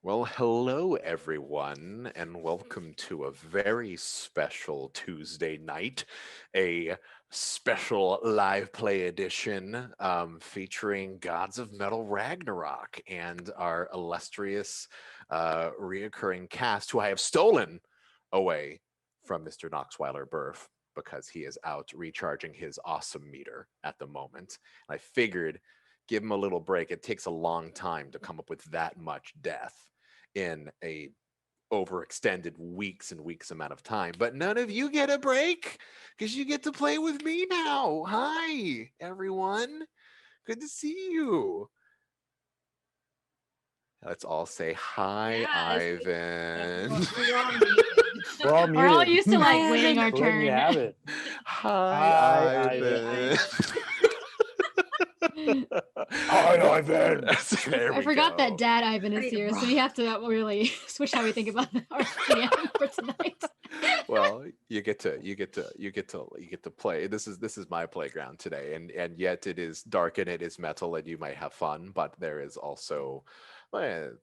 Well, hello everyone, and welcome to a very special Tuesday night, a special live play edition featuring Gods of Metal Ragnarok and our illustrious reoccurring cast, who I have stolen away from Mr. Knoxweiler Burf because he is out recharging his awesome meter at the moment. I figured give him a little break. It takes a long time to come up with that much death in a overextended weeks and weeks amount of time. But none of you get a break because you get to play with me now. Hi, everyone. Good to see you. Let's all say hi, Yeah, it's good. Ivan. We're all muted. We're all We're all muted. used to like Hi, waiting Ivan. our We're letting you turn. have it. Hi, Hi, Hi, Ivan. Ivan. Ivan. Hi, Ivan. There I we forgot that go. Dad Ivan is Ready to here, so rock. we have to really switch how we think about our GM for tonight. Well, you get to play. This is my playground today, and yet it is dark and it is metal, and you might have fun, but there is also, we're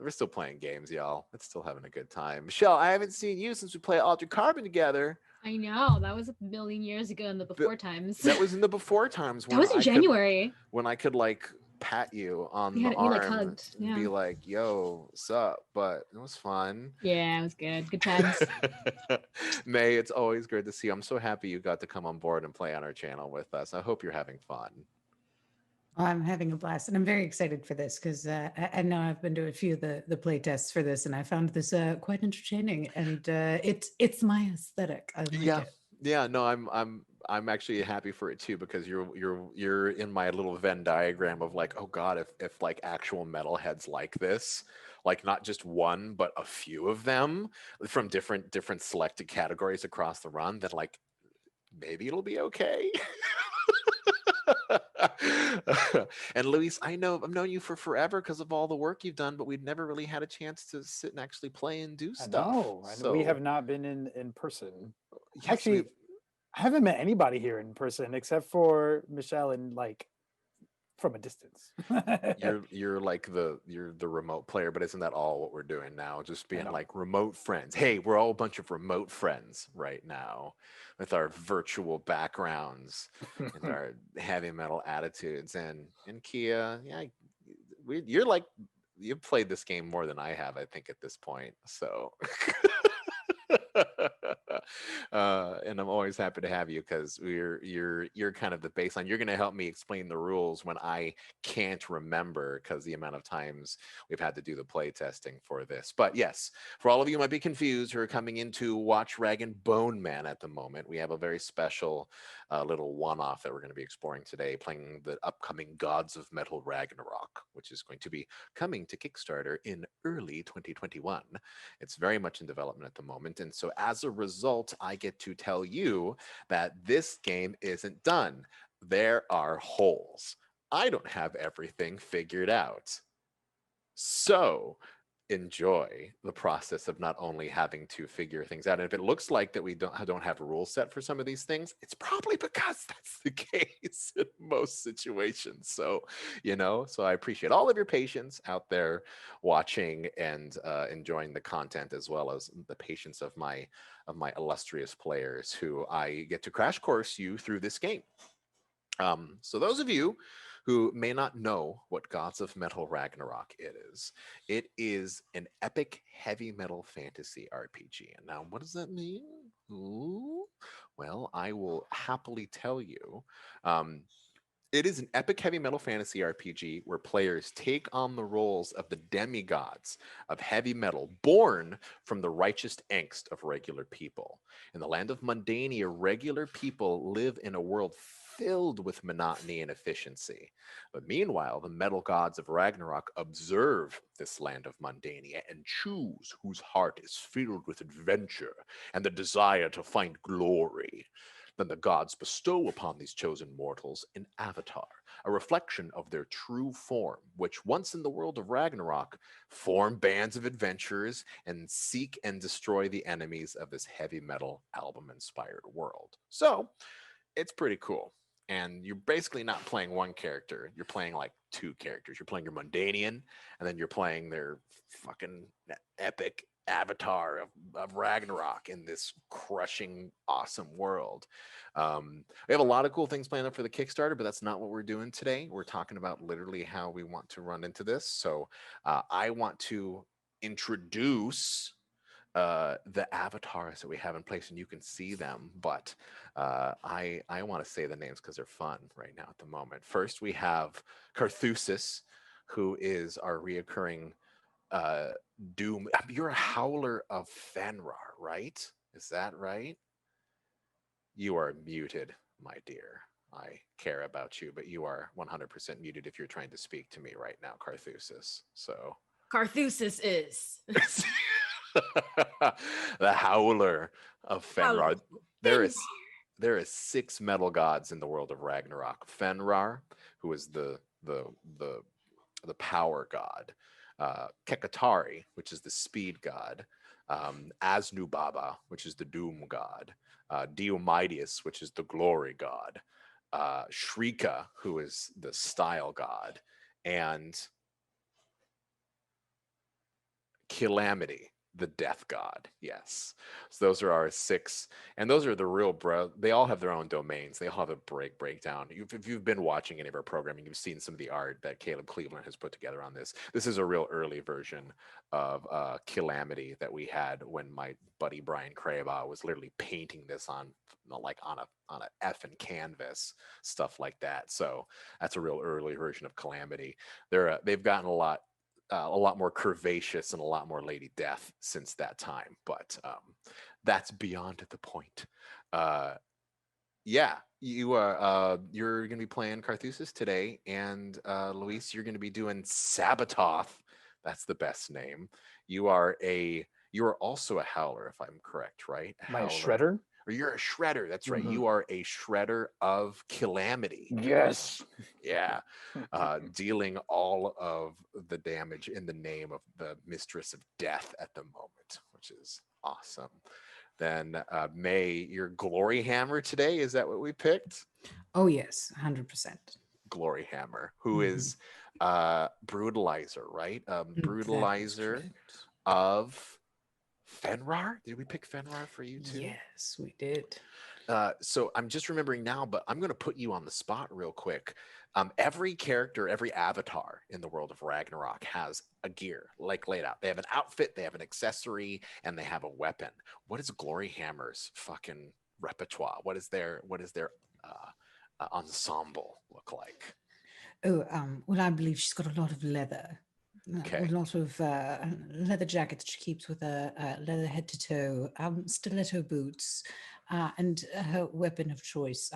still playing games, y'all. It's still having a good time. Michelle, I haven't seen you since we played Altered Carbon together. I know that was a million years ago in the Bi- before times. That was in the before times That was in January. when I could like pat you on the We like arm hugged. and be Yeah. like, "Yo, what's up?" But it was fun. Yeah, it was good. Good times. May, it's always good to see you. I'm so happy you got to come on board and play on our channel with us. I hope you're having fun. Well, I'm having a blast, and I'm very excited for this because I know I've been to a few of the play tests for this, and I found this quite entertaining, and it's my aesthetic. I like Yeah. it. Yeah, no, I'm actually happy for it too because you're in my little Venn diagram of like, oh God, if like actual metalheads like this, like not just one, but a few of them from different selected categories across the run, then like maybe it'll be okay. And Luis, I know I've known you for forever because of all the work you've done, but we've never really had a chance to sit and actually play and do I stuff. know. And we have So not been in person. yes, we've Actually, I haven't met anybody here in person except for Michelle and like from a distance. I you're the remote player, but isn't that all what we're doing now? Just being know. like remote friends. Hey, we're all a bunch of remote friends right now with our virtual backgrounds and our heavy metal attitudes. And Kia, yeah, you're like you've played this game more than I have, I think, at this point. So and I'm always happy to have you because you're kind of the baseline. You're going to help me explain the rules when I can't remember because the amount of times we've had to do the play testing for this. But yes, for all of you who might be confused who are coming in to watch Rag and Bone Man at the moment, we have a very special little one-off that we're going to be exploring today, playing the upcoming Gods of Metal Ragnarok, which is going to be coming to Kickstarter in early 2021. It's very much in development at the moment. And so as a result, I get to tell you that this game isn't done. There are holes. I don't have everything figured out. So enjoy the process of not only having to figure things out. And if it looks like that we don't have a rule set for some of these things, it's probably because that's the case in most situations. So, so I appreciate all of your patience out there watching and enjoying the content, as well as the patience of my illustrious players who I get to crash course you through this game. So those of you who may not know what Gods of Metal Ragnarok it is an epic heavy metal fantasy RPG. And now, what does that mean? Ooh, well, I will happily tell you. Um, it is an epic heavy metal fantasy RPG where players take on the roles of the demigods of heavy metal, born from the righteous angst of regular people. In the land of Mundania, regular people live in a world filled with monotony and efficiency. But meanwhile, the metal gods of Ragnarok observe this land of Mundania and choose whose heart is filled with adventure and the desire to find glory. Then the gods bestow upon these chosen mortals an avatar, a reflection of their true form, which once in the world of Ragnarok form bands of adventurers and seek and destroy the enemies of this heavy metal album inspired world. So it's pretty cool. and you're basically not playing one character. You're playing like two characters. You're playing your Mundanian, and then you're playing their fucking epic avatar of Ragnarok in this crushing, awesome world. We have a lot of cool things planned up for the Kickstarter, but that's not what we're doing today. We're talking about literally how we want to run into this. So I want to introduce the avatars that we have in place, and you can see them. But I want to say the names because they're fun right now at the moment. First, we have Carthusis, who is our reoccurring doom. You're a howler of Fenrir, right? Is that right? You are muted, my dear. I care about you, but you are 100% muted if you're trying to speak to me right now, Carthusis. So Carthusis is. the howler of Fenrir. Howler. There is 6 metal gods in the world of Ragnarok. Fenrir, who is the power god. Kekatari, which is the speed god. Asnubaba, which is the doom god. Diomedes, which is the glory god. Shrika, who is the style god. And Calamity, the death god. Yes. So those are our 6, and those are the real bro. They all have their own domains. They all have a breakdown. If you've been watching any of our programming, you've seen some of the art that Caleb Cleveland has put together on this. This is a real early version of Calamity that we had when my buddy Brian Craba was literally painting this on a effing canvas, stuff like that. So that's a real early version of Calamity. They've gotten a lot more curvaceous and a lot more Lady Death since that time, but that's beyond the point. Yeah, you're gonna be playing Carthusis today, and Luis, you're gonna be doing Sabatoth. That's the best name. You are also a howler, if I'm correct, right? My Howler. shredder? Or you're a shredder. That's right. Mhm. You are a shredder of Calamity. Yes. Yeah. Dealing all of the damage in the name of the Mistress of Death at the moment, which is awesome. Then May, your Glory Hammer today, is that what we picked? Oh yes, 100%. Glory Hammer, who is Brutalizer, right? Brutalizer of Fenrir. Did we pick Fenrir for you too? Yes, we did. So I'm just remembering now, but I'm going to put you on the spot real quick. Every character, every avatar in the world of Ragnarok has a gear like laid out. They have an outfit, they have an accessory, and they have a weapon. What is Glory Hammer's fucking repertoire? What is their ensemble look like? Oh, well, I believe she's got a lot of leather. Okay. A lot of leather jackets she keeps with a leather head to toe, stiletto boots, and her weapon of choice,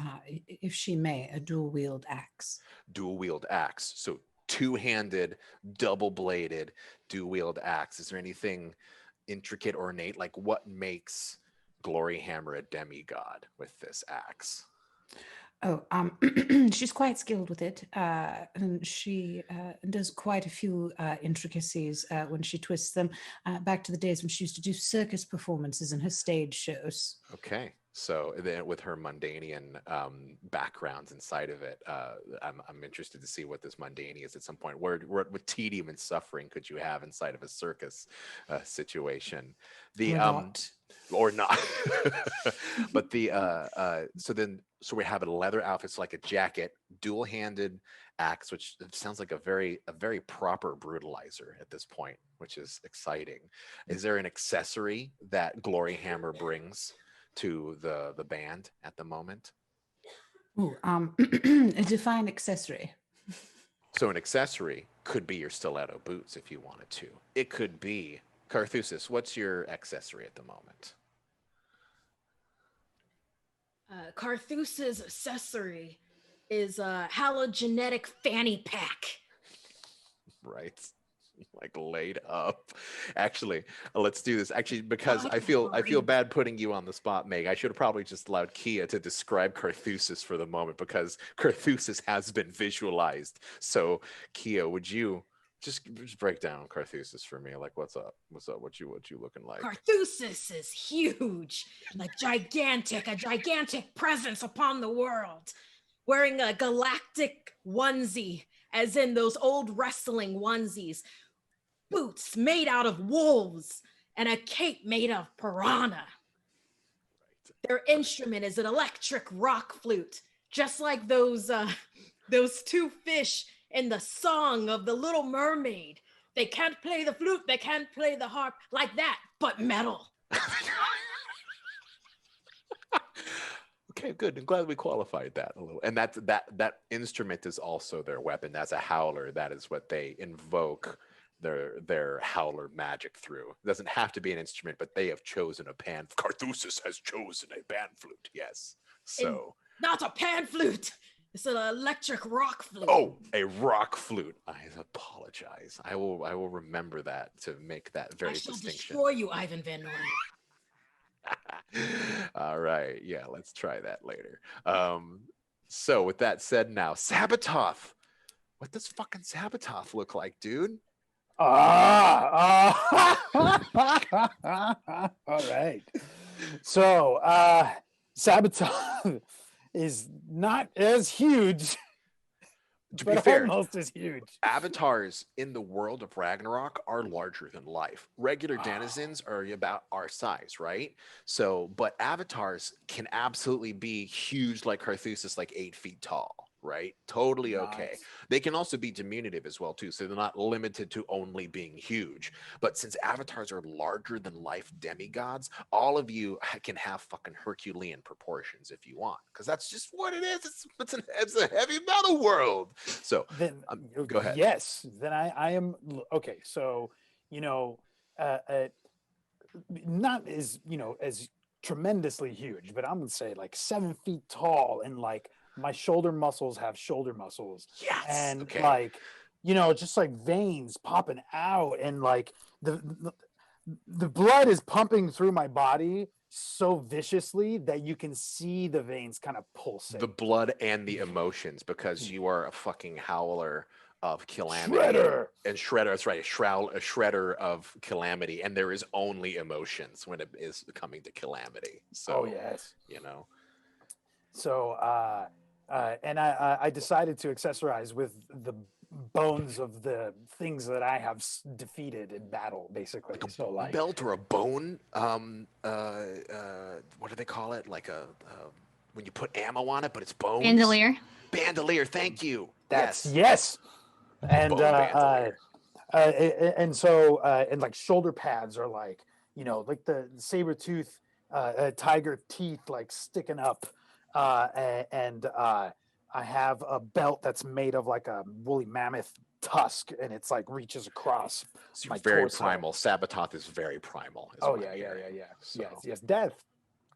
if she may, a dual-wield axe. Dual-wield axe. So two-handed, double-bladed, dual-wield axe. Is there anything intricate, ornate? Like what makes Glory Hammer a demigod with this axe? Oh, she's quite skilled with it. And she does quite a few intricacies when she twists them. Back to the days when she used to do circus performances in her stage shows. Okay. So then with her Mundanian backgrounds inside of it, I'm interested to see what this Mundania is at some point. What tedium and suffering could you have inside of a circus situation? Or not. But so we have a leather outfit, so like a jacket, dual-handed axe, which sounds like a very proper brutalizer at this point, which is exciting. Is there an accessory that Glory Hammer brings to the band at the moment? Ooh, a defined accessory. So an accessory could be your stiletto boots if you wanted to. It could be Carthusis. What's your accessory at the moment? Carthusis' accessory is a halogenetic fanny pack. Right. Like laid up. Actually, let's do this. Actually, because I feel bad putting you on the spot, Meg. I should have probably just allowed Kia to describe Carthusis for the moment because Carthusis has been visualized. So, Kia, would you just break down Carthusis for me? Like, what's up? What's up? What you looking like? Carthusis is huge, like a gigantic presence upon the world. wearing a galactic onesie, as in those old wrestling onesies, boots made out of wolves, and a cape made of piranha. Their instrument is an electric rock flute, just like those two fish in the song of the Little Mermaid. They can't play the flute, they can't play the harp like that, but metal. Okay, good. I'm glad we qualified that a little. And that instrument is also their weapon. That's a howler. That is what they invoke their howler magic through. It doesn't have to be an instrument, but they have chosen a pan. Carthusis has chosen a pan flute. Yes. So not a pan flute. It's an electric rock flute. Oh, a rock flute. I apologize. I will remember that to make that very distinction. I shall destroy you, Ivan Van Noy. All right. Yeah, let's try that later. So with that said, now Sabototh. What does fucking Sabototh look like, dude? All right. So Sabototh is not as huge, to be fair, almost as huge. Avatars in the world of Ragnarok are larger than life. Regular denizens are about our size, right? So, but avatars can absolutely be huge, like Carthusis, like 8 feet tall, right? Totally okay. Nice. They can also be diminutive as well too, so they're not limited to only being huge. But since avatars are larger than life demigods, all of you can have fucking Herculean proportions if you want, because that's just what it is. It's a heavy metal world. So then go ahead. Yes, then I am okay. So not as as tremendously huge, but I'm gonna say like 7 feet tall, and like my shoulder muscles have shoulder muscles. Yes. And okay. like, just like veins popping out, and like the blood is pumping through my body so viciously that you can see the veins kind of pulsate. The blood and the emotions, because you are a fucking howler of calamity. Shredder. And Shredder, that's right, a Shredder of calamity. And there is only emotions when it is coming to calamity. So, yes. So, and I decided to accessorize with the bones of the things that I have defeated in battle, basically. Like a belt or a bone. What do they call it? Like when you put ammo on it, but it's bones. Bandolier. Bandolier. Thank you. Yes. And and so and like shoulder pads are like like the saber tooth tiger teeth like sticking up. And I have a belt that's made of like a woolly mammoth tusk, and it's like reaches across. So my very torso. Primal. Sabototh is very primal. So. Yes. Death,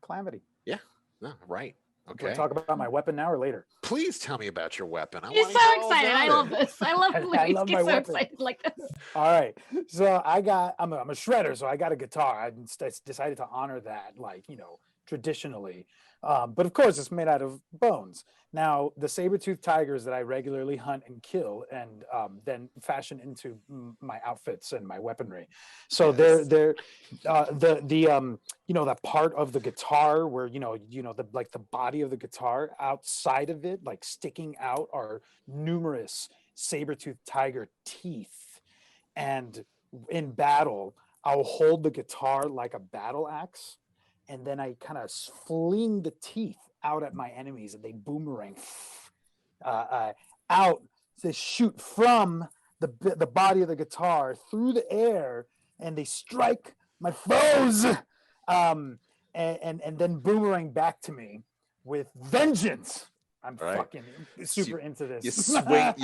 calamity. Yeah. No, right. Okay. Can we talk about my weapon now or later? Please tell me about your weapon. He's so excited. I love this. I love Luis gets so excited like this. All right. So I'm a shredder, so I got a guitar. I decided to honor that, like, traditionally. But of course, it's made out of bones. Now, the saber-toothed tigers that I regularly hunt and kill, and then fashion into my outfits and my weaponry. So they're that part of the guitar where the body of the guitar, outside of it, like sticking out, are numerous saber-toothed tiger teeth. And in battle, I'll hold the guitar like a battle axe, and then I kind of fling the teeth out at my enemies, and they boomerang out. They shoot from the body of the guitar through the air, and they strike my foes, and then boomerang back to me with vengeance. I'm fucking super into this. You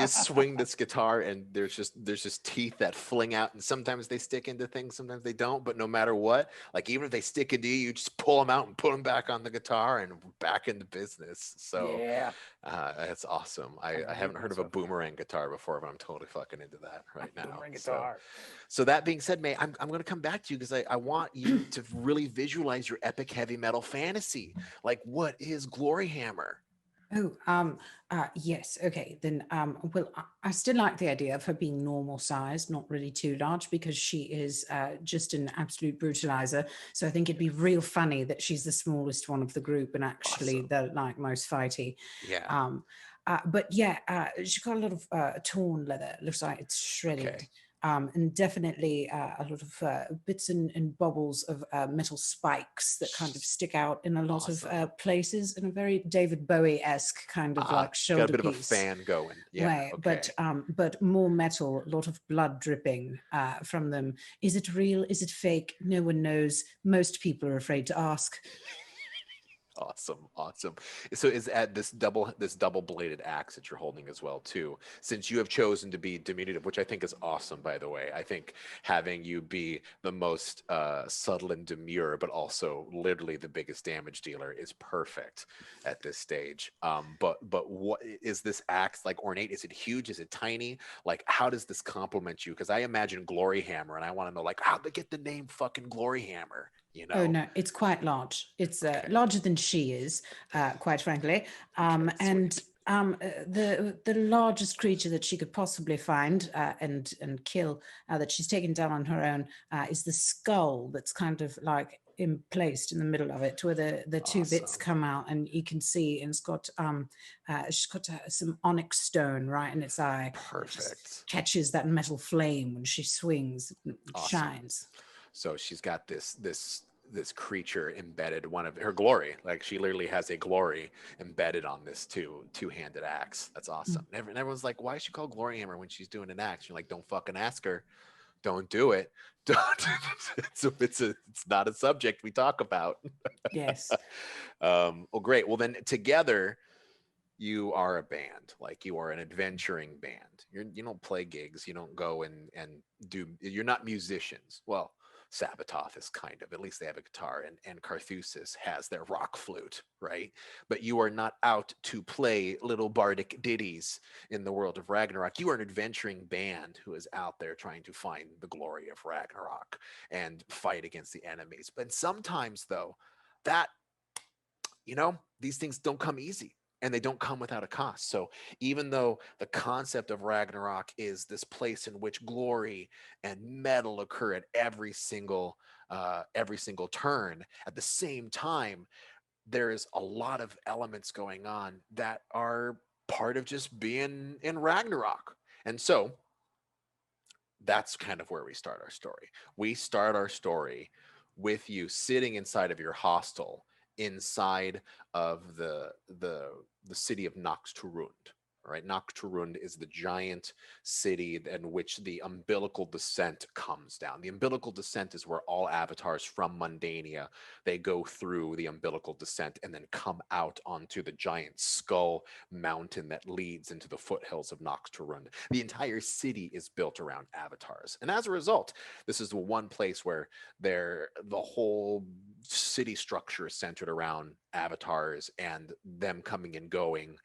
swing this guitar, and there's just teeth that fling out, and sometimes they stick into things, sometimes they don't. But no matter what, like even if they stick into you, you just pull them out and put them back on the guitar, and back into business. So that's awesome. I haven't heard of a boomerang guitar before, but I'm totally fucking into that right now. Boomerang guitar. So that being said, May, I'm going to come back to you because I want you to really visualize your epic heavy metal fantasy. Like, what is Glory Hammer? Oh, yes. Okay, then. Well, I still like the idea of her being normal size, not really too large, because she is just an absolute brutalizer. So I think it'd be real funny that she's the smallest one of the group and actually Awesome. the like most fighty. Yeah. Um, but yeah, she's got a lot of torn leather. Looks like it's shredded. Okay. And definitely a lot of bits and bobbles of metal spikes that kind of stick out in a lot of Awesome. places in a very David Bowie-esque kind of like Got a shoulder bit of a piece fan going. Yeah. way, Okay. but more metal, a lot of blood dripping from them. Is it real? Is it fake? No one knows. Most people are afraid to ask. Awesome, awesome. So is at this double bladed axe that you're holding as well too, since you have chosen to be diminutive, which I think is awesome, by the way. I think having you be the most subtle and demure, but also literally the biggest damage dealer is perfect at this stage. But what is this axe like ornate? Is it huge? Is it tiny? Like how does this complement you? Because I imagine Glory Hammer, and I want to know like how'd they get the name fucking Glory Hammer? You Oh know? no, it's quite large. It's Okay. larger than she is, quite frankly. Okay. And Sweet. the largest creature that she could possibly find and kill that she's taken down on her own is the skull that's kind of like emplaced in the middle of it, where the two bits Awesome. come out, and you can see, and she's got some onyx stone right in its eye. It just Perfect. catches that metal flame when she swings, it Awesome. shines. So she's got this creature embedded, one of her glory, like she literally has a glory embedded on this two-handed axe. That's awesome. And everyone's like, why is she called Glory Hammer when she's doing an axe? You're like, don't fucking ask her. Don't do it. Don't. It's not a subject we talk about. Yes. Well, great. Well, then together you are a band, like you are an adventuring band. You don't play gigs, you don't go and do, you're not musicians. Well, Sabototh is kind of, at least they have a guitar, and Carthusis has their rock flute, right? But you are not out to play little bardic ditties in the world of Ragnarok. You are an adventuring band who is out there trying to find the glory of Ragnarok and fight against the enemies. But sometimes though, that, these things don't come easy, and they don't come without a cost. So even though the concept of Ragnarok is this place in which glory and metal occur at every single turn, at the same time, there is a lot of elements going on that are part of just being in Ragnarok. And so that's kind of where we start our story. We start our story with you sitting inside of your hostel inside of the city of Noxturund. All right, Noxturund is the giant city in which the umbilical descent comes down. The umbilical descent is where all avatars from Mundania, they go through the umbilical descent and then come out onto the giant skull mountain that leads into the foothills of Noxturund. The entire city is built around avatars, and as a result, this is the one place where the whole city structure is centered around avatars and them coming and going,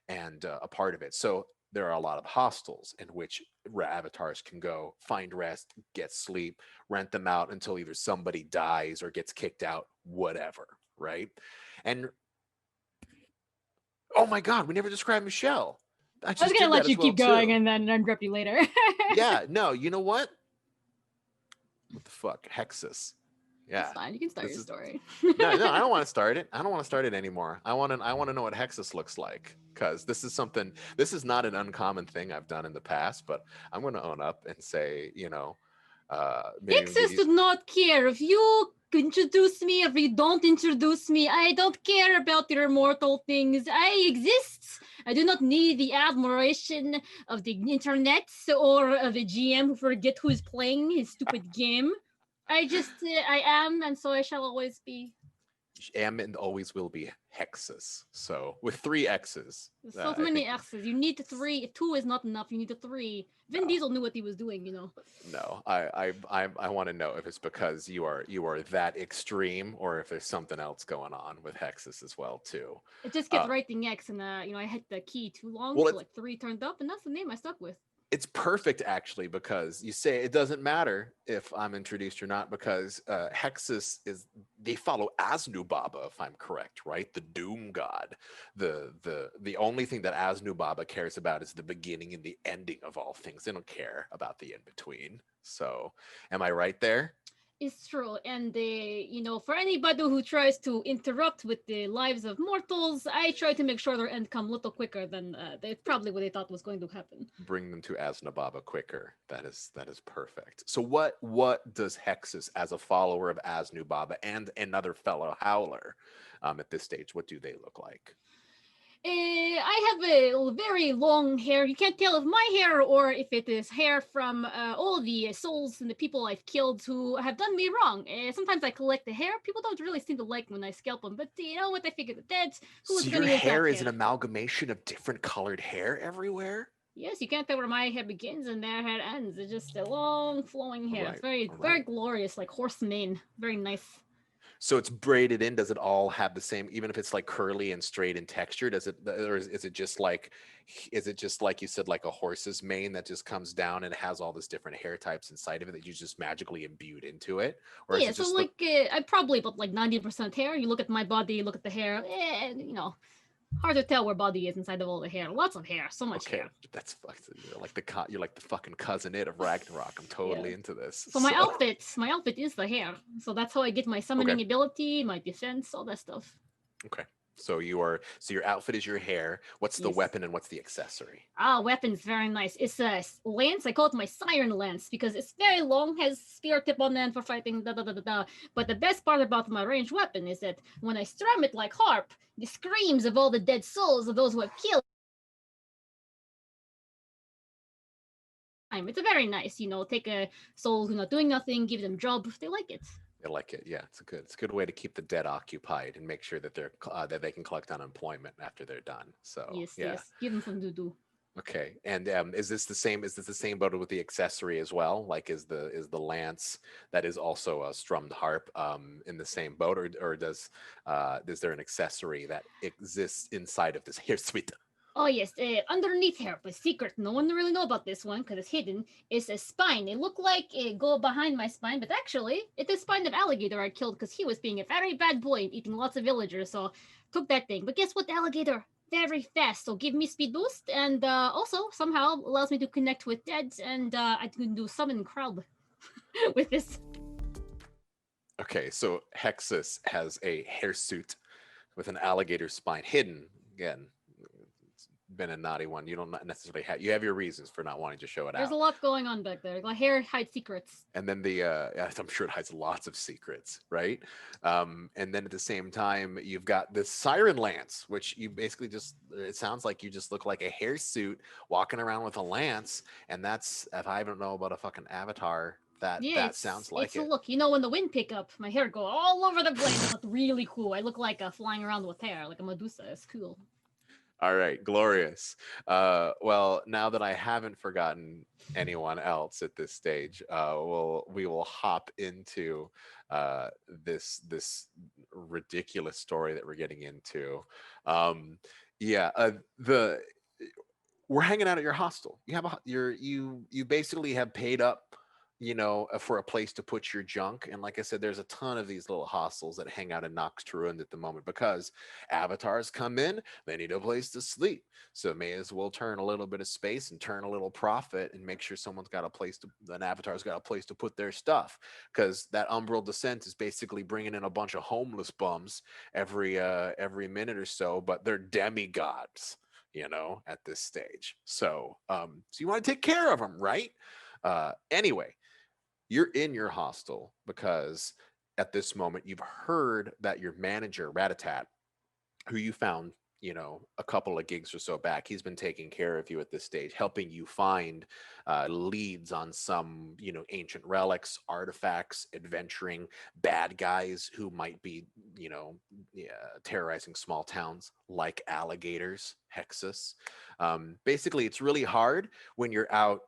and a part of it. So there are a lot of hostels in which avatars can go find rest, get sleep, rent them out until either somebody dies or gets kicked out, whatever, right? And oh my god, we never described Michelle. I I was just gonna did that let you as well keep going too. and then interrupt you later. Yeah, no, you know what the fuck, Hexus. That's Yeah, fine. You can start this your is story. no, I don't want to start it. I don't want to start it anymore. I want to know what Hexus looks like, because this is something. This is not an uncommon thing I've done in the past, but I'm going to own up and say, maybe we give Texas you. does not care if you introduce me or if you don't introduce me. I don't care about your mortal things. I exist. I do not need the admiration of the internet or of the GM who forget who is playing his stupid game. I am, and so I shall always be. Am and always will be Hexus. So with three X's, So I many think. X's. You need three. Two is not enough. You need a three. Vin No, Diesel knew what he was doing. no. I want to know if it's because you are that extreme, or if there's something else going on with Hexus as well too. It just kept Uh, writing X, and I hit the key too long, well, so like three turned up, and that's the name I stuck with. It's perfect actually, because you say it doesn't matter if I'm introduced or not, because Hexus they follow Asnubaba, if I'm correct, right? The doom god. The only thing that Asnubaba cares about is the beginning and the ending of all things. They don't care about the in between. So am I right there? It's true, and for anybody who tries to interrupt with the lives of mortals, I try to make sure their end come a little quicker than probably what they thought was going to happen. Bring them to Asnababa quicker. That is perfect. So what does Hexus, as a follower of Asnubaba and another fellow howler, at this stage, what do they look like? I have a very long hair. You can't tell if my hair or if it is hair from all the souls and the people I've killed who have done me wrong. Sometimes I collect the hair. People don't really seem to like when I scalp them, but you know what? I figure the dead. Who is So going your to use that hair is hair? an amalgamation of different colored hair everywhere? Yes, you can't tell where my hair begins and their hair ends. It's just a long flowing hair. Right, It's very, right. very glorious, like horse mane. Very nice. So it's braided in. Does it all have the same, even if it's like curly and straight in texture? Does it, or is it just like, you said, like a horse's mane that just comes down and has all this different hair types inside of it that you just magically imbued into it? Or is Yeah, it so just like I probably about like 90% hair. You look at my body, you look at the hair, hard to tell where body is inside of all the hair. Lots of hair, so much okay? hair. That's you're like the fucking cousin it of Ragnarok. I'm totally Yeah. into this. So my outfit is the hair. So that's how I get my summoning Okay. ability, my defense, all that stuff. Okay. So your outfit is your hair. What's the Yes. weapon and what's the accessory? Weapon's very nice. It's a lance. I call it my siren lance because it's very long, has spear tip on the end for fighting. Da da da da da. But the best part about my ranged weapon is that when I strum it like harp, the screams of all the dead souls of those who have killed. It's a very nice, take a soul who's not doing nothing, give them job if they like it. I like it. Yeah, it's a good way to keep the dead occupied and make sure that that they can collect unemployment after they're done. So Yes, yeah. yes, give them something to do. Okay. And is this the same? Is this the same boat with the accessory as well? Like, is the lance that is also a strummed harp in the same boat, or is there an accessory that exists inside of this hair suite? Oh yes, underneath here, but secret. No one really know about this one because it's hidden. Is a spine. It looked like it go behind my spine, but actually, it's the spine of alligator I killed because he was being a very bad boy and eating lots of villagers. So took that thing. But guess what, alligator? Very fast. So give me speed boost and also somehow allows me to connect with dead and I can do summon crowd with this. Okay, so Hexus has a hairsuit with an alligator spine hidden. Again, it's been a naughty one. You don't necessarily have, you have your reasons for not wanting to show it There's out. a lot going on back there. My hair hides secrets. And then I'm sure it hides lots of secrets, right? And then at the same time, you've got this siren lance, which you basically it sounds like you just look like a hirsute walking around with a lance. And that's, if I don't know about a fucking avatar, that sounds like it's it. a look. When the wind pick up, my hair go all over the place. It look really cool. I look like flying around with hair, like a Medusa. It's cool. All right, glorious. Well, now that I haven't forgotten anyone else at this stage, we will hop into this ridiculous story that we're getting into. Yeah, we're hanging out at your hostel. You basically have paid up, for a place to put your junk. And like I said, there's a ton of these little hostels that hang out in Nox Truand at the moment because avatars come in, they need a place to sleep. So may as well turn a little bit of space and turn a little profit and make sure an avatar's got a place to put their stuff. Because that Umbral Descent is basically bringing in a bunch of homeless bums every minute or so, but they're demigods, at this stage. So you want to take care of them, right? Anyway, you're in your hostel because at this moment you've heard that your manager, Ratatat, who you found, a couple of gigs or so back, he's been taking care of you at this stage, helping you find leads on some, ancient relics, artifacts, adventuring, bad guys who might be, terrorizing small towns like alligators, Hexus. Basically, it's really hard when you're out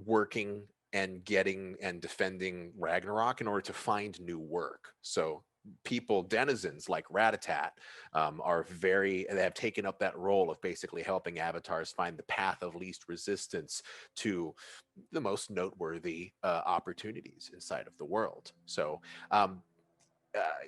working and getting and defending Ragnarock in order to find new work. So people, denizens like Ratatat, they have taken up that role of basically helping avatars find the path of least resistance to the most noteworthy opportunities inside of the world. So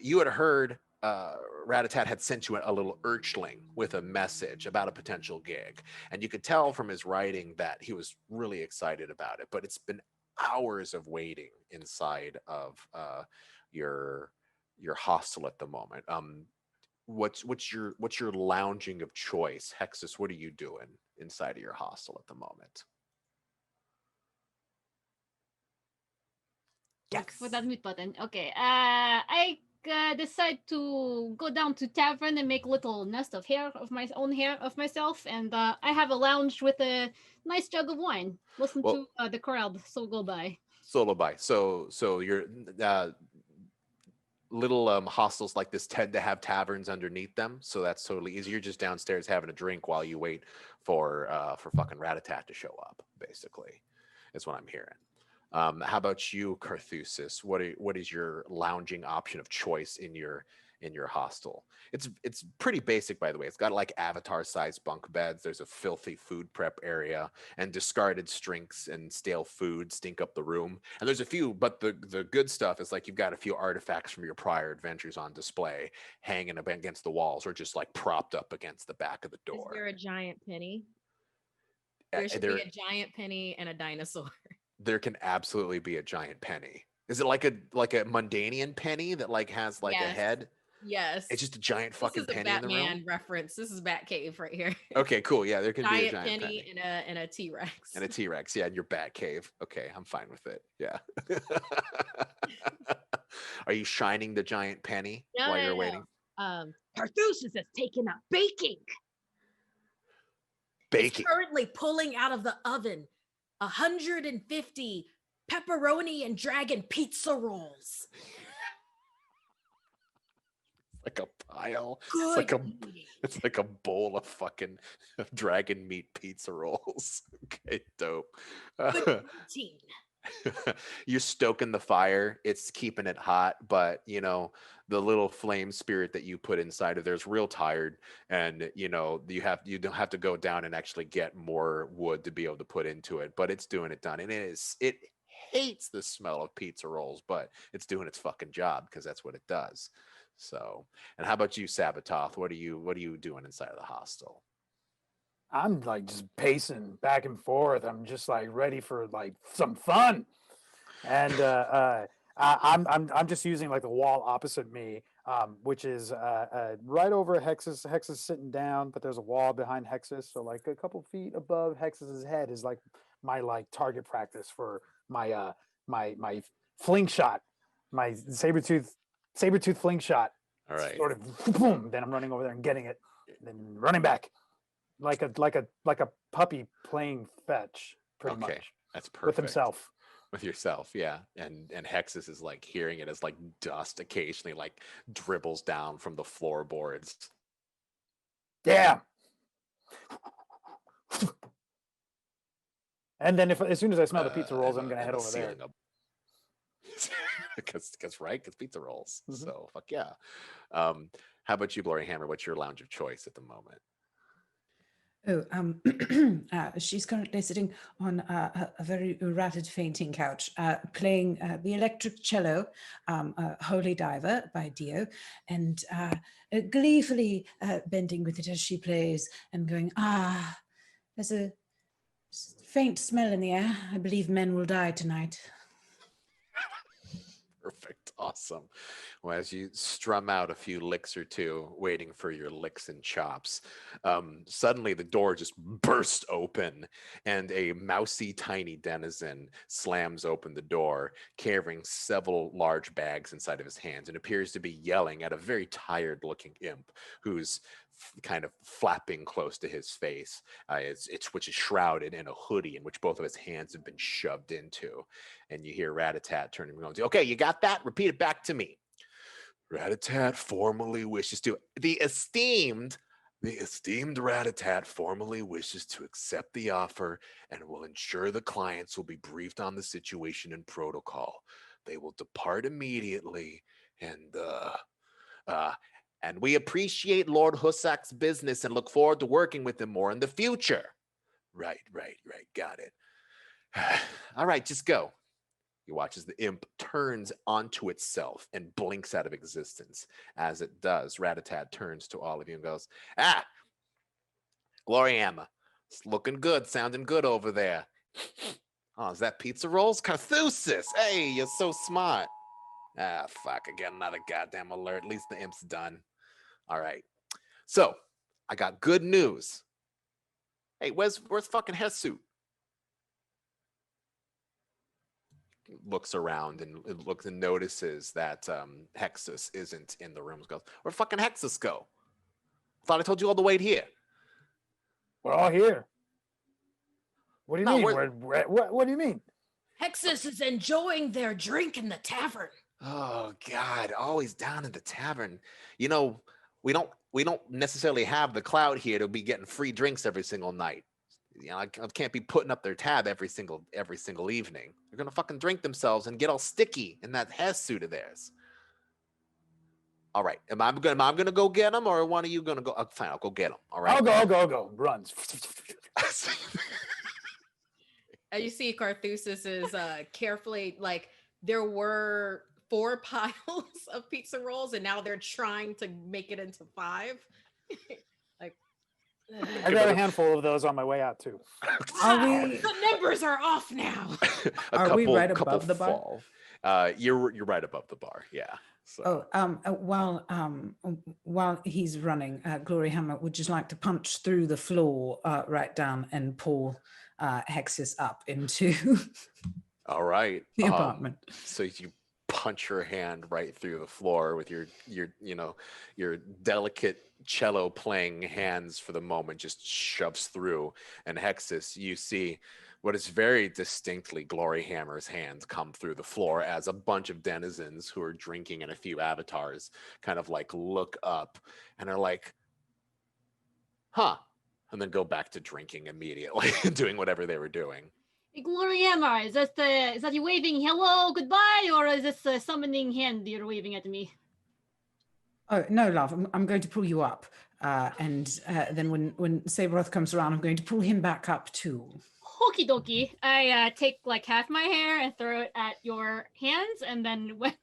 you had heard Ratatat had sent you a little urchling with a message about a potential gig, and you could tell from his writing that he was really excited about it. But it's been hours of waiting inside of your hostel at the moment. What's your lounging of choice, Hexus? What are you doing inside of your hostel at the moment? Look for that mute button. Okay. I decide to go down to tavern and make a little nest of hair of my own hair of myself, and I have a lounge with a nice jug of wine. Listen Well, to the crowd so go by. Solo by. So your little hostels like this tend to have taverns underneath them, so that's totally easy. You're just downstairs having a drink while you wait for fucking Ratatat to show up. Basically, is what I'm hearing. How about you, Carthusis? What is your lounging option of choice in your hostel? It's pretty basic, by the way. It's got like avatar-sized bunk beds. There's a filthy food prep area, and discarded drinks and stale food stink up the room. And there's a few, but the good stuff is like you've got a few artifacts from your prior adventures on display, hanging up against the walls or just like propped up against the back of the Is door. there a giant penny? There should be a giant penny and a dinosaur. There can absolutely be a giant penny. Is it like a Mundanian penny that like has like a Yes. head? Yes. It's just a giant fucking This is a penny in the Batman room. reference. This is Batcave right here. Okay, cool. Yeah, there can be a Giant giant penny penny and a T-Rex. and a T-Rex. Yeah, in your Batcave. Okay, I'm fine with it. Yeah. Are you shining the giant penny while you're waiting? Carthusis has taken up baking. Baking. It's currently pulling out of the oven 150 pepperoni and dragon pizza rolls. Like a pile. Good. It's like a bowl of fucking dragon meat pizza rolls. Okay, dope. Good routine. You're stoking the fire. It's keeping it hot, but you know the little flame spirit that you put inside of there's real tired, and you know you don't have to go down and actually get more wood to be able to put into it, but it's doing it done, and it hates the smell of pizza rolls, but it's doing its fucking job because that's what it does. So, and how about you, Sabatoth? What are you doing inside of the hostel? I'm like just pacing back and forth. I'm just like ready for like some fun, and I'm just using like the wall opposite me, which is right over Hexus. Hexus sitting down, but there's a wall behind Hexus, so like a couple feet above Hexus's head is like my like target practice for my my fling shot, my saber-tooth fling shot. All right. Sort of boom. Then I'm running over there and getting it, then running back. Like a puppy playing fetch, pretty much. That's perfect. With himself. With yourself, yeah. And Hexus is like hearing it as like dust occasionally like dribbles down from the floorboards. Yeah. And then as soon as I smell the pizza rolls, I'm gonna head over there. Because pizza rolls. Mm-hmm. So fuck yeah. How about you, Glory Hammer? What's your lounge of choice at the moment? She's currently sitting on a very ratted fainting couch, playing the electric cello, Holy Diver by Dio, and gleefully bending with it as she plays and going, there's a faint smell in the air. I believe men will die tonight. Perfect. Awesome. Well, as you strum out a few licks or two, waiting for your licks and chops, suddenly the door just bursts open and a mousy tiny denizen slams open the door, carrying several large bags inside of his hands, and appears to be yelling at a very tired looking imp who's kind of flapping close to his face, which is shrouded in a hoodie in which both of his hands have been shoved into. And you hear Ratatat turning and going, okay, you got that? Repeat it back to me. Ratatat formally wishes to, the esteemed Ratatat formally wishes to accept the offer and will ensure the clients will be briefed on the situation and protocol. They will depart immediately, and and we appreciate Lord Hussak's business and look forward to working with him more in the future. Right. Got it. All right, just go. You watch as the imp turns onto itself and blinks out of existence. As it does, Ratatat turns to all of you and goes, "Ah, Gloriamma, it's looking good, sounding good over there. Oh, is that pizza rolls? Carthusis! Hey, you're so smart. Ah, fuck, I get another goddamn alert. At least the imp's done. All right. So, I got good news. Hey, where's fucking Hesu?" Looks around and looks and notices that Hexus isn't in the room. Goes, "Where'd fucking Hexus go? Thought I told you all to wait here." We're all here. What do you No, mean? we're- What do you mean? Hexus is enjoying their drink in the tavern. Oh God, always down in the tavern. You know, we don't necessarily have the clout here to be getting free drinks every single night. You know, I can't be putting up their tab every single evening. They're gonna fucking drink themselves and get all sticky in that hair suit of theirs. All right, am I gonna go get them, or one of you gonna go? Fine, I'll go get them. All right. I'll go. Runs. And you see Carthusis is carefully, like, there were 4 piles of pizza rolls and now they're trying to make it into 5. Like, I got a handful of those on my way out too. Are we? the numbers are off now. Are we right above the bar? Fall. You're right above the bar. Yeah. So. While he's running, Gloryhammer would just like to punch through the floor right down and pull Hexus up into All right. the apartment. So you punch your hand right through the floor with your delicate cello playing hands for the moment, just shoves through. And Hexus, you see what is very distinctly Gloryhammer's hands come through the floor as a bunch of denizens who are drinking and a few avatars kind of like look up and are like, huh, and then go back to drinking immediately and doing whatever they were doing. Hey, Gloriamma, is that you waving hello, goodbye, or is this a summoning hand you're waving at me? Oh no, love! I'm going to pull you up, and then when Sabroth comes around, I'm going to pull him back up too. Okie dokie. I take like half my hair and throw it at your hands, and then when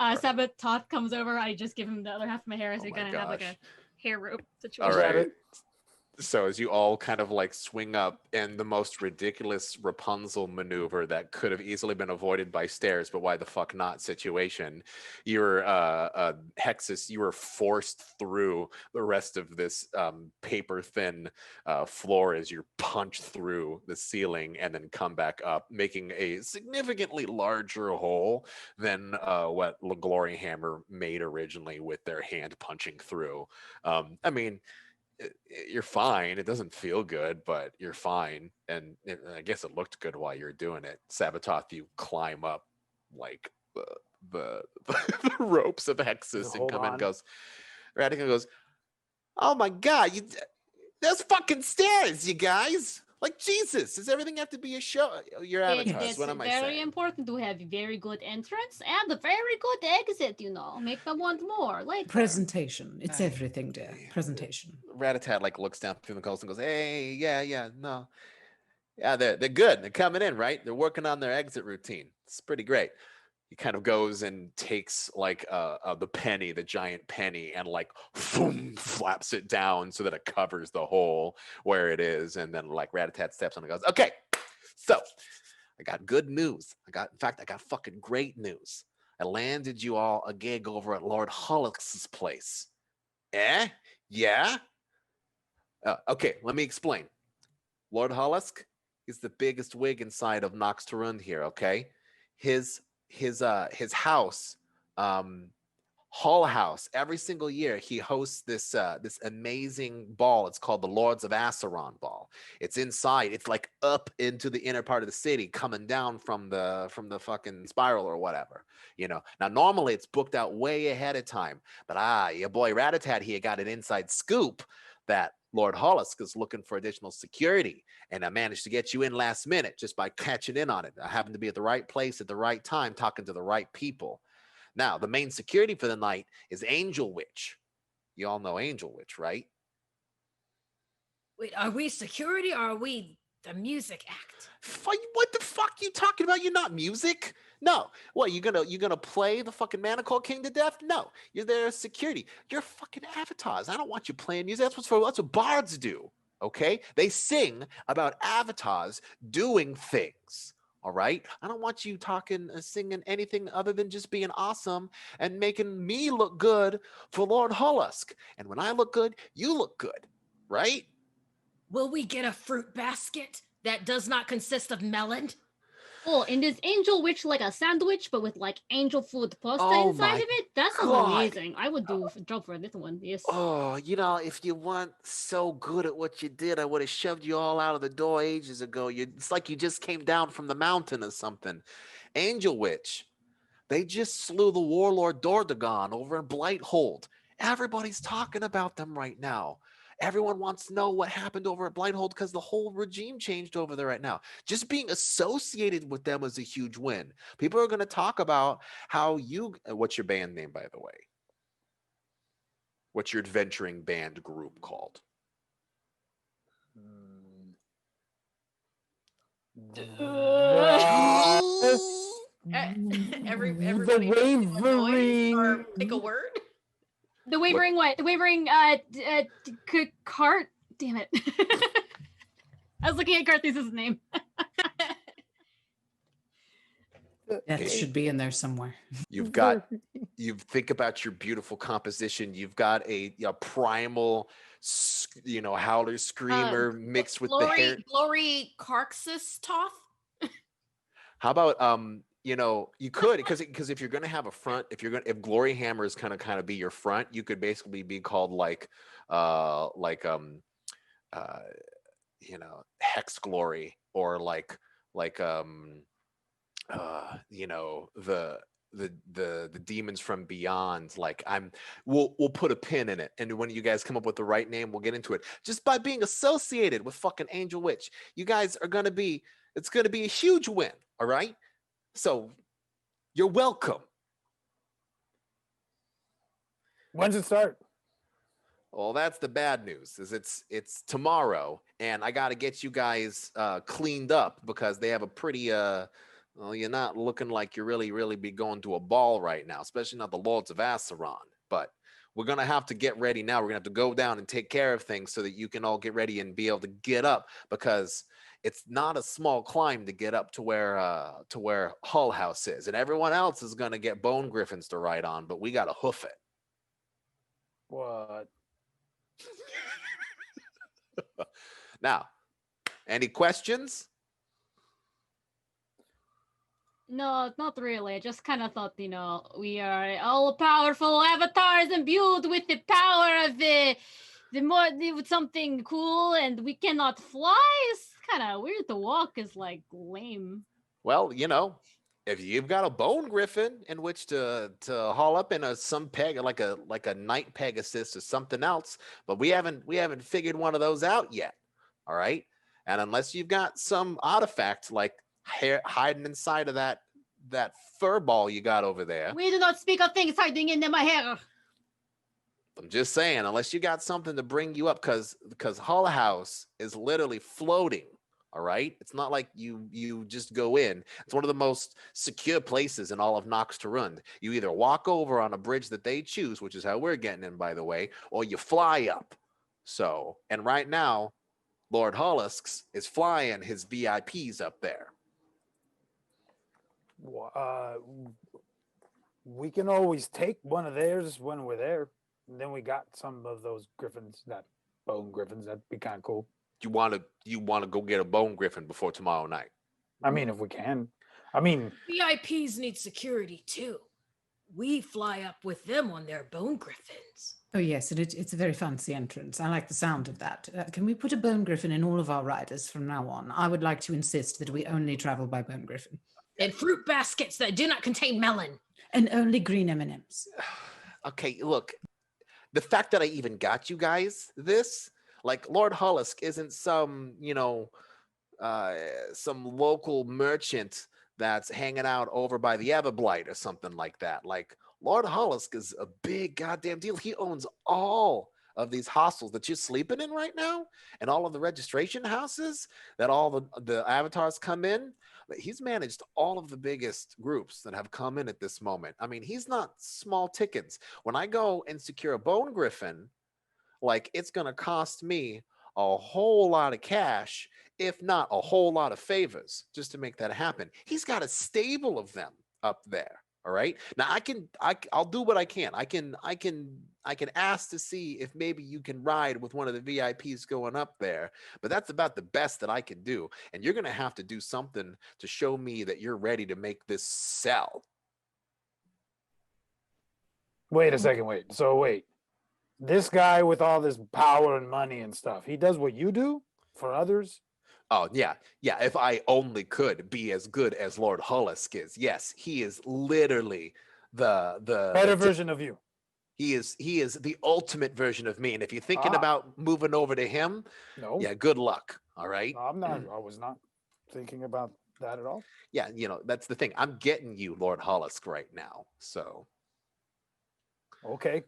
Sabatot comes over, I just give him the other half of my hair, so you kind of have like a hair rope situation. All right. So as you all kind of like swing up in the most ridiculous Rapunzel maneuver that could have easily been avoided by stairs, but why the fuck not situation, you're Hexus, you were forced through the rest of this paper thin floor as you punch through the ceiling and then come back up, making a significantly larger hole than what Gloryhammer made originally with their hand punching through. I mean, you're fine. It doesn't feel good, but you're fine. And I guess it looked good while you're doing it. Sabototh, you climb up like the ropes of Hexus and come in and goes, Radical goes, "Oh my God, there's fucking stairs, you guys. Like, Jesus, does everything have to be a show? Your avatars, It's what am I very saying? important to have a very good entrance and a very good exit, Make them want more later. Presentation. It's everything, dear. Presentation. Ratatat like looks down through the coast and goes, "Hey, yeah, no. Yeah, they're good. They're coming in, right? They're working on their exit routine. It's pretty great." He kind of goes and takes like the penny, the giant penny, and like boom, flaps it down so that it covers the hole where it is. And then like Ratatat steps on and goes, "Okay, so I got good news. I got fucking great news. I landed you all a gig over at Lord Hollicks's place." Eh? Yeah? Okay, let me explain. Lord Hollisk is the biggest wig inside of Nox Tarund here, okay? His house, Hall House, every single year he hosts this amazing ball. It's called the Lords of Asaron ball. It's inside. It's like up into the inner part of the city, coming down from the fucking spiral or whatever. Now normally it's booked out way ahead of time, but your boy Ratatat here got an inside scoop that Lord Hollisk is looking for additional security, and I managed to get you in last minute just by catching in on it. I happened to be at the right place at the right time, talking to the right people. Now, the main security for the night is Angel Witch. You all know Angel Witch, right? Wait, are we security or are we the music act? What the fuck you talking about? You're not music. No. What, you gonna play the fucking Manical King to death? No. You're there as security. You're fucking avatars. I don't want you playing music. That's what bards do. Okay? They sing about avatars doing things. All right? I don't want you talking, singing anything other than just being awesome and making me look good for Lord Hollisk. And when I look good, you look good. Right? Will we get a fruit basket that does not consist of melon? Oh, and is Angel Witch like a sandwich, but with like angel food pasta Oh inside my of it? That sounds God. amazing. I would do a job for this one. Yes. Oh, if you weren't so good at what you did, I would have shoved you all out of the door ages ago. It's like you just came down from the mountain or something. Angel Witch, they just slew the warlord Dordagon over in Blighthold. Everybody's talking about them right now. Everyone wants to know what happened over at Blighthold because the whole regime changed over there right now. Just being associated with them is a huge win. People are going to talk about how what's your band name, by the way? What's your adventuring band group called? Everybody Wavering. pick a word. The wavering what? The wavering cart. Damn it. I was looking at Carthus's name. That should be in there somewhere. You think about your beautiful composition. You've got a primal, howler screamer mixed with the hair. Glory Carxus Toth. How about you could because if you're gonna have a front, if Glory Hammer is kind of be your front, you could basically be called Hex Glory or the demons from beyond. We'll put a pin in it, and when you guys come up with the right name, we'll get into it. Just by being associated with fucking Angel Witch, you guys are gonna be. It's gonna be a huge win. All right, so you're welcome. When's it start? Well, that's the bad news. Is it's tomorrow, and I got to get you guys cleaned up because they have a pretty well, you're not looking like you really be going to a ball right now, especially not the Lords of Asaron. But we're gonna have to get ready now. We're gonna have to go down and take care of things so that you can all get ready and be able to get up because it's not a small climb to get up to where Hull House is, and everyone else is gonna get bone griffins to ride on, but we gotta hoof it. What? Now, any questions? No, not really. I just kind of thought, we are all powerful avatars imbued with the power of with something cool, and we cannot fly. It's kind of weird to walk. Is like lame. Well, if you've got a bone griffin in which to haul up in some peg like a night pegasus or something else, but we haven't figured one of those out yet. All right, and unless you've got some artifact like hair hiding inside of that fur ball you got over there. We do not speak of things hiding in my hair. I'm just saying, unless you got something to bring you up, because Hull House is literally floating. All right, it's not like you just go in. It's one of the most secure places in all of Noxterund. You either walk over on a bridge that they choose, which is how we're getting in, by the way, or you fly up. So, and right now, Lord Hollisks is flying his VIPs up there. We can always take one of theirs when we're there. And then we got some of those griffins, that bone griffins. That'd be kind of cool. You want to go get a bone griffin before tomorrow night? I mean, if we can. I mean, VIPs need security too. We fly up with them on their bone griffins. Oh yes, and it's a very fancy entrance. I like the sound of that. Can we put a bone griffin in all of our riders from now on? I would like to insist that we only travel by bone griffin. And fruit baskets that do not contain melon. And only green M&Ms. Okay, look, the fact that I even got you guys this Like Lord Hullisk isn't some, some local merchant that's hanging out over by the Everblight or something like that. Like Lord Hullisk is a big goddamn deal. He owns all of these hostels that you're sleeping in right now, and all of the registration houses that all the avatars come in. He's managed all of the biggest groups that have come in at this moment. I mean, he's not small tickets. When I go and secure a bone griffin, like it's gonna cost me a whole lot of cash, if not a whole lot of favors, just to make that happen. He's got a stable of them up there. All right. Now I'll do what I can. I can ask to see if maybe you can ride with one of the VIPs going up there, but that's about the best that I can do. And you're gonna have to do something to show me that you're ready to make this sell. Wait a second. Wait. So wait, this guy with all this power and money and stuff, he does what you do for others? Oh yeah, yeah. If I only could be as good as Lord Hullisk is, yes, he is literally Better version of you. he is the ultimate version of me. And if you're thinking Ah. about moving over to him, No, yeah, good luck. All right. no, I'm not. I was not thinking about that at all. Yeah, that's the thing. I'm getting you, Lord Hullisk, right now. So Okay.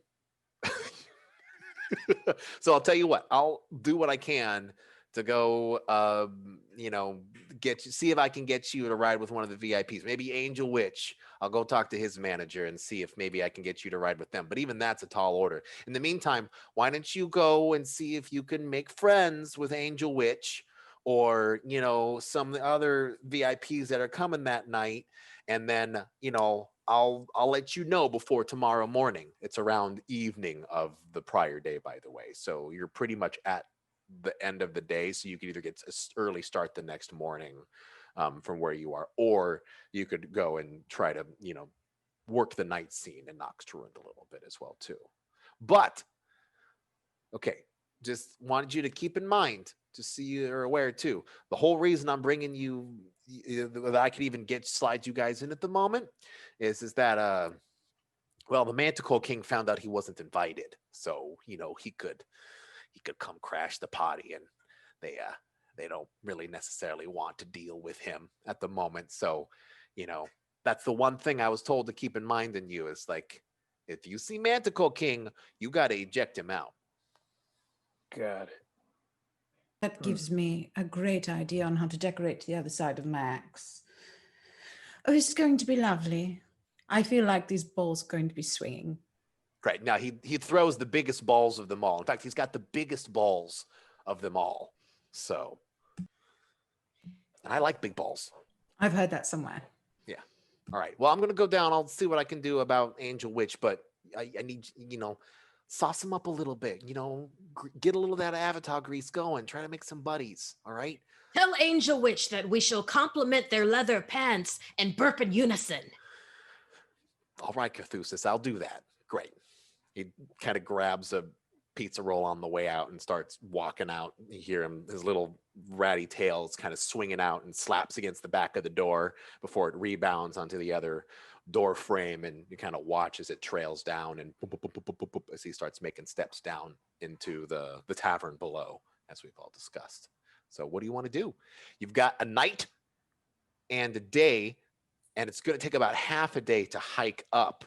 so I'll tell you what, I'll do what I can to go, see if I can get you to ride with one of the VIPs. Maybe Angel Witch. I'll go talk to his manager and see if maybe I can get you to ride with them. But even that's a tall order. In the meantime, why don't you go and see if you can make friends with Angel Witch or, some other VIPs that are coming that night. And then, I'll let you know before tomorrow morning. It's around evening of the prior day, by the way. So you're pretty much at the end of the day. So you could either get an early start the next morning from where you are, or you could go and try to, work the night scene in Noxtrund a little bit as well too. But okay, just wanted you to keep in mind, just so you're aware too. The whole reason I'm bringing you, that I could even slide you guys in at the moment, is that well, the Manticore King found out he wasn't invited, so he could come crash the party, and they don't really necessarily want to deal with him at the moment. So that's the one thing I was told to keep in mind in you, is like, if you see Manticore King, you got to eject him out. God. That gives me a great idea on how to decorate the other side of my axe. Oh, this is going to be lovely. I feel like these balls are going to be swinging. Right. Now, he throws the biggest balls of them all. In fact, he's got the biggest balls of them all. So, and I like big balls. I've heard that somewhere. Yeah. All right. Well, I'm going to go down. I'll see what I can do about Angel Witch, but I need, sauce him up a little bit, get a little of that avatar grease going, try to make some buddies. All right. Tell Angel Witch that we shall compliment their leather pants and burp in unison. All right, Cathusis, I'll do that. Great. He kind of grabs a pizza roll on the way out and starts walking out. You hear him, his little ratty tail is kind of swinging out and slaps against the back of the door before it rebounds onto the other door frame, and you kind of watch as it trails down and boop, boop, boop, boop, boop, boop, as he starts making steps down into the tavern below, as we've all discussed. So what do you want to do? You've got a night and a day, and it's going to take about half a day to hike up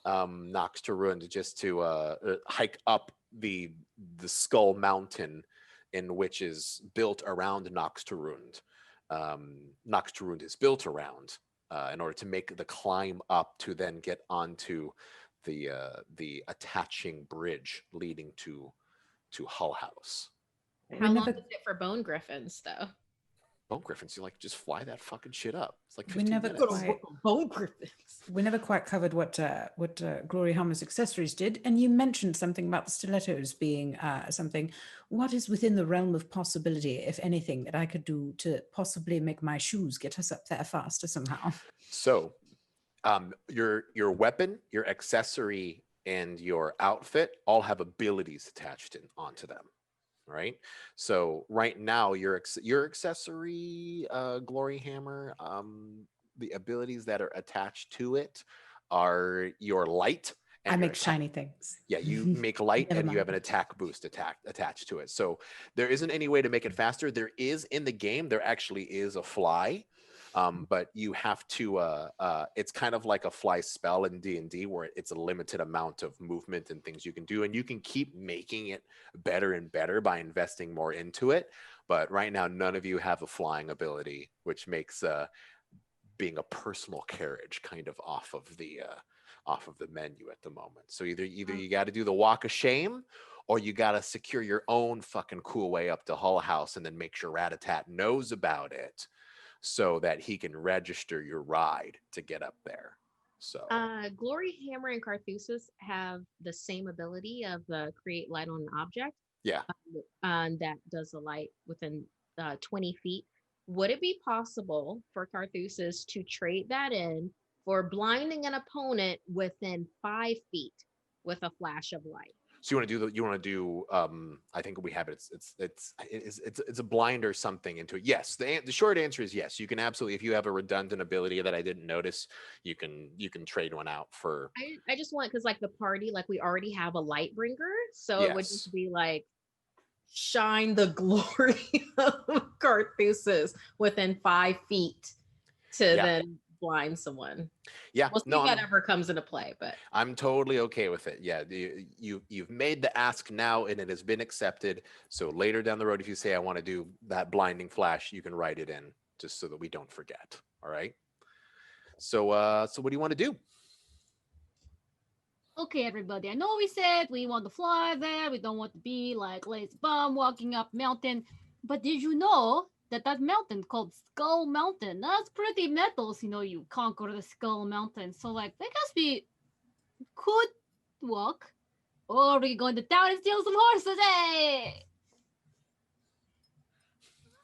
Noxtrund, just to hike up the Skull Mountain, in which is built around Noxtrund. Noxtrund is built around in order to make the climb up to then get onto the attaching bridge leading to Hull House. How long is it for bone griffins, though? Bone griffins, you just fly that fucking shit up. It's like 15 We never minutes. quite, Bone griffins. we never quite covered what Glory Helmer's accessories did, and you mentioned something about the stilettos being something. What is within the realm of possibility, if anything, that I could do to possibly make my shoes get us up there faster somehow? So, your weapon, your accessory, and your outfit all have abilities attached onto them. Right. So right now, your accessory, Glory Hammer, the abilities that are attached to it are your light I and your make shiny things. yeah, you make light Never and you have an mind. attack boost attached to it. So there isn't any way to make it faster. There is in the game, there actually is a fly. But you have to it's kind of like a fly spell in D&D where it's a limited amount of movement and things you can do, and you can keep making it better and better by investing more into it. But right now none of you have a flying ability, which makes being a personal carriage kind of off of the menu at the moment. So either you got to do the walk of shame, or you got to secure your own fucking cool way up to Hull House, and then make sure Ratatat knows about it, so that he can register your ride to get up there. So Glory Hammer and Carthusis have the same ability of create light on an object. yeah. That does the light within 20 feet. Would it be possible for Carthusis to trade that in for blinding an opponent within 5 feet with a flash of light? So you want to do I think we have it. It's a blind or something into it. Yes, the short answer is yes. You can absolutely, if you have a redundant ability that I didn't notice, you can trade one out for. I just want, because like the party, like we already have a light bringer, so it would Yes. just be like shine the glory of Carthusis within 5 feet to Yeah. then blind someone. Yeah, We'll see no, if that ever comes into play, but I'm totally okay with it. Yeah, you've made the ask now, and it has been accepted. So later down the road, if you say I want to do that blinding flash, you can write it in just so that we don't forget. All right. So so what do you want to do? Okay, everybody. I know we said we want to fly there. We don't want to be like lazy bum walking up mountain. But did you know that mountain called Skull Mountain, that's pretty metals? You know, you conquer the Skull Mountain. So like, I guess we could walk, or we going to town and steal some horses. Hey!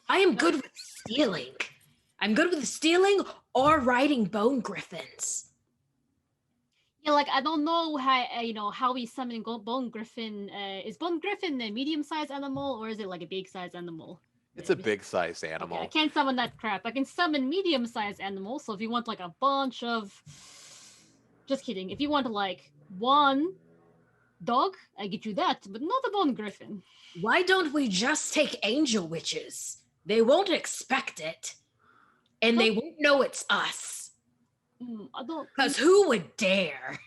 I am good with stealing. I'm good with stealing or riding bone griffins. Yeah, like I don't know how how we summon Bone Griffin. Is Bone Griffin a medium-sized animal, or is it like a big-sized animal? It's a big-sized animal. Okay, I can't summon that crap. I can summon medium-sized animals. So if you want like a bunch of, just kidding. If you want like one dog, I get you that, but not a Bone Griffin. Why don't we just take angel witches? They won't expect it, and they won't know it's us. I don't. Because who would dare?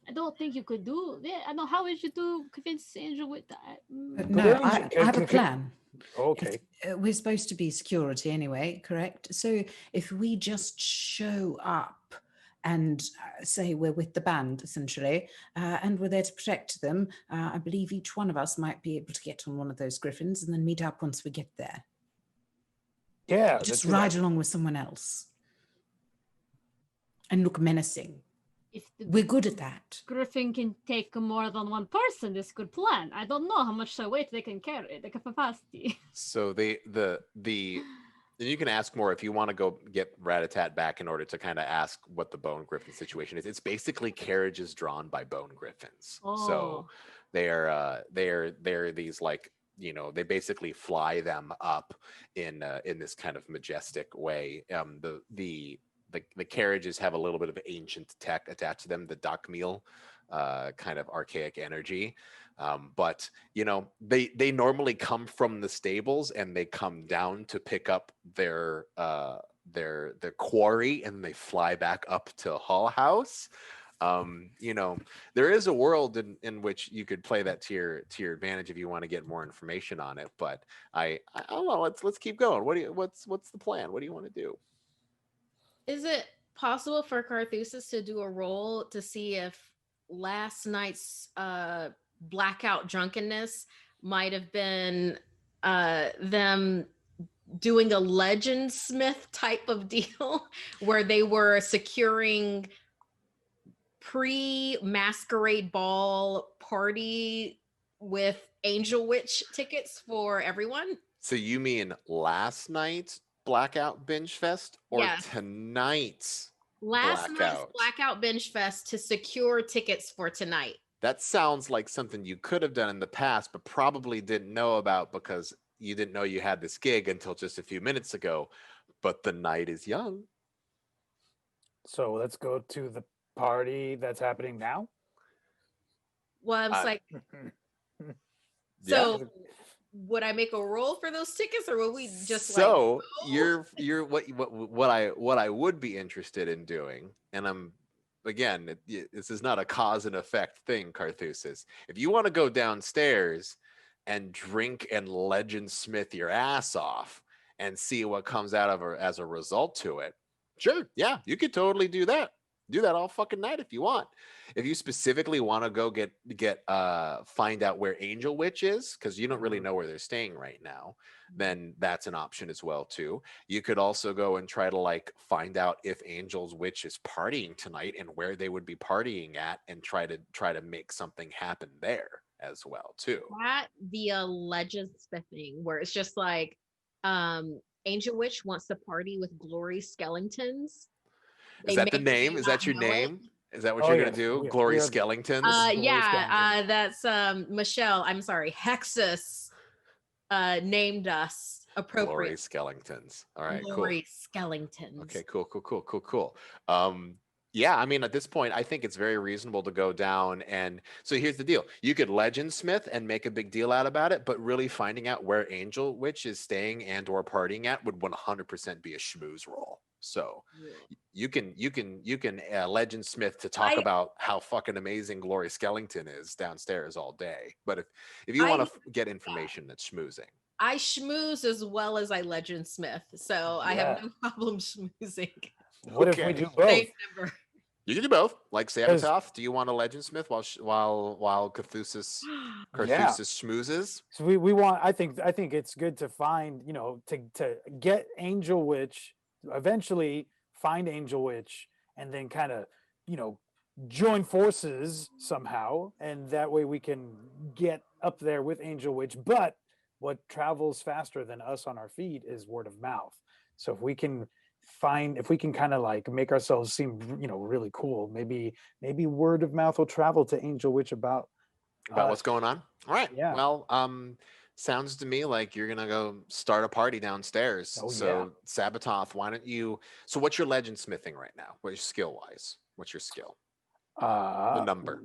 I don't think you could do. Yeah, I know how would you do convince Angel with that. No, I have a plan. Okay. We're supposed to be security anyway, correct? So if we just show up and say we're with the band, essentially, and we're there to protect them, I believe each one of us might be able to get on one of those griffins and then meet up once we get there. Yeah. Just ride along with someone else and look menacing. If the We're good at that. Griffin can take more than one person, this could plan. I don't know how much weight they can carry, the capacity. So and you can ask more if you want to go get Ratatat back in order to kind of ask what the Bone Griffin situation is. It's basically carriages drawn by Bone Griffins. So they're these like, you know, they basically fly them up in this kind of majestic way. The carriages have a little bit of ancient tech attached to them, the Dakmil kind of archaic energy. But you know, they normally come from the stables and they come down to pick up their quarry, and they fly back up to Hull House. You know, there is a world in which you could play that to your advantage if you want to get more information on it. But I don't know. Let's keep going. What's the plan? What do you want to do? is it possible for Carthusis to do a roll to see if last night's blackout drunkenness might have been them doing a legend smith type of deal where they were securing pre-masquerade ball party with Angel Witch tickets for everyone? So you mean last night's blackout binge fest or Yeah. tonight's Last night's blackout? blackout binge fest to secure tickets for tonight. That sounds like something you could have done in the past, but probably didn't know about because you didn't know you had this gig until just a few minutes ago. But the night is young. So let's go to the party that's happening now. Well, I was like, Yeah. so would I make a roll for those tickets, or would we just So go? you're what I would be interested in doing, and I'm again, this is not a cause and effect thing, Carthusis. If you want to go downstairs and drink and legend smith your ass off and see what comes out of her as a result to it, sure, yeah, you could totally do that. Do that all fucking night if you want. If you specifically want to go find out where Angel Witch is, because you don't really know where they're staying right now, then that's an option as well too. You could also go and try to like find out if Angel's Witch is partying tonight and where they would be partying at, and try to make something happen there as well too. That via legend smithing, where it's just like, Angel Witch wants to party with Glory Skeletons. Is They that the may or may name? Is that not your know it. name? Is that what Oh, you're gonna yes. do? We Glory are- Skeletons? Glory Yeah, Skeletons. that's Michelle. I'm sorry, Hexus named us Glory appropriate. Skeletons. All right, cool. Glory Skeletons. Okay, cool. Yeah, I mean, at this point, I think it's very reasonable to go down. And so here's the deal: you could legend smith and make a big deal out about it, but really finding out where Angel Witch is staying and/or partying at would 100% be a schmooze roll. So you can legend smith to talk I- about how fucking amazing Glory Skellington is downstairs all day. But if you want to get information that's schmoozing. I schmooze as well as I legend smith, so I have no problem schmoozing. What if we Okay. do both? Same number. You can do both. Like 'Cause- Sabatoth, do you want a legend smith while Carthusis schmoozes? So we want. I think it's good to find, to get Angel Witch, eventually find Angel Witch, and then kind of, join forces somehow, and that way we can get up there with Angel Witch. But what travels faster than us on our feet is word of mouth. So if we can kind of like make ourselves seem, really cool, maybe word of mouth will travel to Angel Witch about What's going on? All right. Yeah. Well, sounds to me like you're gonna go start a party downstairs. Oh, So Sabatoth, why don't you? So what's your legend smithing right now? What's your skill wise? What's your skill? The number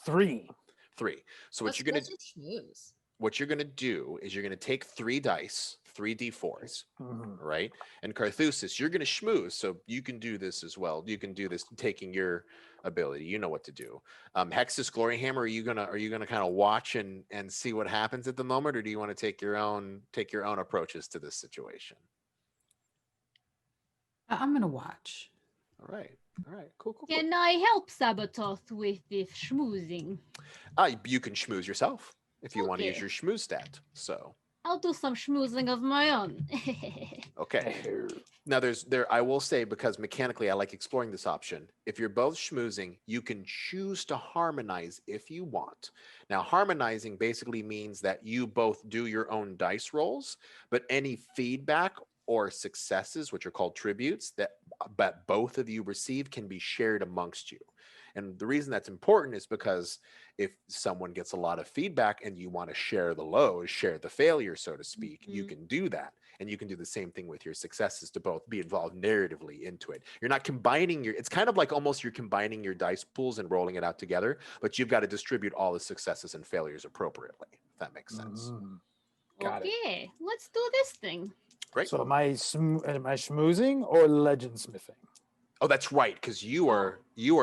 3. 3. So Let's schmooze. what you're gonna do is you're gonna take 3 dice, 3 d4s, Mhm. right? And Carthusis, you're gonna schmooze, so you can do this as well. You can do this taking your ability. You know what to do. Hexus Gloryhammer, are you gonna kind of watch and see what happens at the moment, or do you want to take your own approaches to this situation? I'm gonna watch. All right, cool. Can I help Sabatoth with the schmoozing? You can schmooze yourself if you want to use Okay. your schmooze stat. So I'll do some schmoozing of my own. okay. Now I will say, because mechanically I like exploring this option. If you're both schmoozing, you can choose to harmonize if you want. Now, harmonizing basically means that you both do your own dice rolls, but any feedback or successes, which are called tributes, that both of you receive can be shared amongst you. And the reason that's important is because if someone gets a lot of feedback and you want to share the lows, share the failure, so to speak, you can do that. And you can do the same thing with your successes to both be involved narratively into it. You're not combining it's kind of like almost you're combining your dice pools and rolling it out together, but you've got to distribute all the successes and failures appropriately, if that makes sense. Got it. Okay, let's do this thing. Great. So am I schmoozing or legend smithing? Oh, that's right, because you are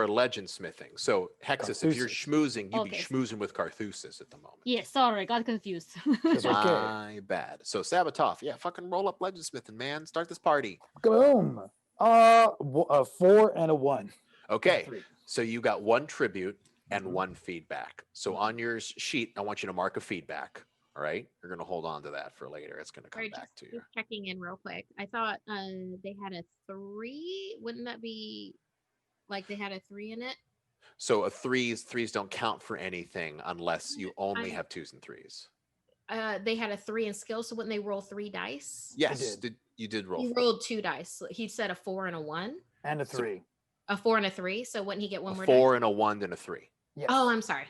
legend smithing. So Hexus, if you're Carthusis. schmoozing, you'd be Okay. schmoozing with Carthusis at the moment. Yeah, sorry, got confused. It's okay. My bad. So Sabatoth, yeah, fucking roll up legend smithing, man. Start this party. Boom. A 4 and a 1. Okay, 3. so you got 1 tribute and Mhm. 1 feedback. So on your sheet, I want you to mark a feedback. All right, you're gonna hold on to that for later. It's gonna come Sorry, back to you. just checking in real quick. I thought they had a 3. Wouldn't that be like they had a 3 in it? So threes don't count for anything unless you only have 2s and 3s. They had a 3 in skill, so wouldn't they roll 3 dice? Yes, you did roll. He rolled 2 dice. He said a 4 and a 1. And a 3. A 4 and a 3. So wouldn't he get one A more 4 dice? and a 1 and a 3. Yes. Oh, I'm sorry.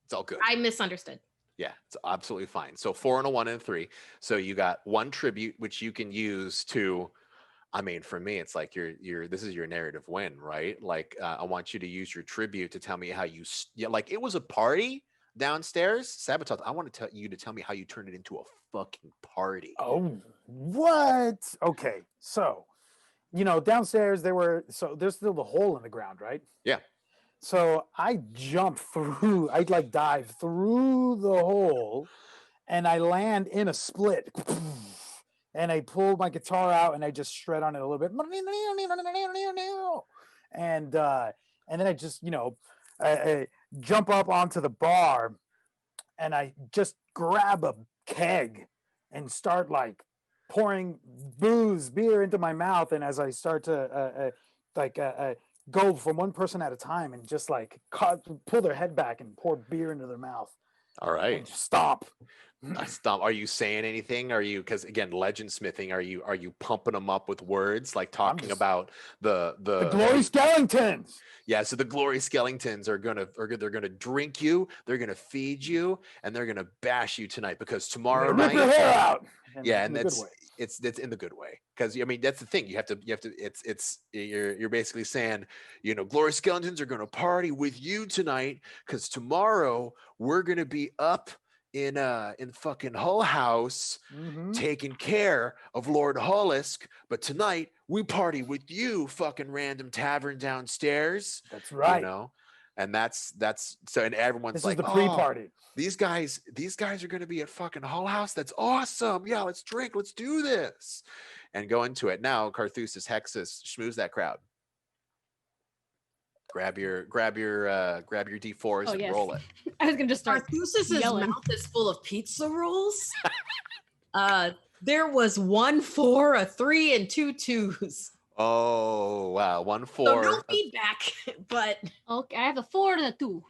It's all good. I misunderstood. Yeah, it's absolutely fine. So 4 and a 1 and a 3. So you got 1 tribute, which you can use to. I mean, for me, it's like this is your narrative win, right? Like, I want you to use your tribute to tell me how like it was a party, downstairs, Sabotage, I want to tell you to tell me how you turned it into a fucking party. Oh, what? Okay, so downstairs there's still the hole in the ground, right? Yeah. So I jump through, I like dive through the hole, and I land in a split. And I pull my guitar out and I just shred on it a little bit. And then I just, I jump up onto the bar and I just grab a keg and start like pouring beer into my mouth. And as I start to go from one person at a time and just like pull their head back and pour beer into their mouth. All right. And just stop. Stop. Are you saying anything? Are you, because again, legend smithing, are you pumping them up with words, like talking about the glory skeletons? Yeah, so the glory skeletons are they're gonna drink you, they're gonna feed you, and they're gonna bash you tonight because tomorrow night. Rip your hair out. Yeah, and that's in the good way, because I mean that's the thing, you have to you're basically saying, glory skeletons are gonna party with you tonight because tomorrow we're gonna be up in fucking Hull House, taking care of Lord Hullisk, but tonight we party with you, fucking random tavern downstairs. That's right. And that's so, and everyone's this like, is the pre-party. These guys are gonna be at fucking Hull House. That's awesome. Yeah, let's drink, let's do this. And go into it. Now, Carthusis, Hexus, schmooze that crowd. Grab your D4s and roll it. I was gonna just start. Carthusis' mouth is full of pizza rolls. There was 1 4, a 3, and 2 2s. Oh wow, 1 4. So no feedback, but Okay, I have a 4 and a 2.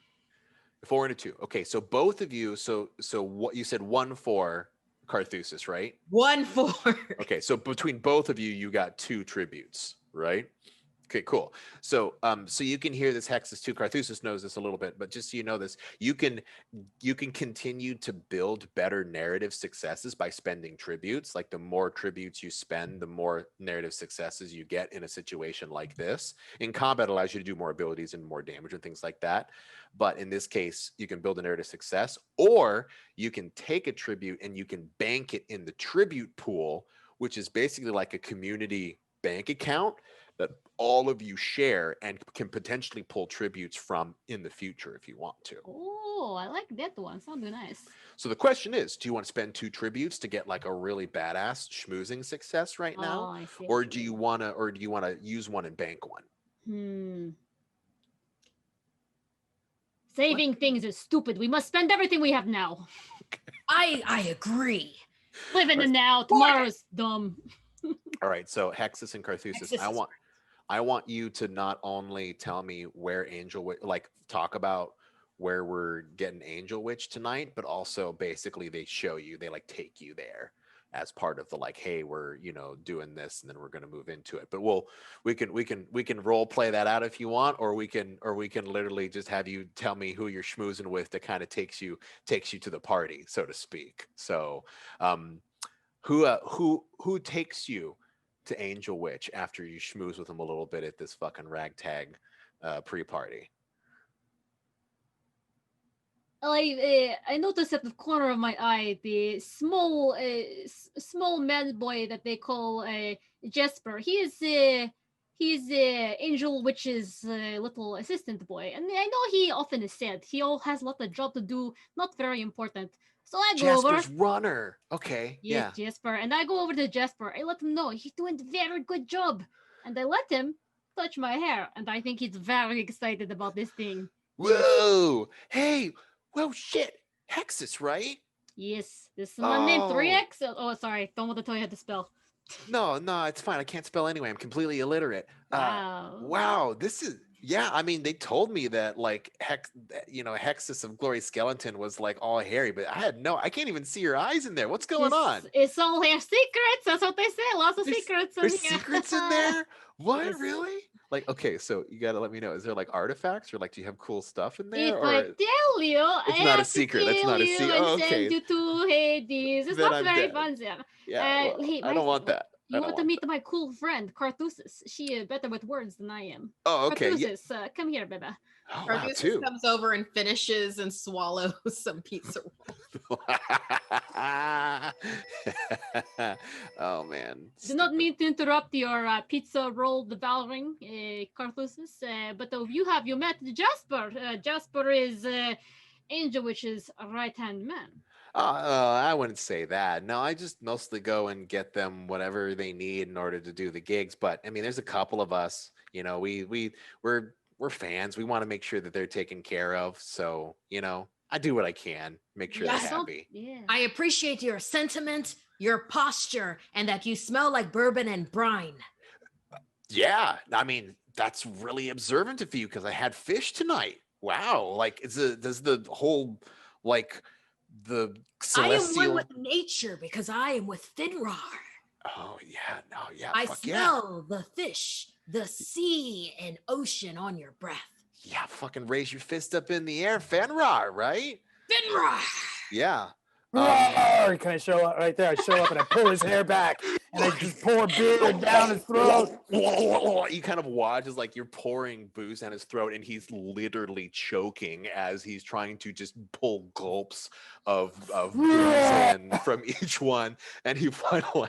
4 and a 2. Okay, so both of you. So what you said, 1 4, Carthusis, right? 1 4. Okay, so between both of you, you got 2 tributes, right? Okay, cool. So so you can hear this Hexus too. Carthusis knows this a little bit, but just so you know this, you can continue to build better narrative successes by spending tributes. Like the more tributes you spend, the more narrative successes you get in a situation like this. In combat, it allows you to do more abilities and more damage and things like that. But in this case, you can build a narrative success, or you can take a tribute and you can bank it in the tribute pool, which is basically like a community bank account that all of you share and can potentially pull tributes from in the future if you want to. Oh, I like that one. Sounds nice. So the question is, do you want to spend 2 tributes to get like a really badass schmoozing success right now? I see. Or do you want to use one and bank one? Saving things is stupid. We must spend everything we have now. I agree. Live in the now. Tomorrow's dumb. All right, so Hexus and Carthusis, I want you to not only tell me where Angel Witch, like talk about where we're getting Angel Witch tonight, but also basically they like take you there as part of the like, hey, we're doing this and then we're going to move into it. But we can role play that out if you want, or we can literally just have you tell me who you're schmoozing with that kind of takes you to the party, so to speak. So who takes you to Angel Witch after you schmooze with them a little bit at this fucking ragtag pre-party? I noticed at the corner of my eye the small man boy that they call Jesper. He's Angel Witch's little assistant boy, and I know he often is sad. He all has a lot of job to do, not very important. So I go Jasper's over. runner. Okay. Yes, yeah. Jasper. And I go over to Jasper. I let him know he's doing a very good job. And I let him touch my hair. And I think he's very excited about this thing. Whoa. Hey, well, shit. Hexus, right? Yes. This is my name, 3X. Oh, sorry. Don't want to tell you how to spell. No, it's fine. I can't spell anyway. I'm completely illiterate. Wow. This is... Yeah, I mean, they told me that like Hexus of Glory Skeleton was like all hairy, but I can't even see your eyes in there. What's going on? It's all their secrets. That's what they say. Lots of secrets. There's secrets in there? What? Yes. Really? Like, okay, so you got to let me know. Is there like artifacts or like, do you have cool stuff in there? If I tell you, it's not a secret. That's not a secret. Oh, okay. Send you to Hades. It's not very fun. Yeah, I don't want that. You want to meet my cool friend, Carthusis. She is better with words than I am. Oh, okay. Carthusis, come here, baby. Oh wow, Carduceus 2. comes over and finishes and swallows some pizza roll. Oh man. Do not Stupid. mean to interrupt your pizza roll devouring, Carthusis, but you met Jasper. Jasper is Angel Witch's right-hand man. I wouldn't say that. No, I just mostly go and get them whatever they need in order to do the gigs. But I mean, there's a couple of us. You know, we're fans. We want to make sure that they're taken care of. So you know, I do what I can, make sure Yes. they're happy. Yeah. I appreciate your sentiment, your posture, and that you smell like bourbon and brine. Yeah, I mean, that's really observant of you because I had fish tonight. Wow, like does the whole like the I am one celestial? with nature because I am with Finrar. Oh yeah, no, yeah, I fuck yeah. smell the fish, the sea, and ocean on your breath. Yeah, fucking raise your fist up in the air, Fenrir, right? Finrar! Yeah. Roar! Can I show up right there? I show up and I pull his hair back and I just pour beer down his throat. You kind of watch as like you're pouring booze down his throat, and he's literally choking as he's trying to just pull gulps of booze in from each one. And he finally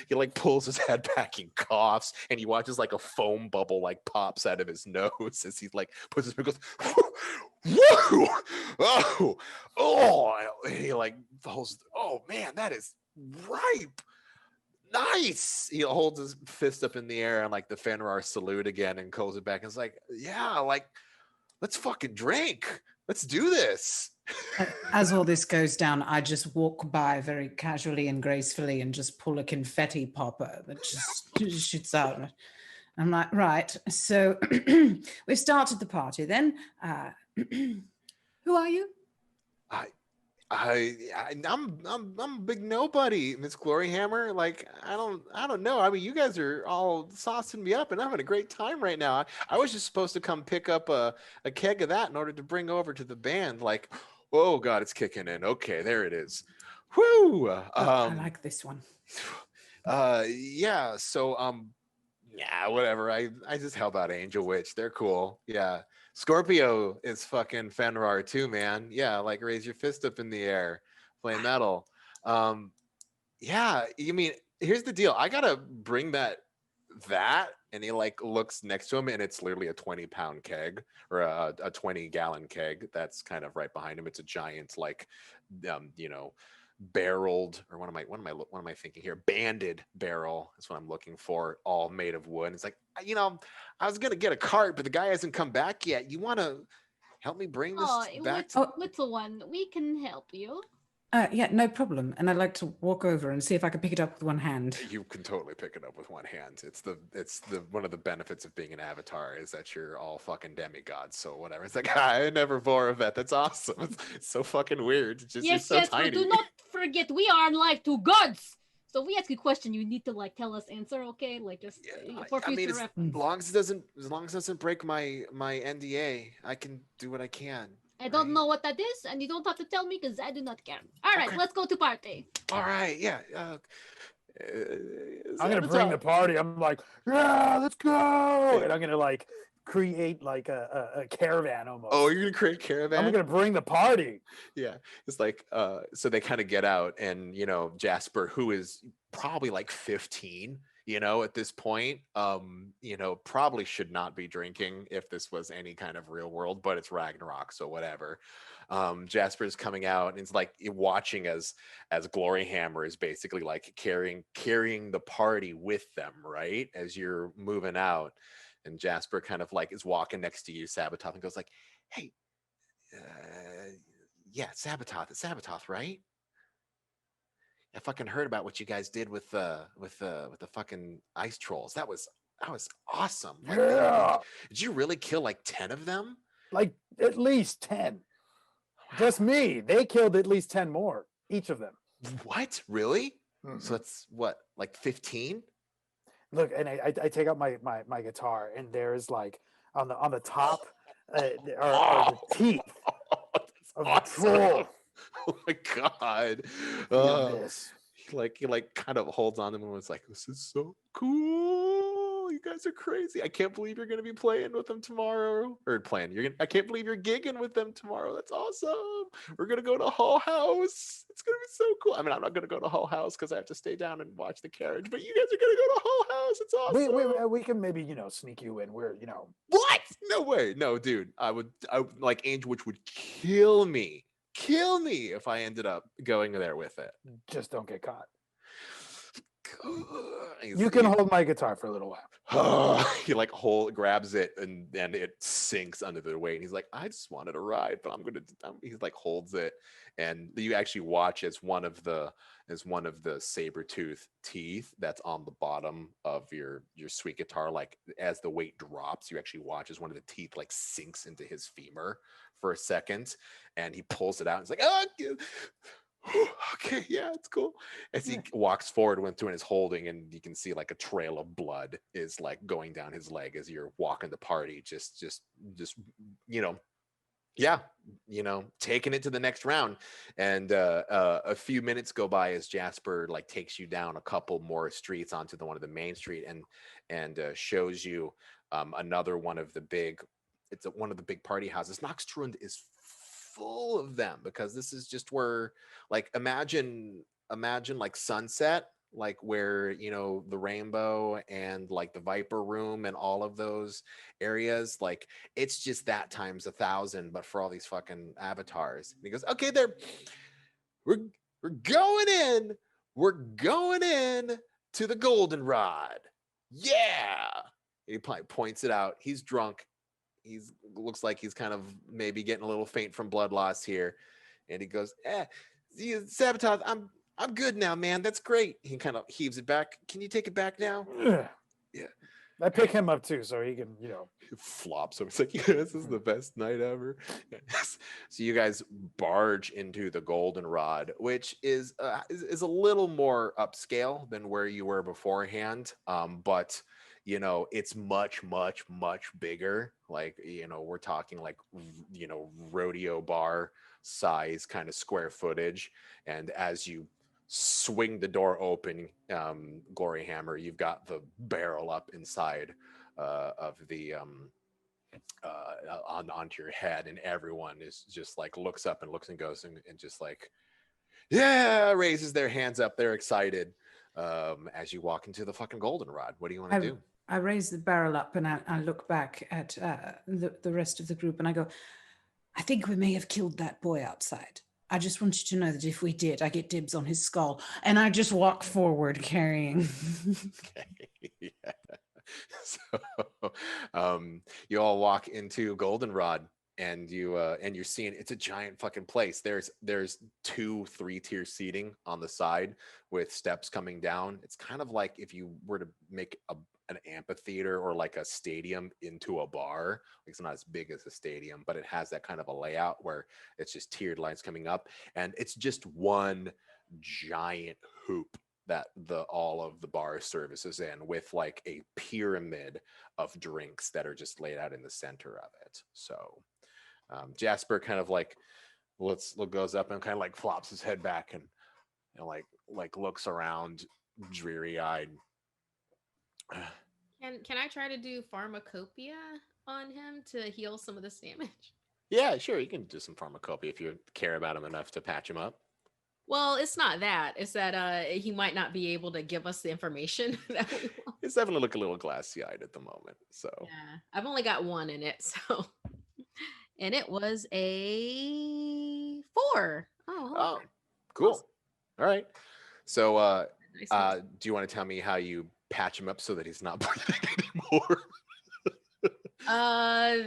he pulls his head back and coughs, and he watches like a foam bubble like pops out of his nose as he like puts his goes, whoa, oh, and he like holds. Oh man, that is ripe. Nice. He holds his fist up in the air and like the Fenrir salute again and calls it back. And it's like, yeah, like let's fucking drink. Let's do this. As all this goes down, I just walk by very casually and gracefully and just pull a confetti popper that just shoots out. I'm like, right, so we've started the party then. Who are you? I'm a big nobody, Miss Gloryhammer. Like I don't know. I mean, you guys are all saucing me up, and I'm having a great time right now. I was just supposed to come pick up a keg of that in order to bring over to the band. Like, oh god, it's kicking in. Okay, there it is. Whoo! I like this one. Yeah. So yeah, whatever. I just help out Angel Witch. They're cool. Yeah. Scorpio is fucking Fenrir too, man. Yeah, like raise your fist up in the air, play metal. Yeah, you mean here's the deal. I gotta bring that, and he like looks next to him, and it's literally a 20-pound keg or a 20-gallon keg that's kind of right behind him. It's a giant like barreled, or what am I thinking here? Banded barrel is what I'm looking for, all made of wood. It's like, I was gonna get a cart, but the guy hasn't come back yet. You want to help me bring this back? Little one, we can help you. Yeah, no problem. And I'd like to walk over and see if I can pick it up with one hand. You can totally pick it up with one hand. It's the one of the benefits of being an avatar is that you're all fucking demigods. So whatever. It's like, I never bore a vet. That's awesome. It's so fucking weird. It's just Yes, you're so tiny. but do not forget we are in life to gods. So if we ask you a question, you need to like tell us answer, okay? Like just for future reference. As long as it doesn't break my NDA, I can do what I can. I don't know what that is, and you don't have to tell me because I do not care. All right, let's go to party. All right, yeah. I'm gonna bring the party. I'm like, yeah, let's go, and I'm gonna like create like a caravan almost. Oh, you're gonna create a caravan? I'm gonna bring the party. Yeah, it's like so they kind of get out, and Jasper, who is probably like 15. At this point, probably should not be drinking if this was any kind of real world, but it's Ragnarock, so whatever. Jasper's coming out and it's like watching as Gloryhammer is basically like carrying the party with them, right? As you're moving out, and Jasper kind of like is walking next to you, Sabototh, and goes like, "Hey, yeah, Sabototh, it's Sabototh, right? I fucking heard about what you guys did with the fucking ice trolls. That was awesome. Like, Yeah. did you really kill like 10 of them? Like at least 10. Just me. They killed at least 10 more, each of them. What? Really? Mm-hmm. So it's what, like 15? Look, and I take out my guitar, and there's like on the top are the teeth of the troll. Oh my god! He like kind of holds on to them and was like, "This is so cool." you guys are crazy. I can't believe you're gonna be playing with them tomorrow. Or playing. I can't believe you're gigging with them tomorrow. That's awesome. We're gonna go to Hull House. It's gonna be so cool. I mean, I'm not gonna go to Hull House because I have to stay down and watch the carriage. But you guys are gonna go to Hull House. It's awesome. We can maybe, sneak you in. We're, What? No way. No, dude. I would like Angel Witch would kill me if I ended up going there with it. just don't get caught. He's- You can he- hold my guitar for a little while. he like grabs it and it sinks under the weight. And he's like, I just wanted a ride, but he's like holds it, and you actually watch as one of the saber tooth teeth that's on the bottom of your sweet guitar, like as the weight drops, you actually watch as one of the teeth like sinks into his femur for a second, and he pulls it out and he's like, oh, okay, yeah, it's cool. As he walks forward, went through and is holding, and you can see like a trail of blood is like going down his leg as you're walking the party, just taking it to the next round. And a few minutes go by as Jasper like takes you down a couple more streets onto one of the main street and shows you another one of the big. It's one of the big party houses. Noxtrund is full of them because this is just where, like, imagine like Sunset, like where the Rainbow and like the Viper Room and all of those areas, like it's just that times 1,000, but for all these fucking avatars. And he goes, okay, we're going in to the Goldenrod. Yeah. He points it out. He's drunk. Looks like he's kind of maybe getting a little faint from blood loss here, and he goes, Sabotage, I'm good now, man. That's great. He kind of heaves it back. Can you take it back now? Yeah. I pick him up too, so he can, He flops over. It's like, yeah, this is the best night ever. So you guys barge into the Goldenrod, which is a little more upscale than where you were beforehand, but it's much, much, much bigger. Like, we're talking like, rodeo bar size kind of square footage. And as you swing the door open, Glory Hammer, you've got the barrel up inside of the onto your head, and everyone is just like looks up and looks and goes and just like, yeah, raises their hands up. They're excited as you walk into the fucking Goldenrod. What do you want to do? I raise the barrel up and I look back at the rest of the group and I go, I think we may have killed that boy outside. I just want you to know that if we did, I get dibs on his skull. And I just walk forward carrying. Okay. Yeah. So you all walk into Goldenrod, and you're seeing it's a giant fucking place. There's 2-3-tier seating on the side with steps coming down. It's kind of like if you were to make an amphitheater or like a stadium into a bar. It's not as big as a stadium, but it has that kind of a layout where it's just tiered lines coming up, and it's just one giant hoop that all of the bar services in, with like a pyramid of drinks that are just laid out in the center of it. So Jasper kind of like goes up and kind of like flops his head back and like looks around dreary-eyed. Can I try to do pharmacopoeia on him to heal some of this damage? Yeah, sure. You can do some pharmacopoeia if you care about him enough to patch him up. Well, it's not that. It's that he might not be able to give us the information that we want. It's definitely look a little glassy-eyed at the moment. So Yeah, I've only got one in it, so. And it was a 4. Oh, cool. Awesome. All right. So Nice. do you want to tell me how you patch him up so that he's not bleeding anymore?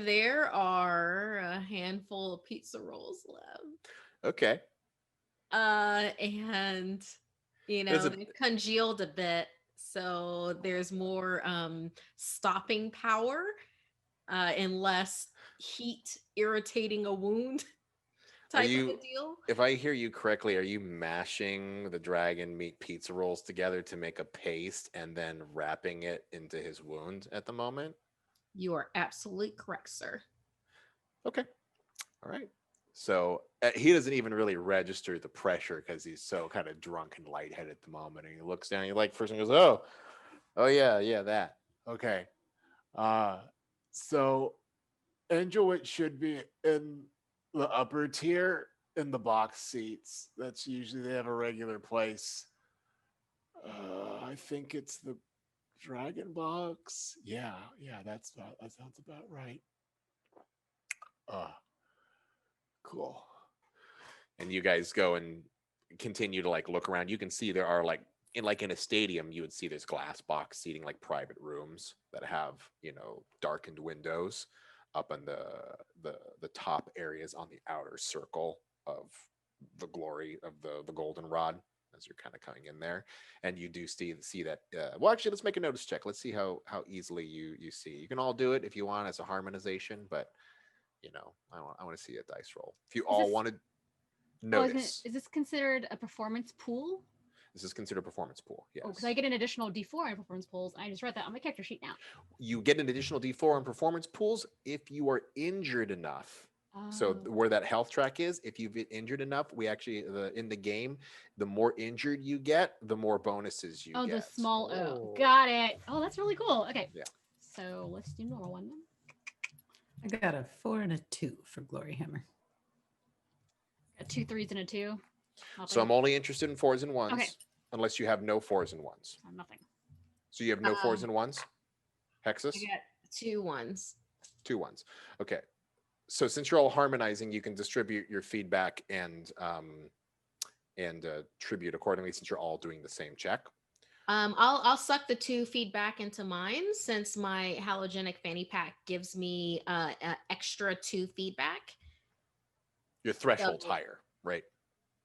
There are a handful of pizza rolls left. Okay. And they've congealed a bit, so there's more stopping power and less heat irritating a wound type of a deal. If I hear you correctly, are you mashing the dragon meat pizza rolls together to make a paste and then wrapping it into his wound at the moment? You are absolutely correct, sir. Okay. All right. So he doesn't even really register the pressure because he's so kind of drunk and lightheaded at the moment. And he looks down, he like first and goes, oh yeah, that. Okay. So Angel Witch should be in the upper tier in the box seats. That's usually they have a regular place. I think it's the Dragon Box. Yeah, yeah, that sounds about right. Uh, cool. And you guys go and continue to like look around. You can see there are like in a stadium, you would see there's glass box seating, like private rooms that have, darkened windows up in the top areas on the outer circle of the glory of the goldenrod as you're kind of coming in there. And you do see that well, actually, let's make a notice check. Let's see how easily you see. You can all do it if you want as a harmonization, but I want to see a dice roll. If you all want to notice. Is this considered a performance pool? This is considered a performance pool. Yes. Oh, because I get an additional D4 in performance pools. I just read that on my character sheet now. You get an additional D4 in performance pools if you are injured enough. So where that health track is, if you've been injured enough, we actually in the game, the more injured you get, the more bonuses you get. Oh, the small O. Got it. Oh, that's really cool. Okay. Yeah. So let's do normal one then. I got a 4 and a 2 for Glory Hammer. A 2 3s and a 2. So I'm only interested in 4s and 1s. Okay. Unless you have no 4s and 1s. Nothing. So you have no 4s and 1s? Hexus? I got 2 1s. 2 1s. Okay. So since you're all harmonizing, you can distribute your feedback and tribute accordingly since you're all doing the same check. I'll suck the 2 feedback into mine since my halogenic fanny pack gives me extra 2 feedback. Your threshold's higher, right?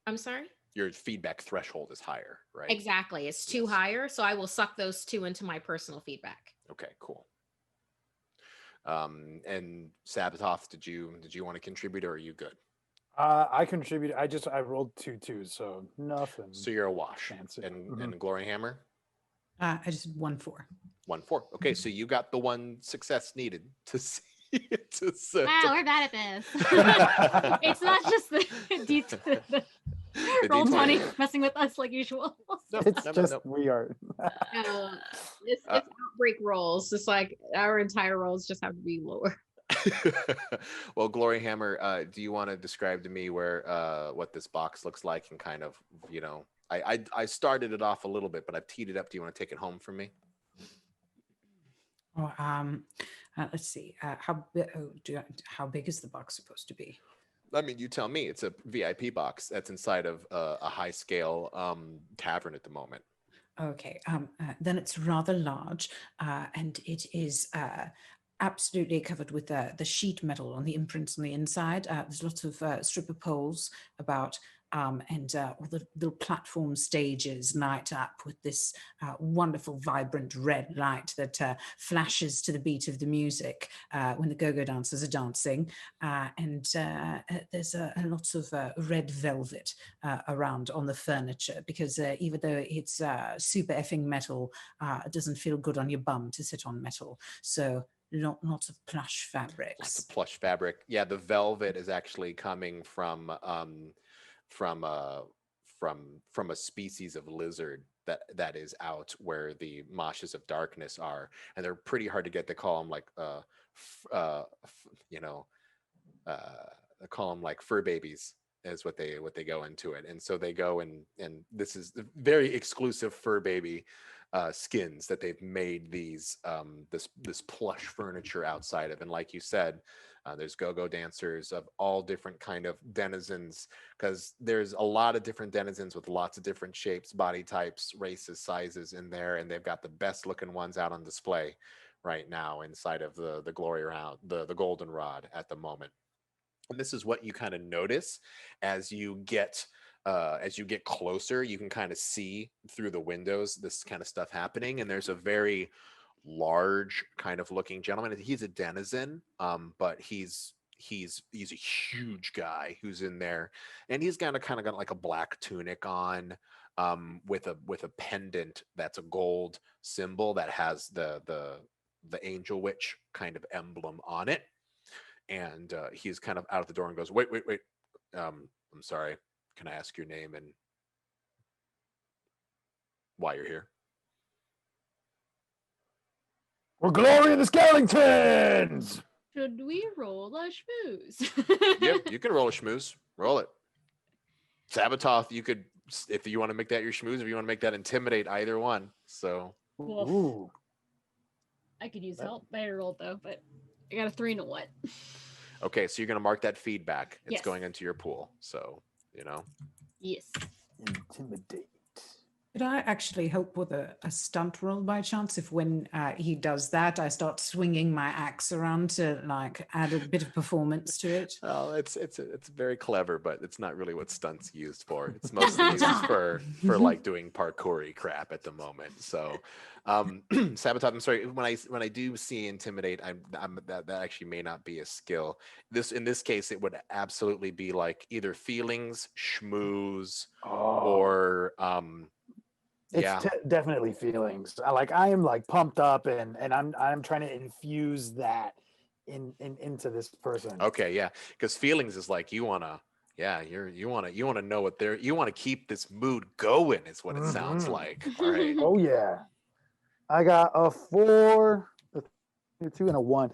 I'm sorry? Your feedback threshold is higher, right? Exactly. It's 2 higher, so I will suck those 2 into my personal feedback. Okay, cool. And Sabatoth, did you want to contribute or are you good? I contributed. I rolled 2 2s, so nothing. So you're a wash. Fancy. And Glory Hammer? I just 1 4. 1 4. Okay, so you got the 1 success needed to see. Wow, we're bad at this. It's not just the D20. Roll 20 messing with us like usual. We are. It's outbreak rolls. It's like our entire rolls just have to be lower. Well, Glory Hammer, do you want to describe to me what this box looks like and kind of, I started it off a little bit, but I've teed it up. Do you want to take it home from me? Oh, let's see. How big is the box supposed to be? I mean, you tell me. It's a VIP box that's inside of a high scale tavern at the moment. Okay, then it's rather large, and it is absolutely covered with the sheet metal on the imprints on the inside. There's lots of stripper poles about, and all the little platform stages light up with this wonderful, vibrant red light that flashes to the beat of the music when the go-go dancers are dancing. And there's lots of red velvet around on the furniture because even though it's super effing metal, it doesn't feel good on your bum to sit on metal. So lots of plush fabrics. Lots of plush fabric. Yeah, the velvet is actually coming from a species of lizard that is out where the moshes of darkness are, and they're pretty hard to get. They call them like they call them like fur babies is what they go into it. And so they go and this is the very exclusive fur baby skins that they've made these this plush furniture outside of. And like you said, there's go-go dancers of all different kind of denizens, because there's a lot of different denizens with lots of different shapes, body types, races, sizes in there, and they've got the best looking ones out on display right now inside of the glory around the goldenrod at the moment. And this is what you kind of notice as you get closer. You can kind of see through the windows this kind of stuff happening, and there's a very large kind of looking gentleman. He's a denizen, but he's a huge guy who's in there, and he's kind of got like a black tunic on, with a pendant that's a gold symbol that has the angel witch kind of emblem on it. And he's kind of out the door and goes, wait. I'm sorry. Can I ask your name and why you're here? We're Glory of the Skeletons! Should we roll a schmooze? Yep, you can roll a schmooze. Roll it. Sabototh, you could, if you want to make that your schmooze, if you want to make that intimidate, either one. So, Woof. Ooh. I could use help. I rolled though, but I got a 3 and a 1. okay, so you're going to mark that feedback. It's Yes. going into your pool. So, Yes. Intimidate. Could I actually help with a stunt roll by chance? If when he does that, I start swinging my axe around to like add a bit of performance to it. well, it's very clever, but it's not really what stunts used for. It's mostly used for like doing parkoury crap at the moment. So, Sabotage. I'm sorry. When I do see intimidate, that actually may not be a skill. In this case, it would absolutely be like either feelings, schmooze, or It's definitely feelings. I am like pumped up and I'm trying to infuse that into this person. okay, yeah, because feelings is like you wanna know what you want to keep this mood going is what it sounds like. All right. Oh yeah. I got a 4, a 2, and a 1.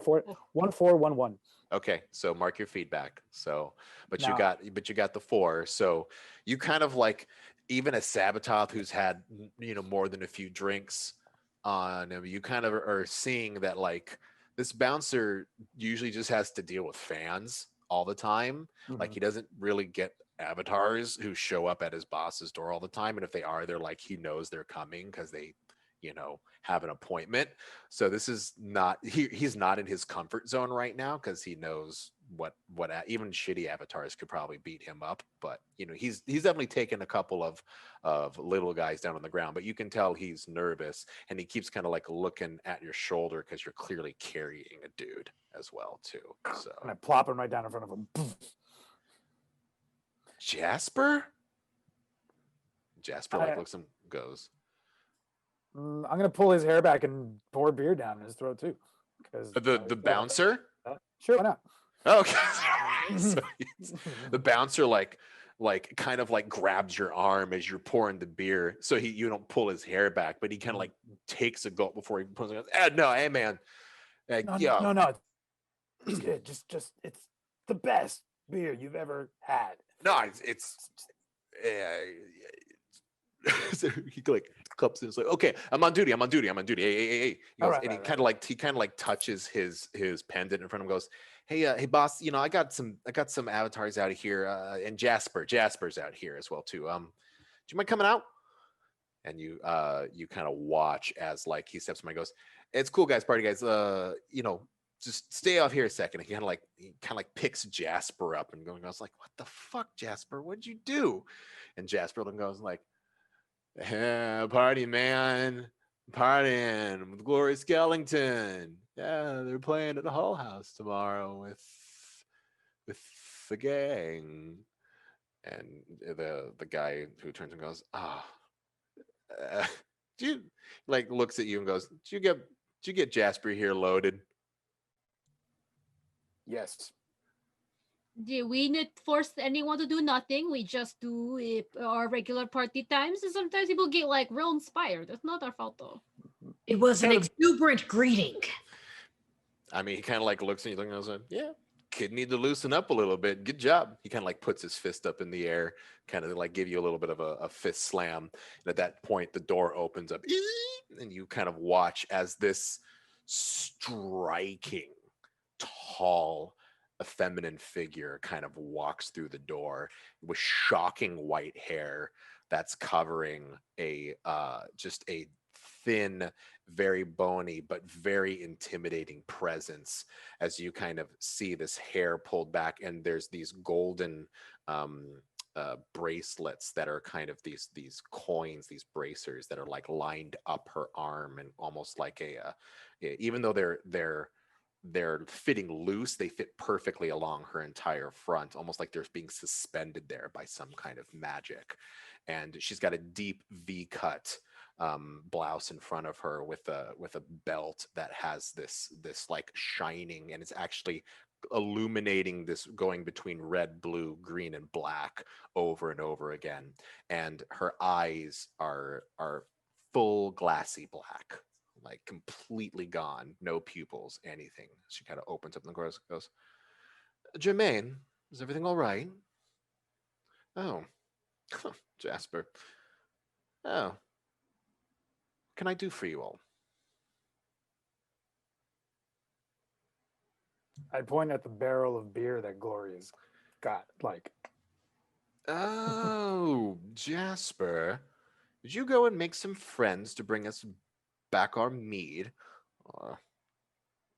4, 1, 4, 1, 1. Okay, so mark your feedback. So, but you Now- got the 4. So you kind of like, even a Sabototh who's had more than a few drinks on him, you kind of are seeing that like this bouncer usually just has to deal with fans all the time. Like he doesn't really get avatars who show up at his boss's door all the time, and if they are, they're like he knows they're coming because they have an appointment. So this is not he's not in his comfort zone right now because he knows what even shitty avatars could probably beat him up. But he's definitely taken a couple of little guys down on the ground, but you can tell he's nervous and he keeps kind of like looking at your shoulder because you're clearly carrying a dude as well too. So And I plop him right down in front of him. Jasper like looks and goes, I'm gonna pull his hair back and pour beer down his throat too. Because the bouncer. Sure, why not? Okay. So the bouncer like kind of like grabs your arm as you're pouring the beer, so you don't pull his hair back, but he kind of like takes a gulp before he pulls it. No, hey man, No, it's good. Just it's the best beer you've ever had. no, it's so he like cups in. It's like, okay, I'm on duty. Hey. He goes, Right, and right, he kind of like touches his pendant in front of him. Goes, hey boss, I got some avatars out of here, and Jasper's out here as well too. Do you mind coming out? And you kind of watch as like he steps by and goes, it's cool guys, party guys, just stay off here a second. He kind of like picks Jasper up and goes like, what the fuck, Jasper, what'd you do? And Jasper then goes like, party man, partying with Glory Skellington. Yeah, they're playing at the Hull House tomorrow with the gang. And the guy who turns and goes, do you, like looks at you and goes, did you get Jasper here loaded? Yes. We not force anyone to do nothing. We just do our regular party times. And sometimes people get like real inspired. That's not our fault though. It was an exuberant greeting. I mean, he kind of like looks at you and goes, yeah, kid need to loosen up a little bit. Good job. He kind of like puts his fist up in the air, kind of like give you a little bit of a fist slam. And at that point, the door opens up and you kind of watch as this striking, tall, feminine figure kind of walks through the door with shocking white hair that's covering a just a thin, very bony but very intimidating presence as you kind of see this hair pulled back, and there's these golden bracelets that are kind of these coins, these bracers that are like lined up her arm, and almost like even though they're fitting loose, they fit perfectly along her entire front, almost like they're being suspended there by some kind of magic. And she's got a deep V-cut blouse in front of her with a belt that has this like shining, and it's actually illuminating this, going between red, blue, green, and black over and over again. And her eyes are full glassy black, like completely gone, no pupils, anything. She kind of opens up and goes, Jermaine, is everything all right? Oh, Jasper. Oh, what can I do for you all? I point at the barrel of beer that Gloria's got. Like, Oh, Jasper. Did you go and make some friends to bring us back our mead? Or,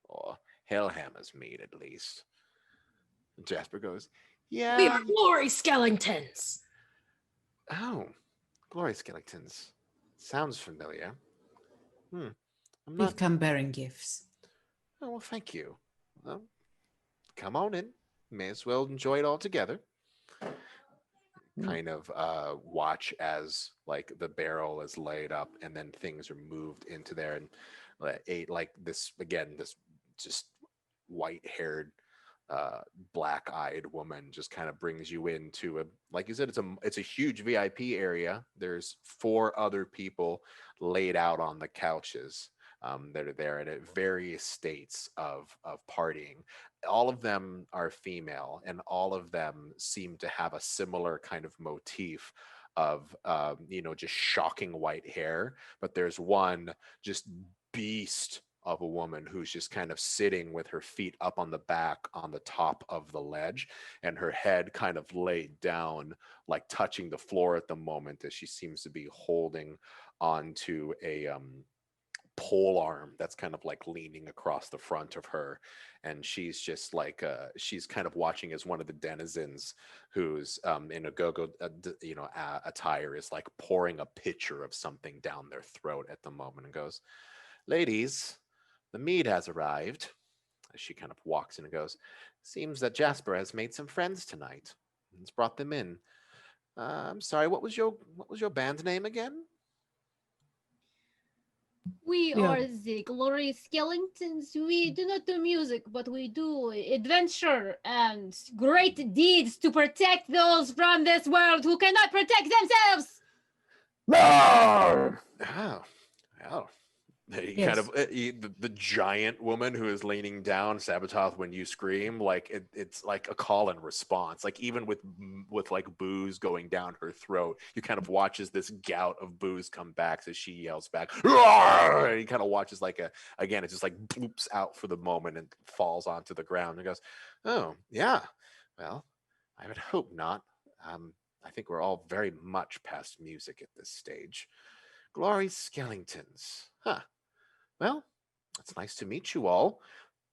or Hellhammer's mead, at least. And Jasper goes, We Yeah. are glory skeletons. Oh, Glory Skeletons. Sounds familiar. I'm We've not. come bearing gifts. Oh, well, thank you. Well, come on in. May as well enjoy it all together. Kind of watch as like the barrel is laid up and then things are moved into there, and like this again, this just white-haired black-eyed woman just kind of brings you into a, like you said, it's a huge VIP area. There's 4 other people laid out on the couches that are there and at various states of partying. All of them are female, and all of them seem to have a similar kind of motif of just shocking white hair. But there's one just beast of a woman who's just kind of sitting with her feet up on the back on the top of the ledge, and her head kind of laid down, like touching the floor at the moment, as she seems to be holding onto a pole arm that's kind of like leaning across the front of her. And she's just like she's kind of watching as one of the denizens who's in a go-go attire is like pouring a pitcher of something down their throat at the moment, and goes, Ladies, the mead has arrived. As she kind of walks in and goes, Seems that Jasper has made some friends tonight. He's brought them in. I'm sorry, what was your band name again? We Yeah. are the Glory Skeletons. We do not do music, but we do adventure and great deeds to protect those from this world who cannot protect themselves. no! Oh, oh. He Yes. kind of the giant woman who is leaning down, Sabotage, when you scream, like it's like a call and response. Like even with like booze going down her throat, you kind of watches this gout of booze come back as she yells back. "Roar!" And he kind of watches like again, it just like bloops out for the moment and falls onto the ground and goes, "Oh yeah, well, I would hope not. I think we're all very much past music at this stage. Glory Skellingtons, huh? Well, it's nice to meet you all.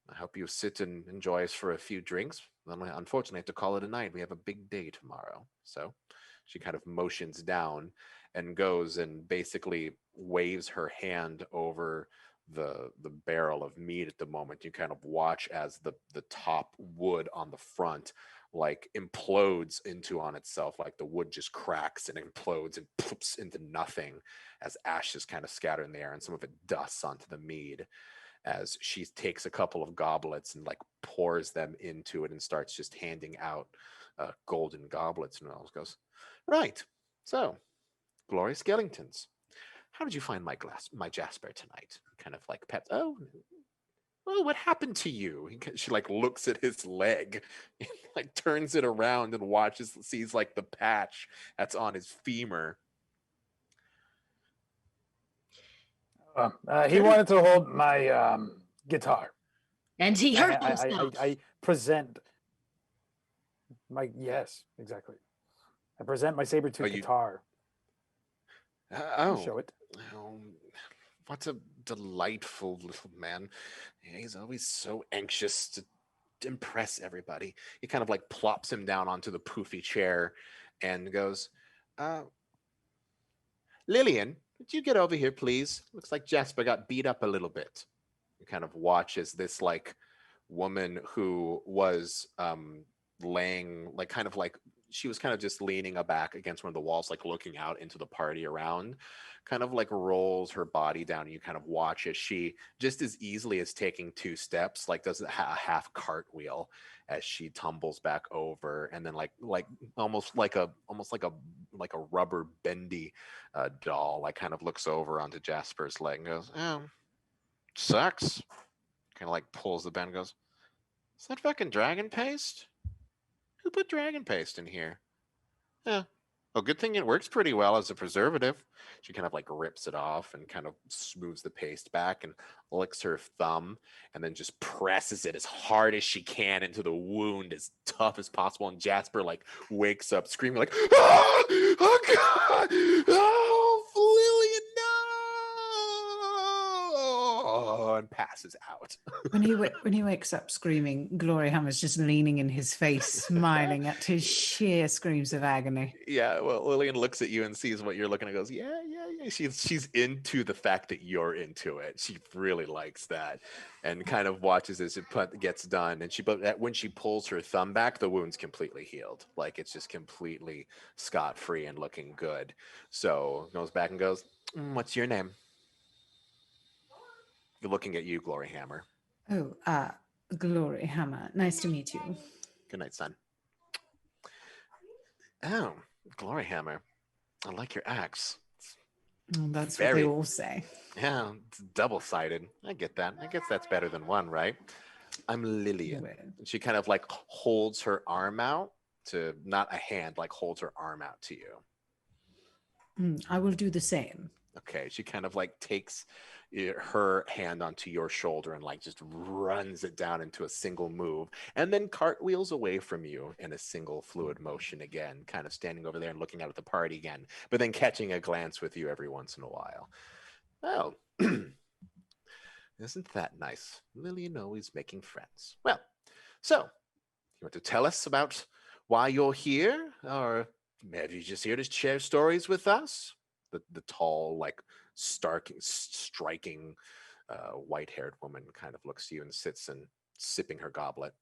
I hope you sit and enjoy us for a few drinks. Then I unfortunately have to call it a night. We have a big day tomorrow." So she kind of motions down and goes and basically waves her hand over the barrel of meat at the moment. You kind of watch as the top wood on the front like implodes into on itself, like the wood just cracks and implodes and poops into nothing as ashes kind of scatter in the air, and some of it dusts onto the mead as she takes a couple of goblets and like pours them into it and starts just handing out golden goblets, and Wells goes, Right, so Gloria Skellingtons, how did you find my Jasper tonight? Kind of like pet. Oh, what happened to you? She like looks at his leg, and, like turns it around and sees like the patch that's on his femur. He wanted to hold my guitar. And he hurt himself. I present my, yes, exactly. I present my saber-tooth guitar. Show it. Oh, what a delightful little man. He's always so anxious to impress everybody. He kind of like plops him down onto the poofy chair and goes, Lillian, would you get over here, please? Looks like Jasper got beat up a little bit. You kind of watch as this like woman who was laying like kind of like she was kind of just leaning back against one of the walls, like looking out into the party around, kind of like rolls her body down, and you kind of watch as she just as easily as taking 2 steps, like does a half cartwheel as she tumbles back over, and then like almost like a rubber bendy doll, like kind of looks over onto Jasper's leg and goes, sucks. Kind of like pulls the band and goes, is that fucking dragon paste? Who put dragon paste in here? Yeah. Well, good thing it works pretty well as a preservative. She kind of like rips it off and kind of smooths the paste back and licks her thumb and then just presses it as hard as she can into the wound as tough as possible. And Jasper like wakes up screaming like, "Ah! Oh God! Oh, Lillian, no!" and passes out. When he wakes up screaming, Glory Hammer's just leaning in his face, smiling at his sheer screams of agony. Yeah, well, Lillian looks at you and sees what you're looking at, goes, yeah, yeah, yeah. She's into the fact that you're into it. She really likes that, and kind of watches as it gets done. And when she pulls her thumb back, the wound's completely healed. Like it's just completely scot-free and looking good. So goes back and goes, what's your name? Looking at you, Glory Hammer. Oh, Glory Hammer. Nice to meet you. Good night, son. Oh, Glory Hammer. I like your axe. Oh, that's Very- what they all say. Yeah, it's double-sided. I get that. I guess that's better than one, right? I'm Lillian. Well, She kind of like holds her arm out to, not a hand, like holds her arm out to you. I will do the same. Okay, she kind of like takes her hand onto your shoulder and like just runs it down into a single move and then cartwheels away from you in a single fluid motion again, kind of standing over there and looking out at the party again, but then catching a glance with you every once in a while. Oh, isn't that nice? Lillian always making friends. Well, so you want to tell us about why you're here, or maybe you're just here to share stories with us? The tall, like striking, white-haired woman kind of looks to you and sits and sipping her goblet.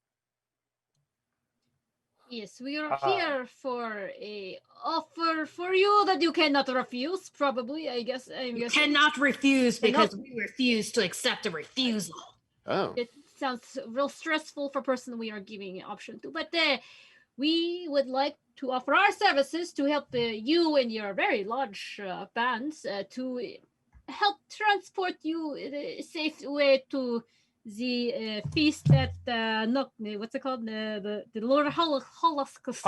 Yes, we are here for a offer for you that you cannot refuse. Probably, I guess. You cannot refuse because we refuse to accept a refusal. Oh, It sounds real stressful for a person we are giving an option to, but we would like to offer our services to help you and your very large bands to help transport you in a safe way to the feast at what's it called? The Lord Holocaust.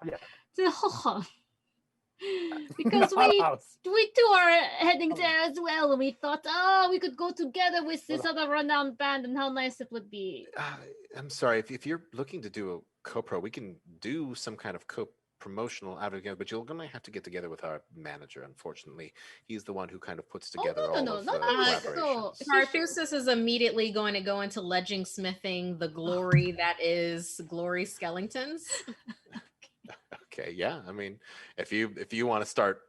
Yeah. The Hocha. Because we too are heading there as well, and we thought, we could go together with this other renowned band, and how nice it would be. I'm sorry, if you're looking to do a co-pro, we can do some kind of co-promotional out together, but you're gonna have to get together with our manager. Unfortunately, he's the one who kind of puts together all of the collaborations. Carthusis is immediately going to go into legend smithing the glory that is Glory Skeletons. Okay, yeah. I mean, if you want to start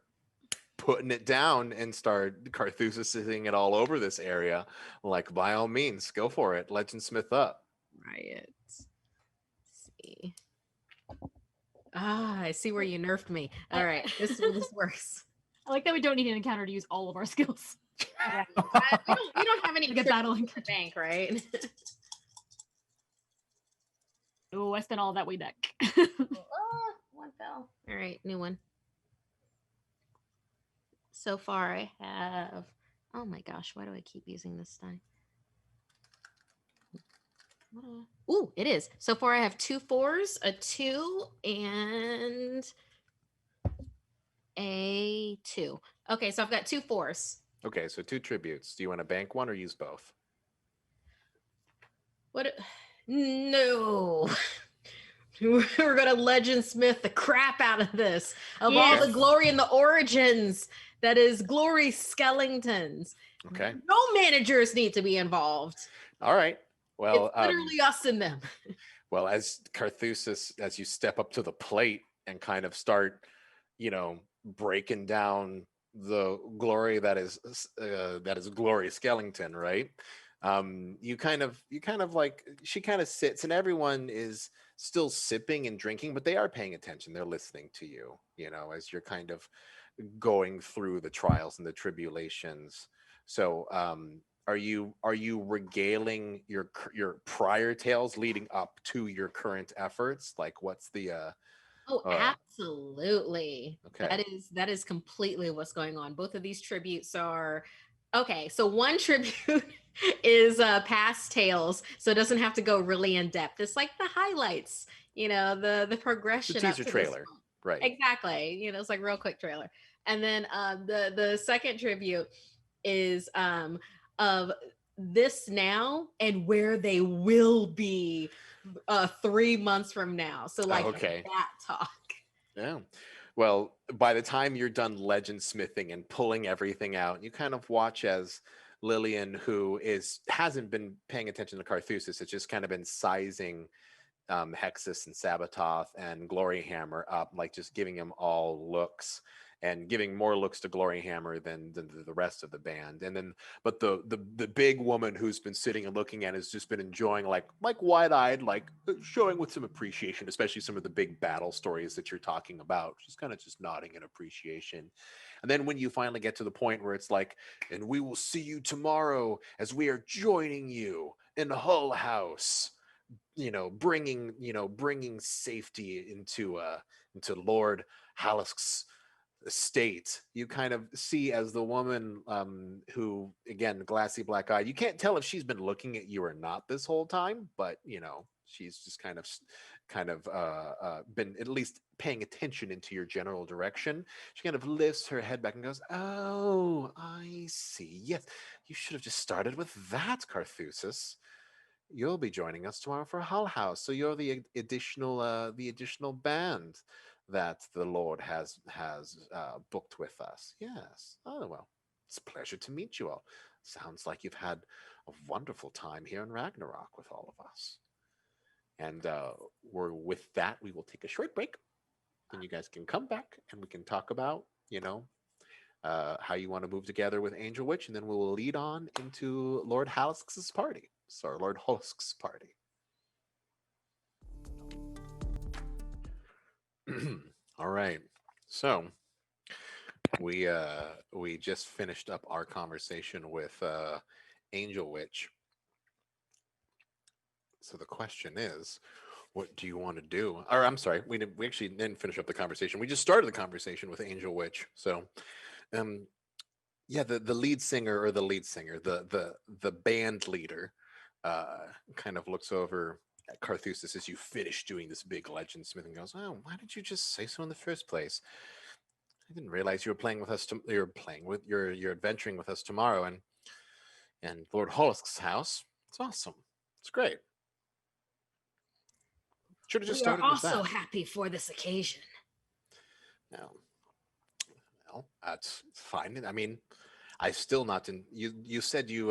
putting it down and start Carthusis-ing it all over this area, like by all means, go for it. Legend Smith up. Right. Let's see. I see where you nerfed me. All right, this works. I like that we don't need an encounter to use all of our skills. We don't have any Like a battle in the bank, right? Oh, I spent all of that way back. One fell. All right, new one. So far I have, oh my gosh, why do I keep using this die? Ooh, it is. So far I have 2 4s, a 2, and a 2. Okay, so I've got 2 4s. Okay, so 2 tributes. Do you want to bank one or use both? What? No. We're gonna legend smith the crap out of this. Of all the glory and the origins, that is Glory Skeletons. Okay. No managers need to be involved. All right. Well, it's literally us and them. Well, as Carthusis, as you step up to the plate and kind of start, breaking down the glory that is Glory Skellington, right? You kind of like, she kind of sits and everyone is still sipping and drinking, but they are paying attention. They're listening to you, as you're kind of going through the trials and the tribulations. So, are you regaling your prior tales leading up to your current efforts? Like, what's the absolutely. Okay. That is completely what's going on. Both of these tributes are Okay, so one tribute is past tales, so it doesn't have to go really in depth. It's like the highlights, the The progression up teaser to this trailer, point. right? Exactly. It's like real quick trailer. And then the second tribute is of this now and where they will be 3 months from now. So like Okay. that talk. Yeah. Well, by the time you're done legend smithing and pulling everything out, you kind of watch as Lillian, who hasn't been paying attention to Carthusis, has just kind of been sizing Hexus and Sabototh and Gloryhammer up, like just giving them all looks and giving more looks to Gloryhammer than the rest of the band. And then, but the big woman who's been sitting and looking at it has just been enjoying, like wide-eyed, like showing with some appreciation, especially some of the big battle stories that you're talking about. Just kind of just nodding in appreciation. And then when you finally get to the point where it's like, and we will see you tomorrow as we are joining you in Hull House, bringing safety into Lord Halisk's estate. You kind of see as the woman who, again, glassy black eye, you can't tell if she's been looking at you or not this whole time, but she's just kind of been at least paying attention into your general direction. She kind of lifts her head back and goes, "Oh, I see. Yes, you should have just started with that, Carthusis. You'll be joining us tomorrow for Hull House, so you're the additional band that the Lord has booked with us." Yes. Oh well, it's a pleasure to meet you all. Sounds like you've had a wonderful time here in Ragnarok with all of us. And with that, we will take a short break, and you guys can come back and we can talk about how you want to move together with Angel Witch, and then we will lead on into Lord Halisk's party. Sorry, Lord Holisk's party. All right. So we just finished up our conversation with Angel Witch. So the question is, what do you want to do? Or I'm sorry, we actually didn't finish up the conversation. We just started the conversation with Angel Witch. So yeah, the lead singer, the band leader, kind of looks over at Carthusis as you finish doing this big legend smith and goes, "Oh, why didn't you just say so in the first place? I didn't realize you were playing with us. You're adventuring with us tomorrow, and Lord Holisk's house. It's awesome. It's great. Should have just We are started with also that." happy for this occasion. No, well, that's fine. I mean, I still not in. You said you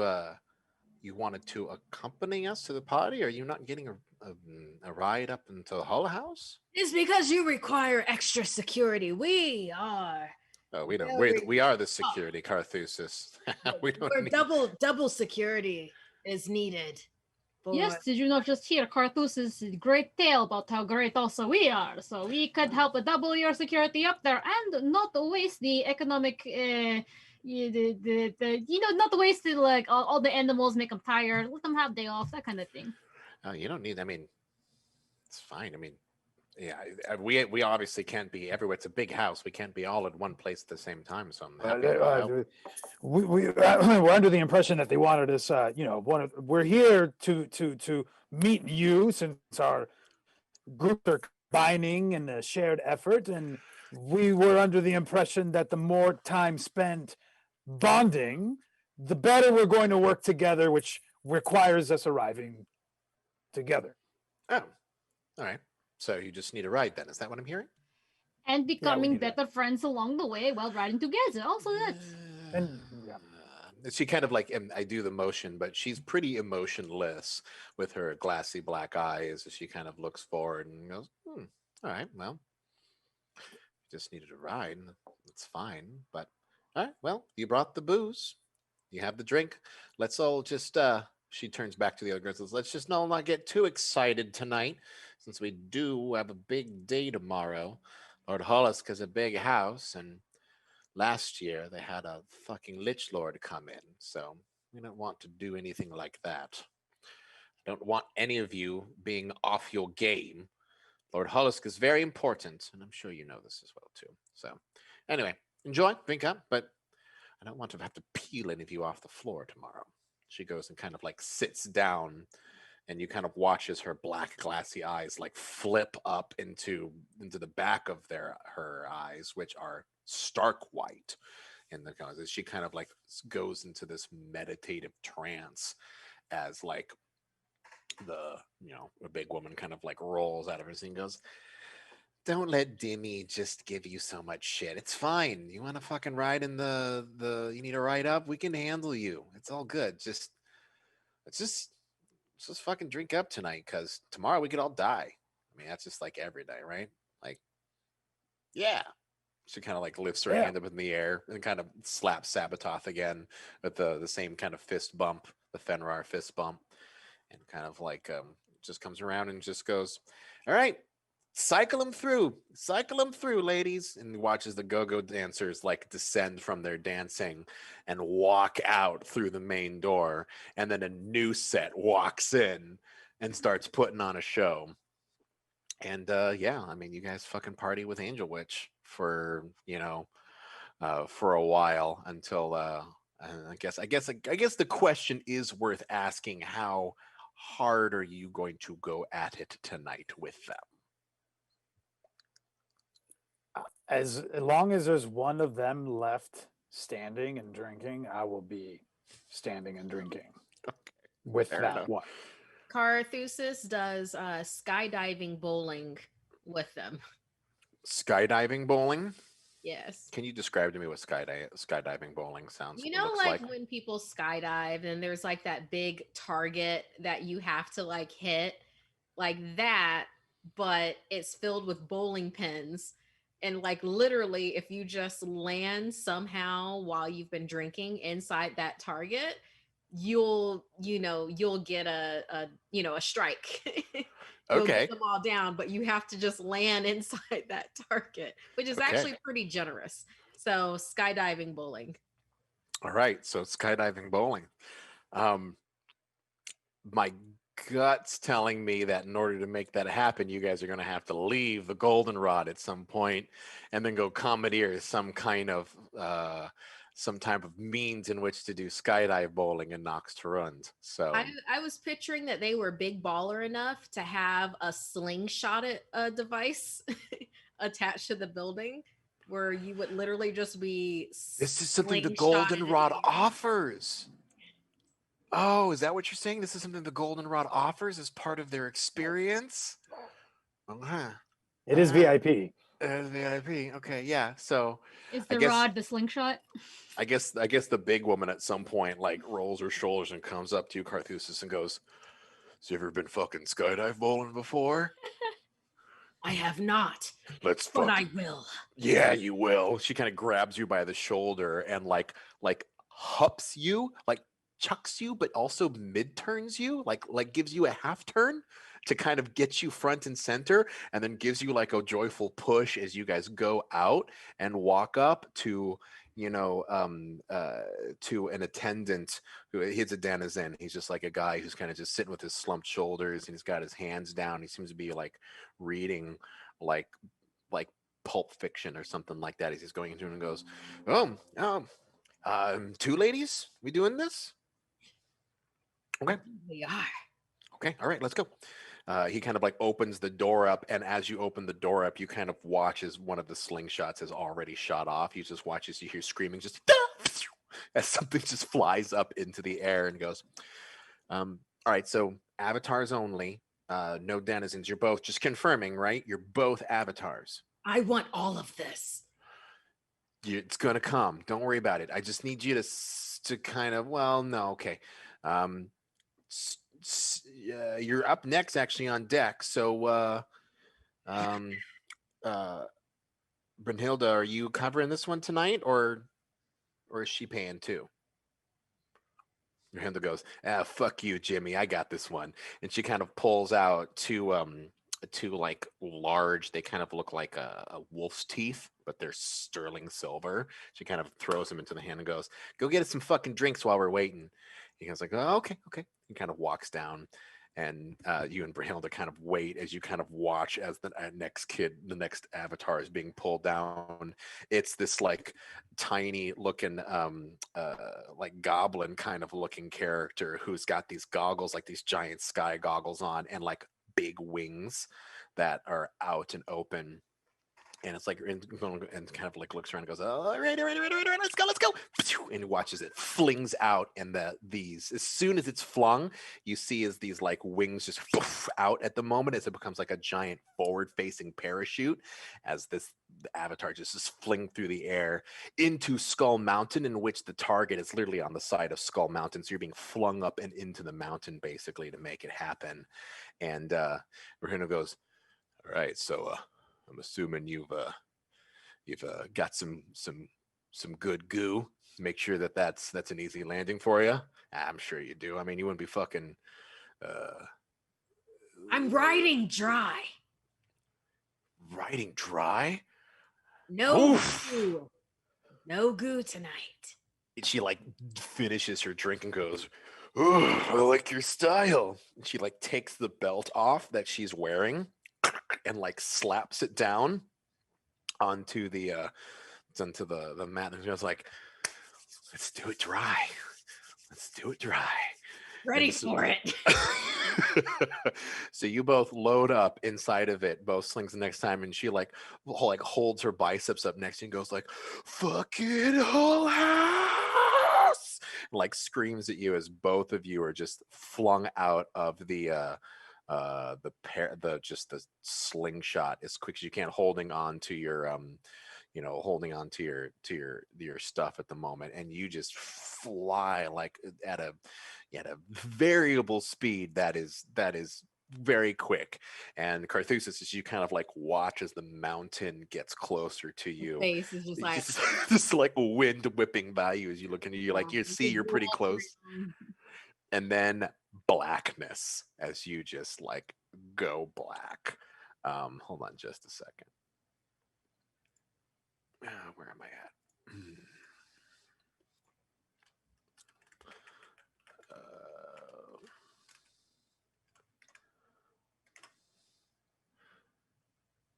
wanted to accompany us to the party. Are you not getting a ride up into the Hull House? It's because you require extra security. We are. Oh, we don't. Very- We are the security, Carthusis. We don't We're need. double security is needed. Yes, did you not just hear Carthus's great tale about how great also we are? So we could help double your security up there and not waste the economic, not waste it, like all the animals, make them tired, let them have day off, that kind of thing. Oh, you don't need. I mean, it's fine. I mean, yeah, we obviously can't be everywhere. It's a big house. We can't be all at one place at the same time. So I'm happy to help. We're under the impression that they wanted us. We're here to meet you since our groups are combining in a shared effort, and we were under the impression that the more time spent bonding, the better we're going to work together, which requires us arriving together. Oh, all right. So you just need a ride then. Is that what I'm hearing? And becoming need better friends along the way while riding together. Also, that's And yeah. She kind of like, and I do the motion, but she's pretty emotionless with her glassy black eyes as she kind of looks forward and goes, all right, well, just needed a ride. It's fine. But all right, well, you brought the booze. You have the drink. Let's all just, she turns back to the other girls. Says, let's just not get too excited tonight since we do have a big day tomorrow. Lord Hollisk has a big house, and last year they had a fucking Lich Lord come in, so we don't want to do anything like that. I don't want any of you being off your game. Lord Hollisk is very important, and I'm sure you know this as well too. So anyway, enjoy, drink up, but I don't want to have to peel any of you off the floor tomorrow. She goes and kind of like sits down, and you kind of watch as her black glassy eyes like flip up into the back of her eyes, which are stark white. And the as she kind of like goes into this meditative trance as like the a big woman kind of like rolls out of her seat and goes, don't let Dimmy just give you so much shit. It's fine. You want to fucking ride in you need to ride up? We can handle you. It's all good. Let's just fucking drink up tonight, because tomorrow we could all die. I mean, that's just like every day, right? Like, yeah. She kind of like lifts her hand up in the air and kind of slaps Sabototh again with the same kind of fist bump, the Fenrir fist bump, and kind of like just comes around and just goes, all right, cycle them through, ladies. And watches the go-go dancers like descend from their dancing and walk out through the main door. And then a new set walks in and starts putting on a show. And yeah, I mean, you guys fucking party with Angel Witch for for a while until I guess the question is worth asking: how hard are you going to go at it tonight with them? As long as there's one of them left standing and drinking, I will be standing and drinking with Fair that enough. one. Carthusis does skydiving bowling with them. Skydiving bowling? Yes. Can you describe to me what skydiving bowling sounds? You know, looks like when people skydive and there's like that big target that you have to like hit, like that, but it's filled with bowling pins. And like literally, if you just land somehow while you've been drinking inside that target, you'll get a strike. You'll Okay. get them all down, but you have to just land inside that target, which is actually pretty generous. So skydiving bowling. All right, so skydiving bowling. My gut's telling me that in order to make that happen, you guys are going to have to leave the goldenrod at some point and then go commandeer some type of means in which to do skydive bowling in Nox Tarund. So I was picturing that they were big baller enough to have a slingshot device attached to the building where you would literally just be this is something the slingshotted goldenrod in the air. offers. Oh, is that what you're saying? This is something the goldenrod offers as part of their experience? Uh-huh. It is VIP. VIP. Okay, yeah. So Is I the guess- rod the slingshot? I guess the big woman at some point like rolls her shoulders and comes up to you, Carthusis, and goes, "So you ever been fucking skydive bowling before?" I have not, Let's but fucking. I will. Yeah, you will. She kind of grabs you by the shoulder and like hups you, like chucks you, but also mid turns you, like gives you a half turn to kind of get you front and center, and then gives you like a joyful push as you guys go out and walk up to to an attendant who he's a denizen. He's just like a guy who's kind of just sitting with his slumped shoulders and he's got his hands down. He seems to be like reading like Pulp Fiction or something like that. He's just going into it and goes, two ladies, we doing this? Okay. We are. Okay, all right, let's go. He kind of like opens the door up, and as you open the door up, you kind of watch as one of the slingshots has already shot off. You just watch as you hear screaming, just as something just flies up into the air and goes. All right, so avatars only, no denizens. You're both just confirming, right? You're both avatars. I want all of this. It's gonna come. Don't worry about it. I just need you to kind of. Well, no, okay. You're up next, actually, on deck. So, Brunhilde, are you covering this one tonight, or is she paying too? Brunhilde goes, fuck you, Jimmy. I got this one. And she kind of pulls out two like large. They kind of look like a wolf's teeth, but they're sterling silver. She kind of throws them into the hand and goes, "Go get us some fucking drinks while we're waiting." He goes like, "Oh, okay." He kind of walks down and you and Brunhilde kind of wait as you kind of watch as the the next avatar is being pulled down. It's this like tiny looking like goblin kind of looking character who's got these goggles, like these giant sky goggles on, and like big wings that are out and open. And it's like, and kind of like looks around and goes, all right, let's go. And he watches it flings out, and as soon as it's flung, you see as these like wings just out at the moment as it becomes like a giant forward-facing parachute, as the avatar just is fling through the air into Skull Mountain, in which the target is literally on the side of Skull Mountain. So you're being flung up and into the mountain basically to make it happen. And Rahuna goes, all right, so I'm assuming you've got some good goo. Make sure that's an easy landing for you. I'm sure you do. I mean, you wouldn't be fucking. I'm riding dry. Riding dry. No Oof. goo. No goo tonight. She like finishes her drink and goes, "Oh, I like your style." And she like takes the belt off that she's wearing and like slaps it down onto the mat, and she was like, let's do it dry. Let's do it dry. Ready for it. So you both load up inside of it, both slings the next time, and she like holds her biceps up next to you and goes like, fucking whole house, and like screams at you as both of you are just flung out of the slingshot as quick as you can, holding on to your holding on to your stuff at the moment, and you just fly like at a variable speed that is very quick. And Carthusis, as you kind of like watch as the mountain gets closer to you, Face is just like just like wind whipping by you as you look into you, like you see you're pretty close. And then blackness as you just like go black. Hold on just a second. Where am I at?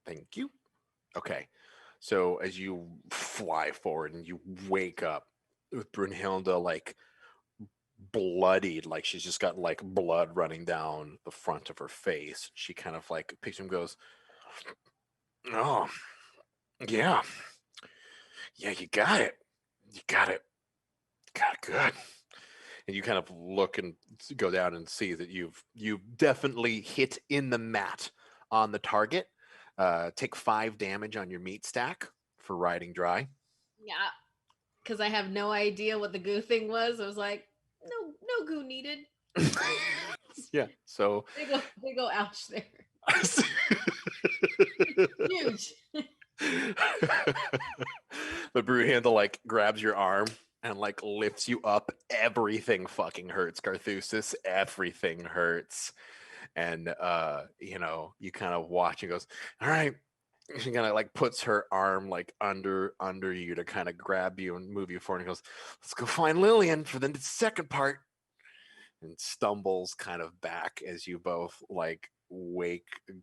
Thank you. Okay. So as you fly forward and you wake up with Brunhilde like bloodied, like she's just got like blood running down the front of her face. She kind of like picks him and goes, oh, yeah. Yeah, you got it. You got it. Got it good. And you kind of look and go down and see that you've definitely hit in the mat on the target. Take 5 damage on your meat stack for riding dry. yeah, because I have no idea what the goo thing was. I was like, no goo needed. Yeah, so They go ouch there. Huge. But Brewhandle like grabs your arm and like lifts you up. Everything fucking hurts, Carthusis. Everything hurts. And you kind of watch and goes, all right. She kind of like puts her arm like under you to kind of grab you and move you forward, and goes, let's go find Lillian for the second part. And stumbles kind of back as you both like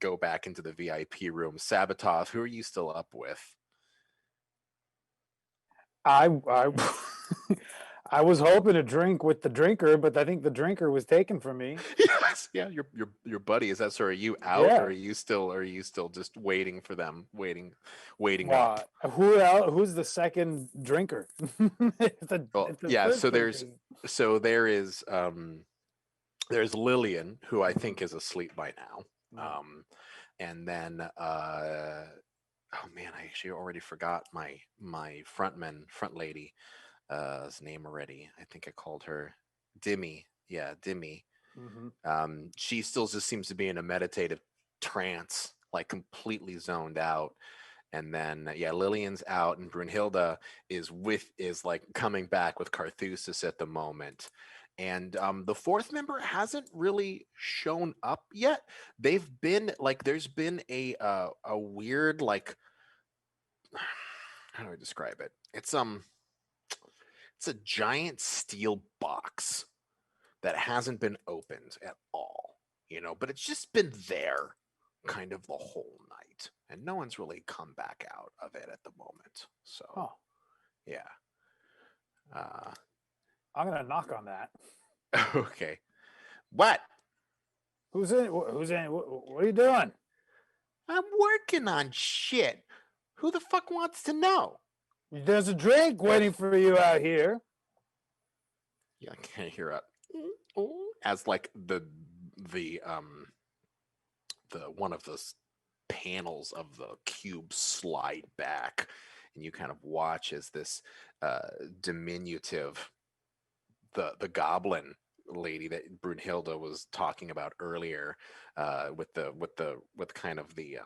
go back into the VIP room. Sabatov, who are you still up with? I I was hoping to drink with the drinker, but I think the drinker was taken from me. Yes, yeah, your buddy. Is that so? Are you out, Yeah. or are you still just waiting for them, waiting Wow. up? Who else? Who's the second drinker? Well, yeah. So there is there's Lillian, who I think is asleep by now, and then oh man, I actually already forgot my front lady. His name already. I think I called her Dimmy. Yeah, Dimmy. Mm-hmm. She still just seems to be in a meditative trance, like completely zoned out. And then Lillian's out, and Brunhilde is like coming back with Carthusis at the moment. And the fourth member hasn't really shown up yet. They've been like, there's been a weird like, how do I describe it? It's a giant steel box that hasn't been opened at all. but it's just been there kind of the whole night, and no one's really come back out of it at the moment. So, Oh, yeah. I'm gonna knock on that. Okay. What? Who's in? Who's in? What are you doing? I'm working on shit. Who the fuck wants to know? There's a drink waiting for you out here. Yeah, I can't hear it. As like the one of the panels of the cube slide back, and you kind of watch as this diminutive the goblin lady that Brunhilde was talking about earlier, with kind of the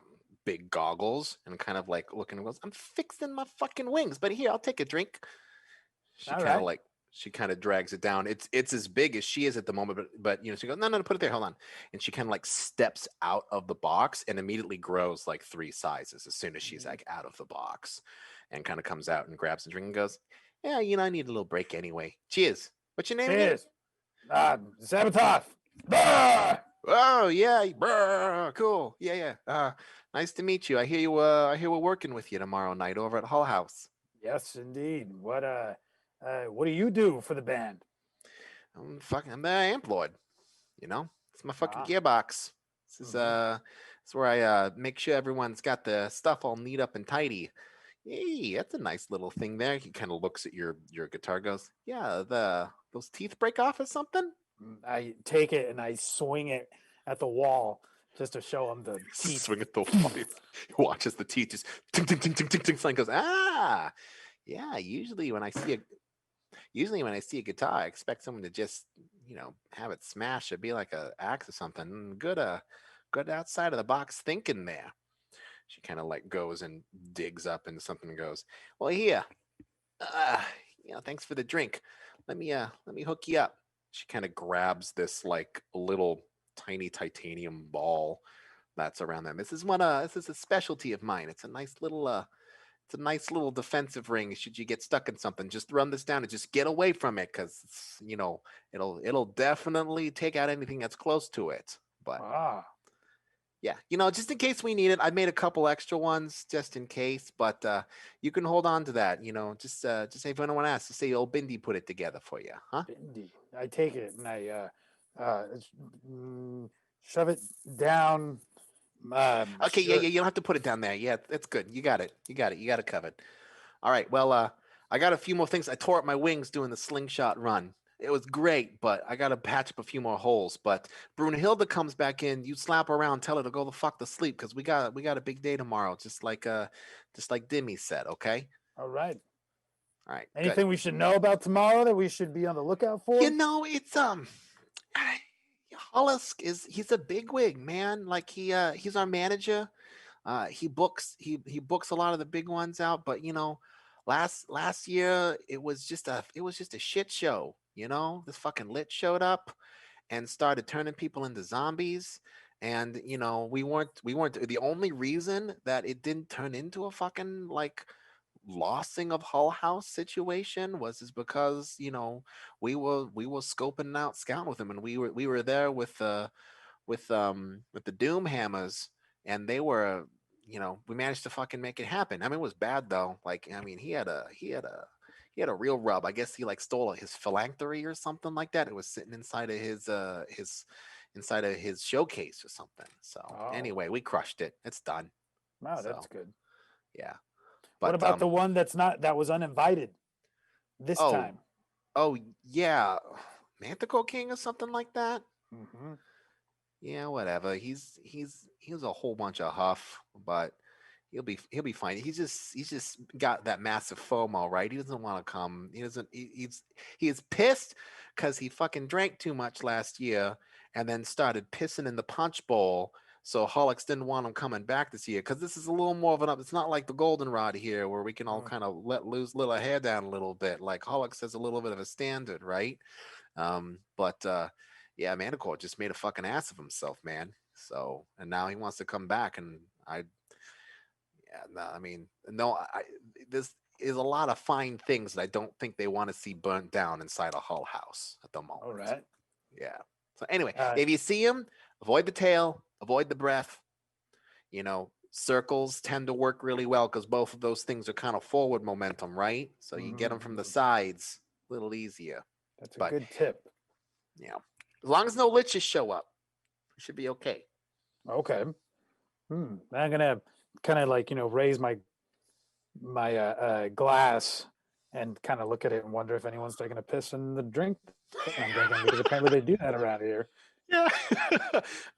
big goggles and kind of like looking and goes, I'm fixing my fucking wings, but here, I'll take a drink. She All kind of right. like she kind of drags it down. It's as big as she is at the moment, but she goes, no, put it there, hold on. And she kind of like steps out of the box and immediately grows like 3 sizes as soon as she's like out of the box, and kind of comes out and grabs a drink and goes, yeah, I need a little break anyway. Cheers. What's your name again? Cheers. Sabotage. Ah! Oh yeah, brr, cool. Yeah. Nice to meet you. I hear we're working with you tomorrow night over at Hull House. Yes, indeed. What do you do for the band? I'm the amp lord. It's my fucking Ah. gearbox. This is Mhm. it's where I make sure everyone's got the stuff all neat up and tidy. Hey, that's a nice little thing there. He kind of looks at your guitar, goes, yeah, those teeth break off or something. I take it and I swing it at the wall just to show him the teeth. Swing at the wall. He watches the teeth just ting ting ting ting ting ting. Slang goes, ah, yeah. Usually when I see a guitar, I expect someone to just have it smash or be like a axe or something. Good outside of the box thinking there. She kind of like goes and digs up into something and goes, well, here, thanks for the drink. Let me hook you up. She kind of grabs this like little tiny titanium ball that's around them. This is a specialty of mine. It's a nice little defensive ring. Should you get stuck in something, just run this down and just get away from it, because it'll definitely take out anything that's close to it. But yeah, just in case we need it, I made a couple extra ones just in case. But you can hold on to that. Just say if anyone asks, just say old Bindi put it together for you, huh? Bindi. I take it and I shove it down. Okay, yeah, you don't have to put it down there. Yeah, that's good. You got it. You got it covered. All right. Well, I got a few more things. I tore up my wings doing the slingshot run. It was great, but I got to patch up a few more holes. But Brunhilde comes back in. You slap her around, tell her to go the fuck to sleep, because we got a big day tomorrow, just like Dimmy said. Okay. All right. All right. Anything good. we should know about tomorrow that we should be on the lookout for? It's Hollis he's a bigwig, man. Like he's our manager. He books a lot of the big ones out, but last year it was just a shit show. This fucking lit showed up and started turning people into zombies, and we weren't the only reason that it didn't turn into a fucking like lossing of Hull House situation is because we were scoping out scouting with him, and we were there with the Doom Hammers, and they were we managed to fucking make it happen. I mean, it was bad though. Like, I mean, he had a real rub. I guess he like stole his phylactery or something like that. It was sitting inside of his showcase or something. So anyway, we crushed it. It's done. Wow, So, that's good. yeah. What But about the one that was uninvited this time? Oh yeah, Manticore King or something like that. Mm-hmm. Yeah, whatever. He's a whole bunch of huff, but he'll be fine. He's just got that massive FOMO, right? He doesn't want to come. He doesn't. He's pissed because he fucking drank too much last year and then started pissing in the punch bowl. So Hollix didn't want him coming back this year, because this is a little more of an up. It's not like the Goldenrod here where we can all kind of let loose, little hair down a little bit. Like Hollix has a little bit of a standard, right? But yeah, Manticore just made a fucking ass of himself, man. So, and now he wants to come back, and I mean, no, this is a lot of fine things that I don't think they want to see burnt down inside a Hull House at the moment. All right. Yeah. So anyway, Uh, if you see him, avoid the tail, avoid the breath. Circles tend to work really well because both of those things are kind of forward momentum, right? So you get them from the sides, a little easier. That's a But good tip. as long as no liches show up, it should be okay. Okay. I'm gonna kind of like raise my glass and kind of look at it and wonder if anyone's taking a piss in the drink that I'm drinking, because apparently they do that around here. Yeah.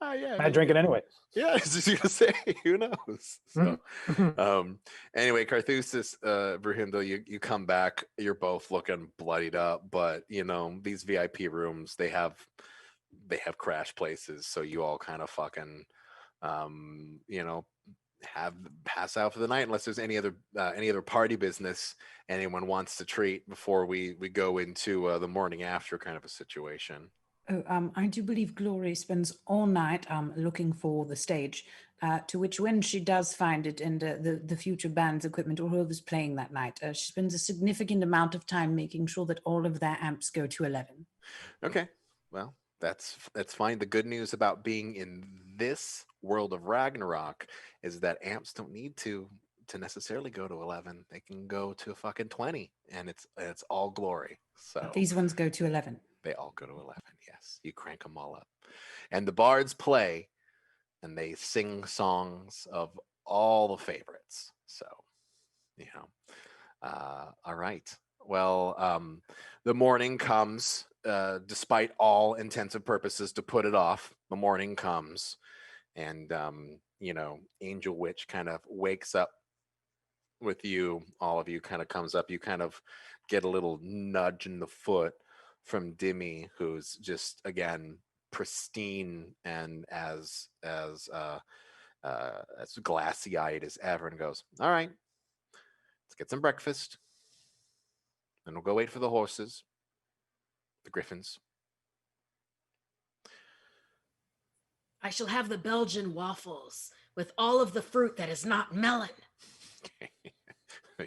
Yeah. I drink it anyway. Yeah, I was just gonna say, who knows? So, Mhm. anyway, Carthusis, Brunhilde, you come back. You're both looking bloodied up, but these VIP rooms, they have crash places, so you all kind of fucking, have pass out for the night unless there's any other party business anyone wants to treat before we go into the morning after kind of a situation. Oh, I do believe Glory spends all night looking for the stage, to which when she does find it and the future band's equipment or whoever's playing that night, she spends a significant amount of time making sure that all of their amps go to 11. Okay, well, that's fine. The good news about being in this world of Ragnarok is that amps don't need to necessarily go to 11. They can go to fucking 20, and it's all glory. So These ones go to 11. they all go to 11. Yes, you crank them all up, and the bards play, and they sing songs of all the favorites. So, all right. Well, the morning comes, despite all intensive purposes to put it off. The morning comes, and Angel Witch kind of wakes up with you. All of you kind of comes up. You kind of get a little nudge in the foot from Dimmy, who's just again pristine and as glassy eyed as ever, and goes, "All right, let's get some breakfast, and we'll go wait for the horses, the griffins." I shall have the Belgian waffles with all of the fruit that is not melon.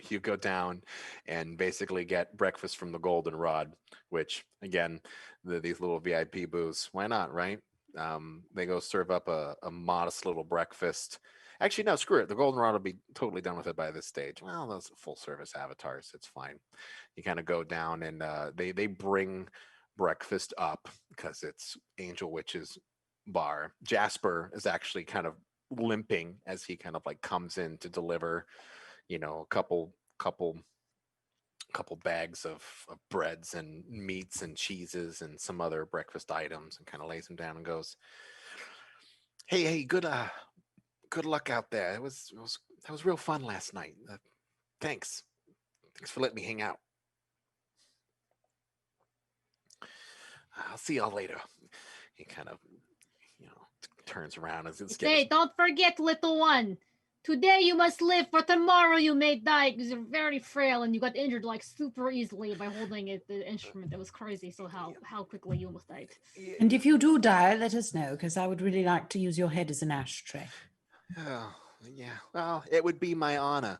You go down and basically get breakfast from the Goldenrod, which again, these little VIP booths, why not, right? They go serve up a modest little breakfast. Actually, no, screw it. The Goldenrod will be totally done with it by this stage. Well, those full service avatars, it's fine. You kind of go down and they bring breakfast up because it's Angel Witch's bar. Jasper is actually kind of limping as he kind of like comes in to deliver a couple bags of breads and meats and cheeses and some other breakfast items, and kind of lays them down and goes, hey, good luck out there. It was that was real fun last night. Thanks for letting me hang out. I'll see y'all later. He kind of turns around as it's Hey, don't forget, little one. Today you must live, for tomorrow you may die, because you're very frail and you got injured like super easily by holding the instrument. That was crazy. So how quickly you almost died. And if you do die, let us know, because I would really like to use your head as an ashtray. Oh, yeah. Well, it would be my honor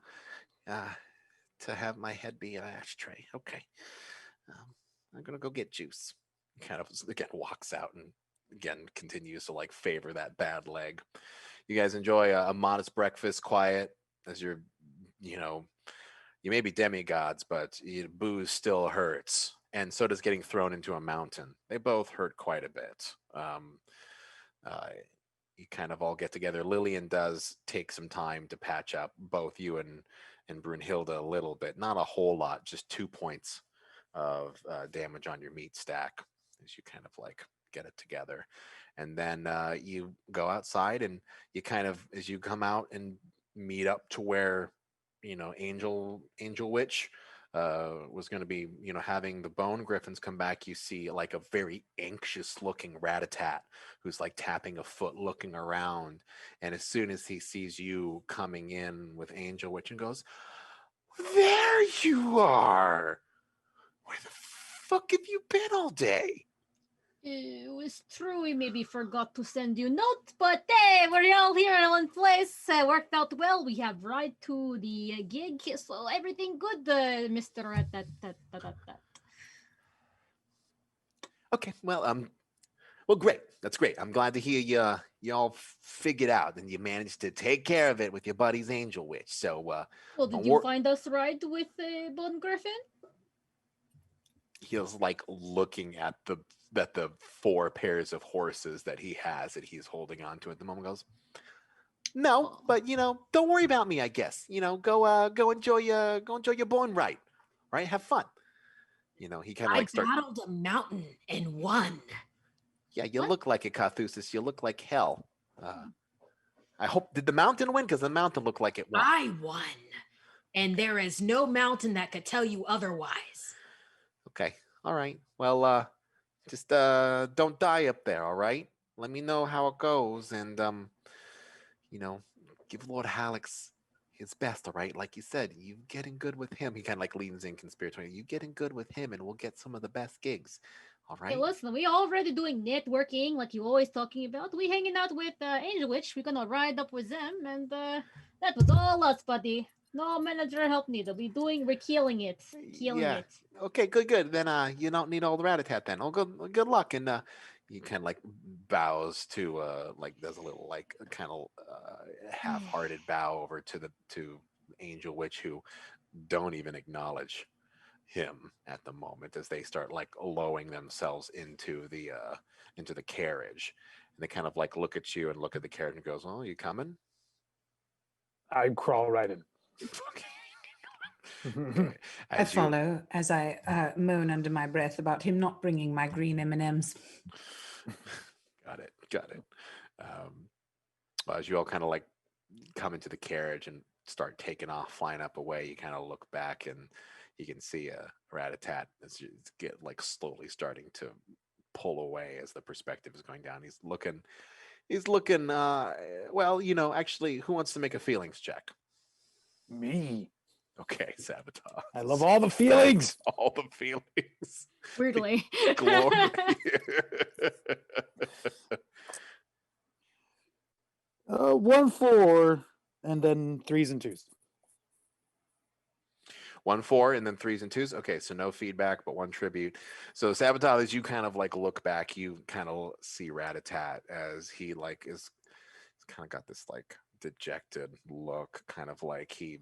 to have my head be an ashtray. Okay. I'm going to go get juice. Kind of, again, walks out and again continues to like favor that bad leg. You guys enjoy a modest breakfast, quiet, as you may be demigods, but booze still hurts. And so does getting thrown into a mountain. They both hurt quite a bit. You kind of all get together. Lillian does take some time to patch up both you and Brunhilde a little bit. Not a whole lot, just 2 points of damage on your meat stack as you kind of like get it together. And then you go outside, and you kind of, as you come out and meet up to where Angel Witch was going to be having the bone griffins come back, you see like a very anxious looking Rat-a-tat who's like tapping a foot, looking around. And as soon as he sees you coming in with Angel Witch, and goes, "There you are. Where the fuck have you been all day?" It was true, we maybe forgot to send you a note, but hey, we're all here in one place. Worked out well. We have right to the gig, so everything good, Mr. Okay, well, Well, great. That's great. I'm glad to hear you all figured out and you managed to take care of it with your buddy's angel witch. So Well, don't did you worry. find us right with Bone Griffin? He was like looking at the four pairs of horses that he has that he's holding on to at the moment. Goes, no, Oh. but don't worry about me. I guess go enjoy your born right, right? Have fun. He kind of I like start. battled a mountain and won. Yeah, you What? look like it, Carthusis. You look like hell. I hope did the mountain win? Because the mountain looked like it won. I won. And there is no mountain that could tell you otherwise. Okay, all right. Well, just don't die up there. All right. Let me know how it goes, and give Lord Hallex his best. All right. Like you said, you getting good with him. He kind of like leans in conspiratorially. You getting good with him, and we'll get some of the best gigs. All Hey, right. listen, we already doing networking like you always talking about. We hanging out with Angel Witch. We're gonna ride up with them, and that was all us, buddy. No manager help needed. We're killing it. Killing Yeah. it. Okay, good. Then you don't need all the rat-a-tat then. Oh, good luck. And he kind of like bows to like does a little like kind of half-hearted bow over to Angel Witch, who don't even acknowledge him at the moment as they start like lowering themselves into the carriage. And they kind of like look at you and look at the carriage and goes, "Oh, you coming?" I crawl right in. Okay. I As you follow as I moan under my breath about him not bringing my green M&Ms. got it. As you all kind of like come into the carriage and start taking off, flying up away, you kind of look back and you can see a rat-a-tat as you get like slowly starting to pull away as the perspective is going down. He's looking well, actually, who wants to make a feelings check? Me. Okay, Sabotage. I love all the feelings. All the feelings. Weirdly. Glory. 1, 4, and then 3s and 2s. 1, 4, and then 3s and 2s. Okay, so no feedback, but one tribute. So Sabotage, as you kind of like look back, you kind of see Rat-a-tat as he like is kind of got this like dejected look, kind of like he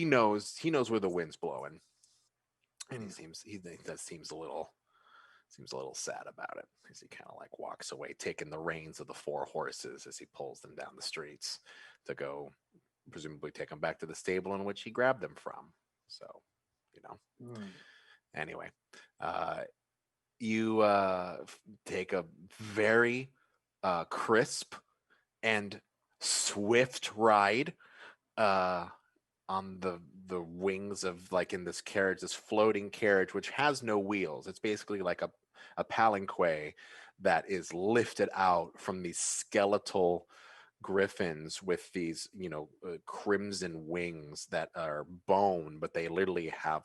knows where the wind's blowing, and he does seems a little sad about it as he kind of like walks away, taking the reins of the four horses as he pulls them down the streets to go presumably take them back to the stable in which he grabbed them from. So, anyway, you take a very crisp and swift ride on the wings of like in this carriage, this floating carriage, which has no wheels. It's basically like a palanquin that is lifted out from these skeletal griffins with these crimson wings that are bone, but they literally have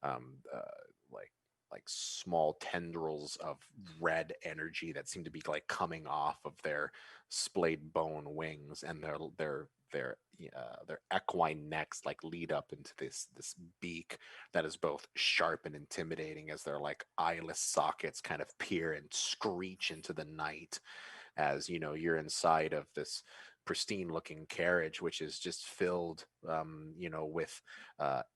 um uh, like small tendrils of red energy that seem to be like coming off of their splayed bone wings, and their equine necks like lead up into this beak that is both sharp and intimidating as their like eyeless sockets kind of peer and screech into the night as you're inside of this pristine looking carriage which is just filled with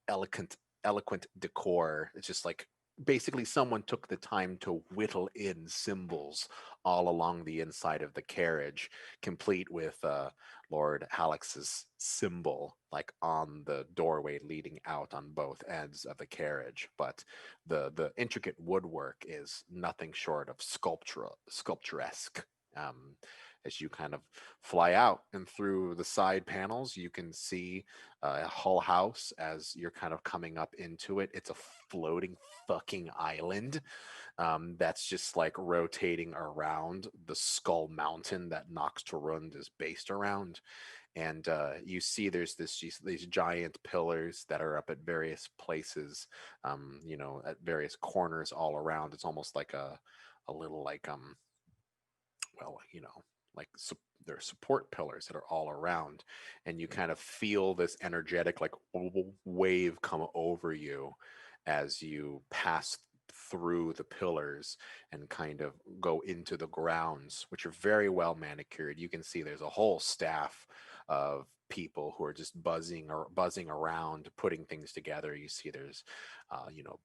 eloquent decor. It's just like basically someone took the time to whittle in symbols all along the inside of the carriage, complete with Lord Halex's symbol like on the doorway leading out on both ends of the carriage. But the intricate woodwork is nothing short of sculpturesque. As you kind of fly out and through the side panels, you can see Hull House as you're kind of coming up into it. It's a floating fucking island that's just like rotating around the Skull Mountain that Nox Torund is based around. And you see there's these giant pillars that are up at various places, at various corners all around. It's almost like a little like well, like there are support pillars that are all around, and you kind of feel this energetic like wave come over you as you pass through the pillars and kind of go into the grounds, which are very well manicured. You can see there's a whole staff of people who are just buzzing around, putting things together. You see there's,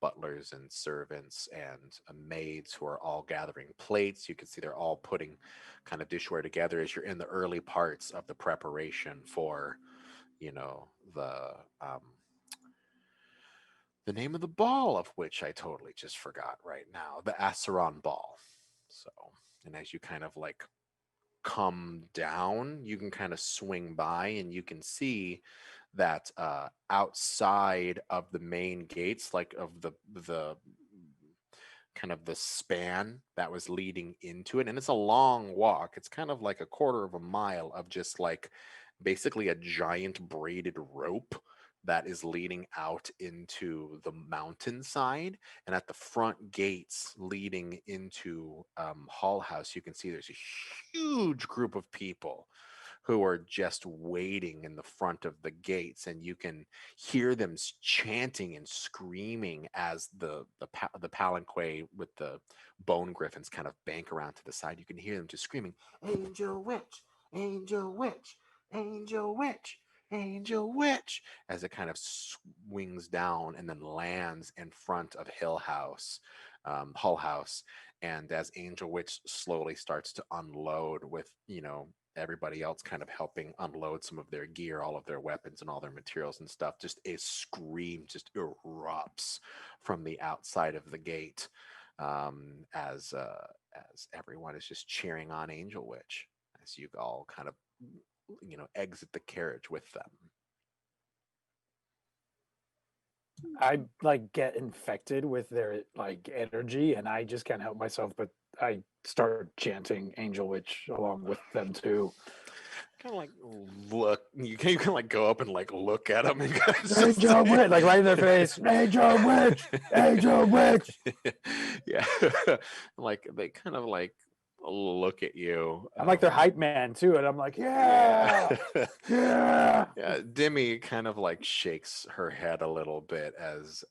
butlers and servants and maids who are all gathering plates. You can see they're all putting kind of dishware together as you're in the early parts of the preparation for, the the name of the ball, of which I totally just forgot right now, the Acheron ball. So, and as you kind of like come down, you can kind of swing by and you can see that outside of the main gates, like of the kind of the span that was leading into it, and it's a long walk. It's kind of like a quarter of a mile of just like basically a giant braided rope that is leading out into the mountainside. And at the front gates leading into Hall House, you can see there's a huge group of people who are just waiting in the front of the gates, and you can hear them chanting and screaming as the palanquin with the bone griffins kind of bank around to the side. You can hear them just screaming, "Angel witch, angel witch, angel witch, angel witch," as it kind of swings down and then lands in front of Hull House. And as Angel Witch slowly starts to unload with, everybody else kind of helping unload some of their gear, all of their weapons and all their materials and stuff, just a scream just erupts from the outside of the gate, as everyone is just cheering on Angel Witch as you all kind of exit the carriage with them. I like get infected with their like energy, and I just can't help myself but I start chanting Angel Witch along with them too. Kind of like look, you can like go up and like look at them and Angel Witch, like right in their face. Angel Witch, Angel Witch. Yeah, like they kind of like look at you. I'm like their hype man too, and I'm like, yeah, yeah. Yeah, Demi kind of like shakes her head a little bit as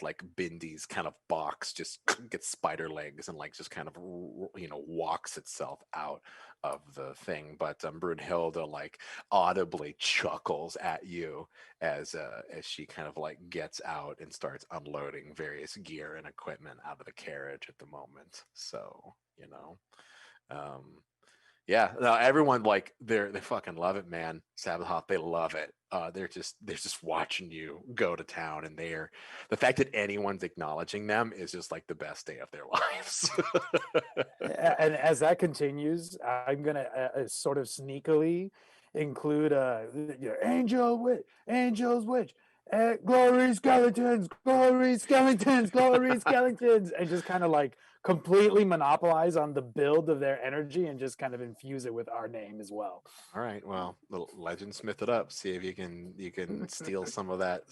like Bindy's kind of box just gets spider legs and like just kind of walks itself out of the thing. But Brunhilde like audibly chuckles at you as she kind of like gets out and starts unloading various gear and equipment out of the carriage at the moment. So um, yeah, no, everyone like they fucking love it, man. Sabathov, they love it. They're just watching you go to town, and the fact that anyone's acknowledging them is just like the best day of their lives. And as that continues, I'm gonna sort of sneakily include Angel Witch, Angel's Witch, glory skeletons, glory skeletons, glory skeletons, and just kind of like completely monopolize on the build of their energy and just kind of infuse it with our name as well. All right, well, legend smith it up. See if you can steal some of that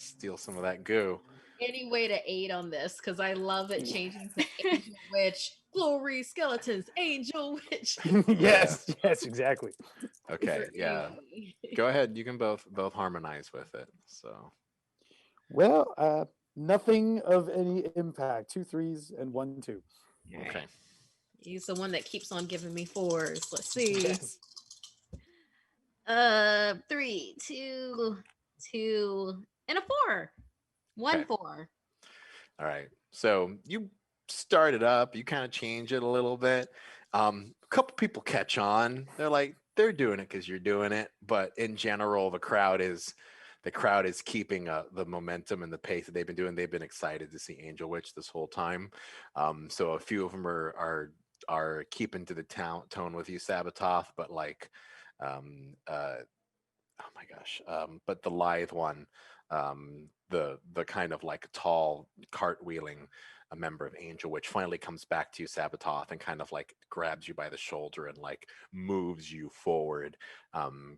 goo. Any way to aid on this? Because I love it changing to Angel Witch, glory skeletons, Angel Witch. Yes, exactly. Okay, yeah. Go ahead. You can both harmonize with it. So, well, nothing of any impact. 2 3s and 1 2. Okay. He's the one that keeps on giving me 4s. Let's see. Yes. 3, 2, 2, and a 4. 1 Okay. 4. All right. So you start it up. You kind of change it a little bit. A couple people catch on. They're doing it because you're doing it. But in general, the crowd is keeping the momentum and the pace that they've been doing. They've been excited to see Angel Witch this whole time. So a few of them are keeping to the tone with you, Sabatoth, but like, oh my gosh, but the lithe one, the kind of like tall cartwheeling a member of Angel Witch finally comes back to you, Sabatoth, and kind of like grabs you by the shoulder and like moves you forward,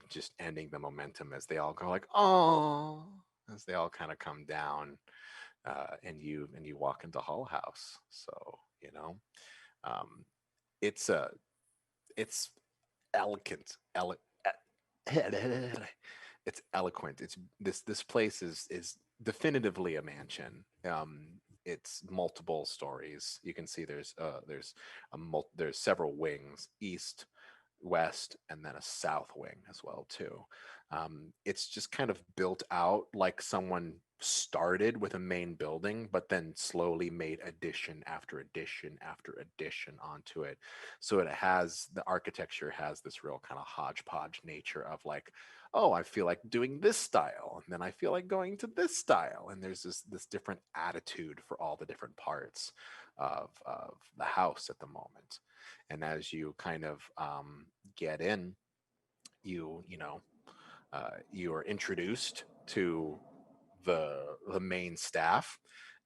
just ending the momentum as they all go like, oh, as they all kind of come down, and you walk into Hull House. So it's it's elegant, it's eloquent. It's this place is definitively a mansion. It's multiple stories. You can see there's several wings, east, west, and then a south wing as well too. It's just kind of built out like someone started with a main building, but then slowly made addition after addition after addition onto it. So the architecture has this real kind of hodgepodge nature of like, oh, I feel like doing this style, and then I feel like going to this style, and there's this different attitude for all the different parts of the house at the moment. And as you kind of get in, you know you are introduced to the main staff,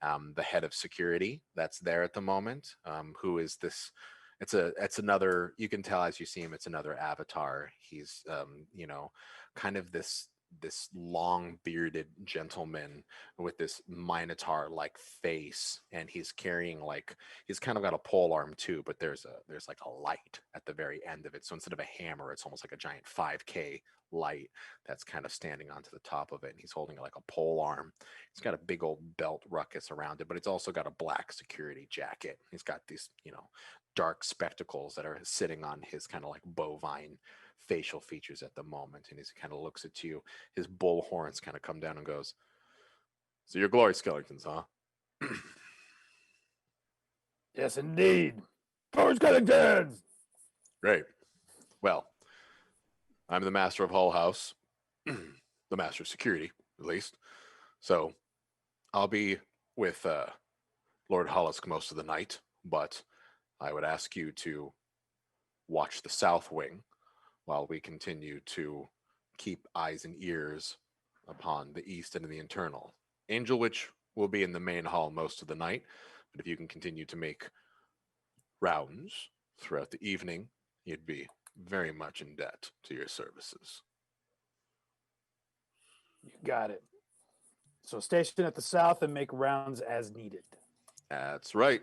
the head of security that's there at the moment, who is this. It's another. You can tell as you see him, it's another avatar. He's kind of this long bearded gentleman with this minotaur like face, and he's carrying like he's kind of got a pole arm too, but there's like a light at the very end of it. So instead of a hammer, it's almost like a giant 5K light that's kind of standing onto the top of it, and he's holding like a pole arm. He's got a big old belt ruckus around it, but it's also got a black security jacket. He's got these dark spectacles that are sitting on his kind of like bovine facial features at the moment, and he kind of looks at you. His bull horns kind of come down and goes, "So you're glory skeletons, huh?" Yes, indeed. Glory skeletons! Great. Well, I'm the master of Hull House, the master of security, at least. So I'll be with Lord Hollisk most of the night, but I would ask you to watch the south wing while we continue to keep eyes and ears upon the east and the internal. Angel Witch will be in the main hall most of the night, but if you can continue to make rounds throughout the evening, you'd be very much in debt to your services. You got it. So station at the south and make rounds as needed. That's right.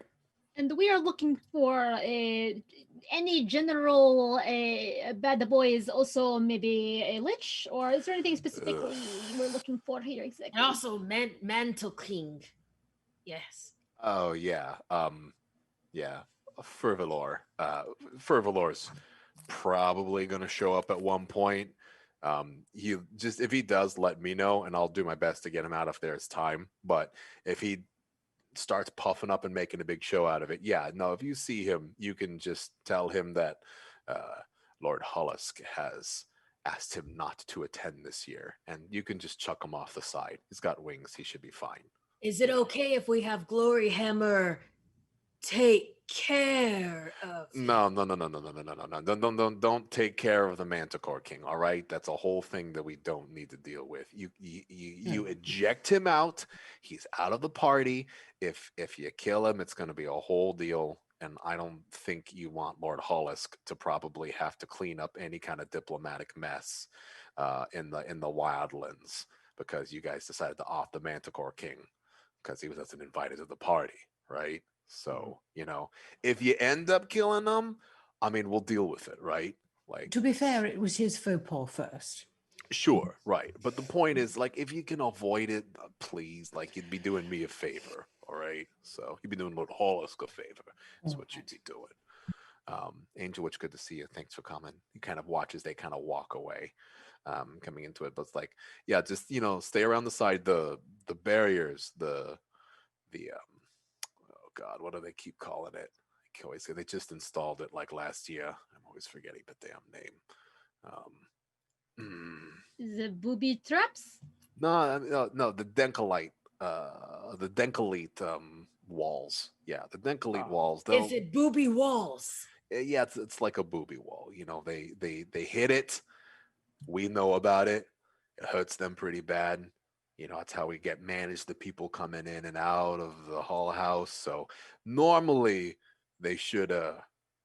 And we are looking for any general bad boys, also maybe a lich, or is there anything specifically we're looking for here exactly? And also Mantle King. Yes. Oh yeah. Yeah. Fervalor. Fervalor's probably gonna show up at one point. He just if he does, let me know, and I'll do my best to get him out if there's time. But if he starts puffing up and making a big show out of it, yeah, no, if you see him, you can just tell him that Lord Hollisk has asked him not to attend this year, and you can just chuck him off the side. He's got wings. He should be fine. Is it okay if we have Glory Hammer take care of No, no, no, no, no, no, no, no, no, no, don't take care of the Manticore King. All right, that's a whole thing that we don't need to deal with. You eject him out. He's out of the party. If you kill him, it's going to be a whole deal. And I don't think you want Lord Hollisk to probably have to clean up any kind of diplomatic mess in the wildlands because you guys decided to off the Manticore King because he wasn't invited to the party, right? So, if you end up killing them, I mean, we'll deal with it, right? Like, To be fair, it was his faux pas first. sure, right. But the point is, like, if you can avoid it, please, like, you'd be doing me a favor, all right? So you'd be doing Lord Hollisk a favor. That's what you'd be doing. Angel Witch, good to see you. Thanks for coming. He kind of watches, they kind of walk away, coming into it. But it's like, yeah, just, stay around the side, the barriers, the oh God, what do they keep calling it? I can always say they just installed it like last year. I'm always forgetting the damn name. The booby traps? No, the Denkalite, walls. Yeah, the Denkalite walls. Is it booby walls? Yeah, it's like a booby wall. They hit it. We know about it. It hurts them pretty bad. That's how we manage the people coming in and out of the Hull House. So normally they should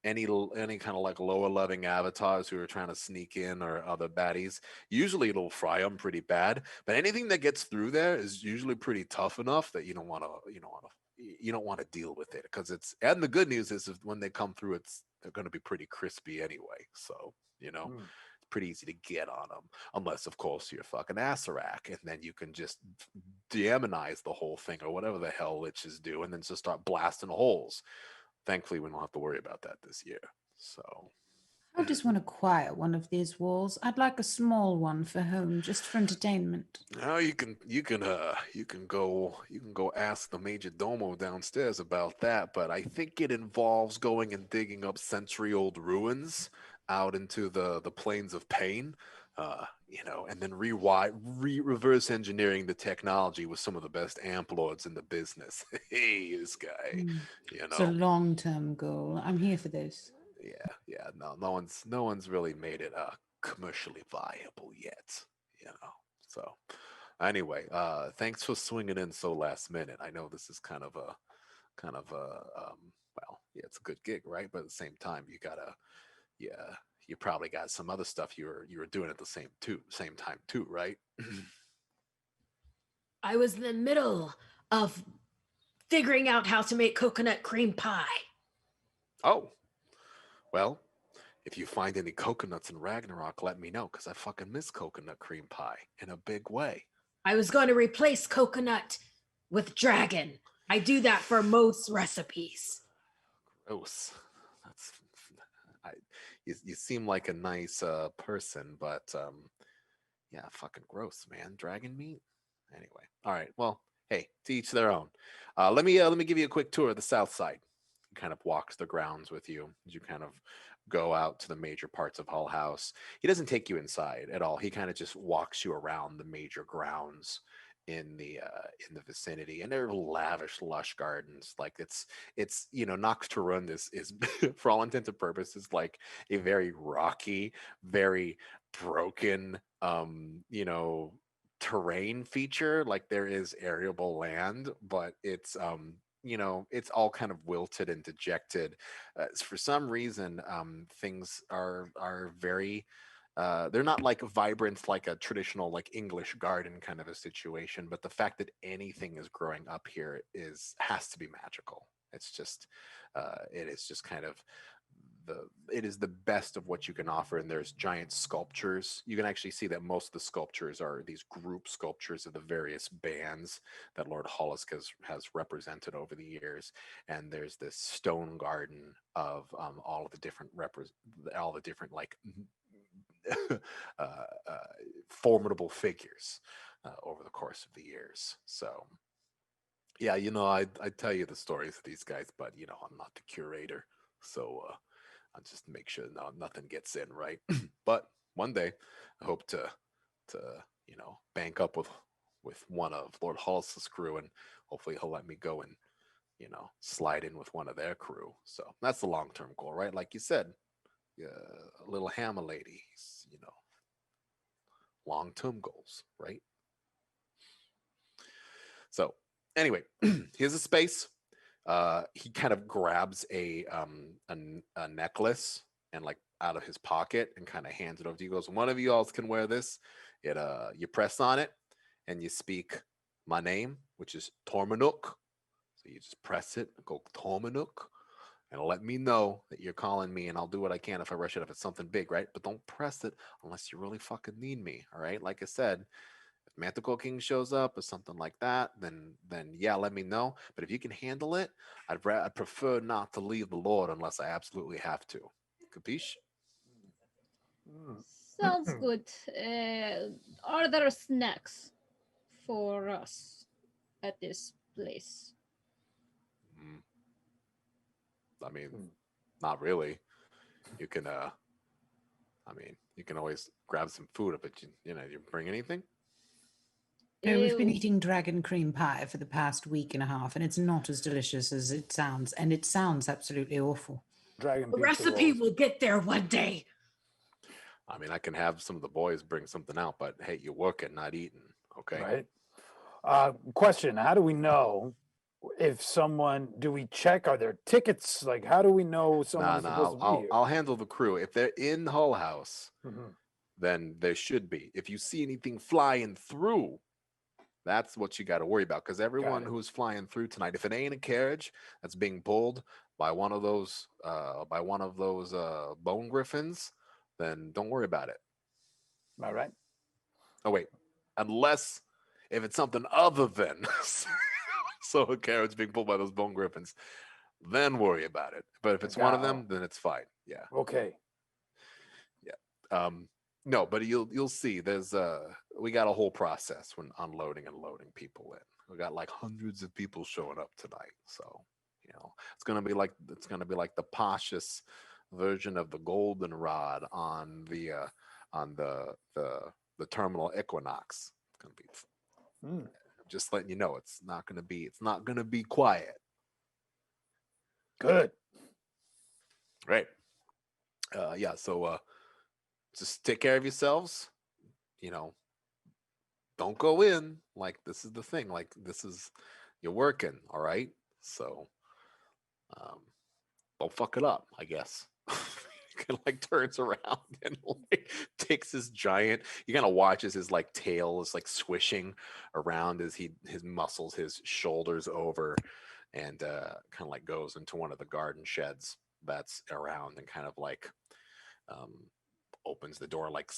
any kind of like lower loving avatars who are trying to sneak in or other baddies, usually it'll fry them pretty bad. But anything that gets through there is usually pretty tough enough that you don't want to deal with it because and the good news is when they come through, they're going to be pretty crispy anyway. So it's pretty easy to get on them, unless of course you're fucking Asarak, and then you can just demonize the whole thing or whatever the hell liches do, and then just start blasting holes. Thankfully, we don't have to worry about that this year. So I just want to acquire one of these walls. I'd like a small one for home, just for entertainment. now you can go ask the major domo downstairs about that, but I think it involves going and digging up century-old ruins out into the plains of pain, and then reverse engineering the technology with some of the best amp lords in the business. Hey, this guy, Mm. you It's a know. long-term goal. I'm here for this. Yeah, no one's really made it commercially viable yet, you know. So anyway, thanks for swinging in so last minute. I know this is well, yeah, it's a good gig, right? But at the same time, yeah, you probably got some other stuff you were doing at the same time too, right? I was in the middle of figuring out how to make coconut cream pie. Oh, well, if you find any coconuts in Ragnarok, let me know, because I fucking miss coconut cream pie in a big way. I was going to replace coconut with dragon. I do that for most recipes. Gross. That's I. You seem like a nice person, but yeah, fucking gross, man. Dragon meat. Anyway, all right. Well, hey, to each their own. Let me give you a quick tour of the South Side. He kind of walks the grounds with you as you kind of go out to the major parts of Hull House. He doesn't take you inside at all. He kind of just walks you around the major grounds in the vicinity, and they're lavish, lush gardens. Like Nocturne is for all intents and purposes like a very rocky, very broken, terrain feature. Like there is arable land, but it's all kind of wilted and dejected. For some reason, things are very they're not like vibrant like a traditional like English garden kind of a situation, but the fact that anything is growing up here has to be magical. It is just kind of it is the best of what you can offer. And there's giant sculptures. You can actually see that most of the sculptures are these group sculptures of the various bands that Lord Hollisk has represented over the years. And there's this stone garden of all of the different like uh, uh, formidable figures over the course of the years. So yeah, I tell you the stories of these guys, but I'm not the curator, so I'll just make sure nothing gets in, right? But one day, I hope to bank up with one of Lord Hollis's crew, and hopefully he'll let me go and slide in with one of their crew. So that's the long term goal, right? Like you said, a little hammer lady, long term goals, right? So anyway, here's a space. He kind of grabs a necklace and like out of his pocket and kind of hands it over to you. He goes, one of you all can wear this. You press on it and you speak my name, which is Tormanuk. So you just press it and go Tormanuk, and let me know that you're calling me, and I'll do what I can if I rush it, if it's something big, right? But don't press it unless you really fucking need me, all right? Like I said, if Manticore King shows up or something like that, then yeah, let me know. But if you can handle it, I'd prefer not to leave the Lord unless I absolutely have to. Capiche? Sounds good. Are there snacks for us at this place? Mm, I mean, not really. You can you can always grab some food, but you bring anything? We've been Uh, eating dragon cream pie for the past week and a half, and it's not as delicious as it sounds, and it sounds absolutely awful. Dragon The pizza recipe rolls. will get there one day. I mean, I can have some of the boys bring something out, but hey, you're working, not eating, okay? Right. Question: how do we know if someone? Do we check? Are there tickets? Like, how do we know someone is supposed to be I'll here? I'll handle the crew. If they're in Hull House, Mhm. then there should be. If you see anything flying through, that's what you got to worry about. Because everyone it. who's flying through tonight, if it ain't a carriage that's being pulled by one of those bone griffins, then don't worry about it. All right. Oh wait, unless if it's something other than so a carrot's being pulled by those bone griffins, then worry about it. But if it's one of them, then it's fine. Yeah, Okay. yeah. No, but you'll see. There's we got a whole process when unloading and loading people in. We got like hundreds of people showing up tonight, so it's gonna be like the poshest version of the goldenrod on the terminal equinox. It's gonna be just letting you know it's not gonna be quiet. Good. Right. Yeah, so just take care of yourselves. You know, don't go in like this is the thing. Like this is you're working, all right? So um don't fuck it up, I guess. Kind of like turns around and like takes his giant. You kind of watches his like tail is like swishing around as his muscles his shoulders over, and kind of like goes into one of the garden sheds that's around and kind of like um, opens the door like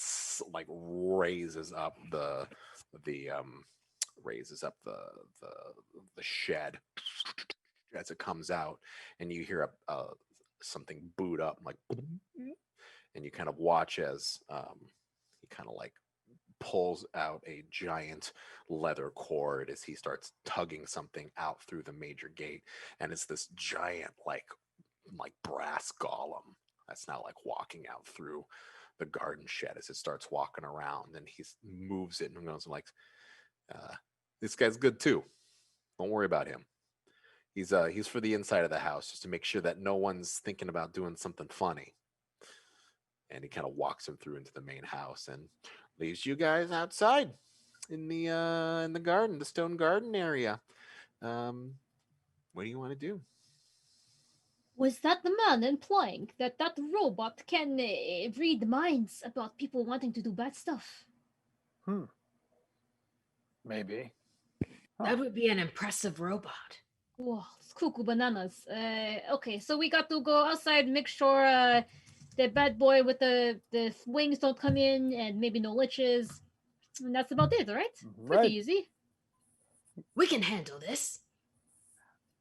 raises up the raises up the the shed as it comes out, and you hear a something boot up like, and you kind of watch as he kind of like pulls out a giant leather cord as he starts tugging something out through the major gate, and it's this giant like brass golem that's now like walking out through the garden shed as it starts walking around, and he moves it and goes like, this guy's good too, don't worry about him. He's for the inside of the house just to make sure that no one's thinking about doing something funny. And he kind of walks him through into the main house and leaves you guys outside in the garden, the stone garden area. What do you want to do? Was that the man implying that that robot can read minds about people wanting to do bad stuff? Maybe. That would be an impressive robot. Whoa, it's cuckoo bananas. Okay, so we got to go outside, make sure the bad boy with the wings don't come in, and maybe no liches. And that's about it, all right? Pretty Right. easy. We can handle this.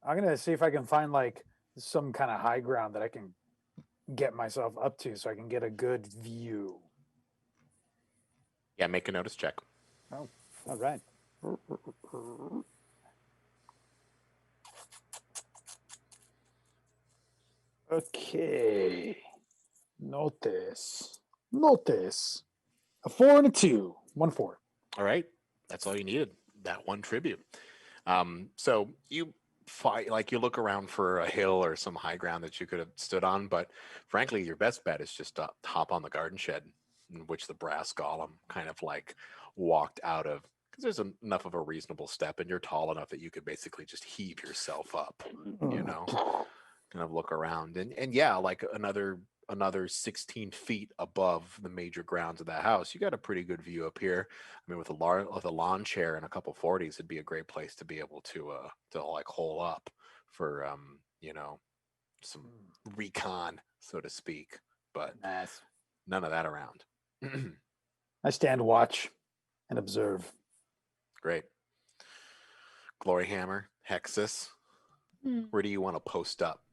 I'm gonna see if I can find like some kind of high ground that I can get myself up to, so I can get a good view. Yeah, make a notice check. Oh, all right. Okay. Notice. A 4 and a 2. 1 4. All right, that's all you needed. That one tribute. So you fight like you look around for a hill or some high ground that you could have stood on, but frankly, your best bet is just to hop on the garden shed, in which the brass golem kind of like walked out of. Because there's enough of a reasonable step, and you're tall enough that you could basically just heave yourself up. You know, kind of look around, and yeah, like another 16 feet above the major grounds of that house, you got a pretty good view up here. I mean, with a lawn chair and a couple 40s, it'd be a great place to be able to like hole up for you know, some recon, so to speak. But Nice. none of that around. I stand watch and observe. Great. Glory Hammer, Hexus, Hmm. where do you want to post up?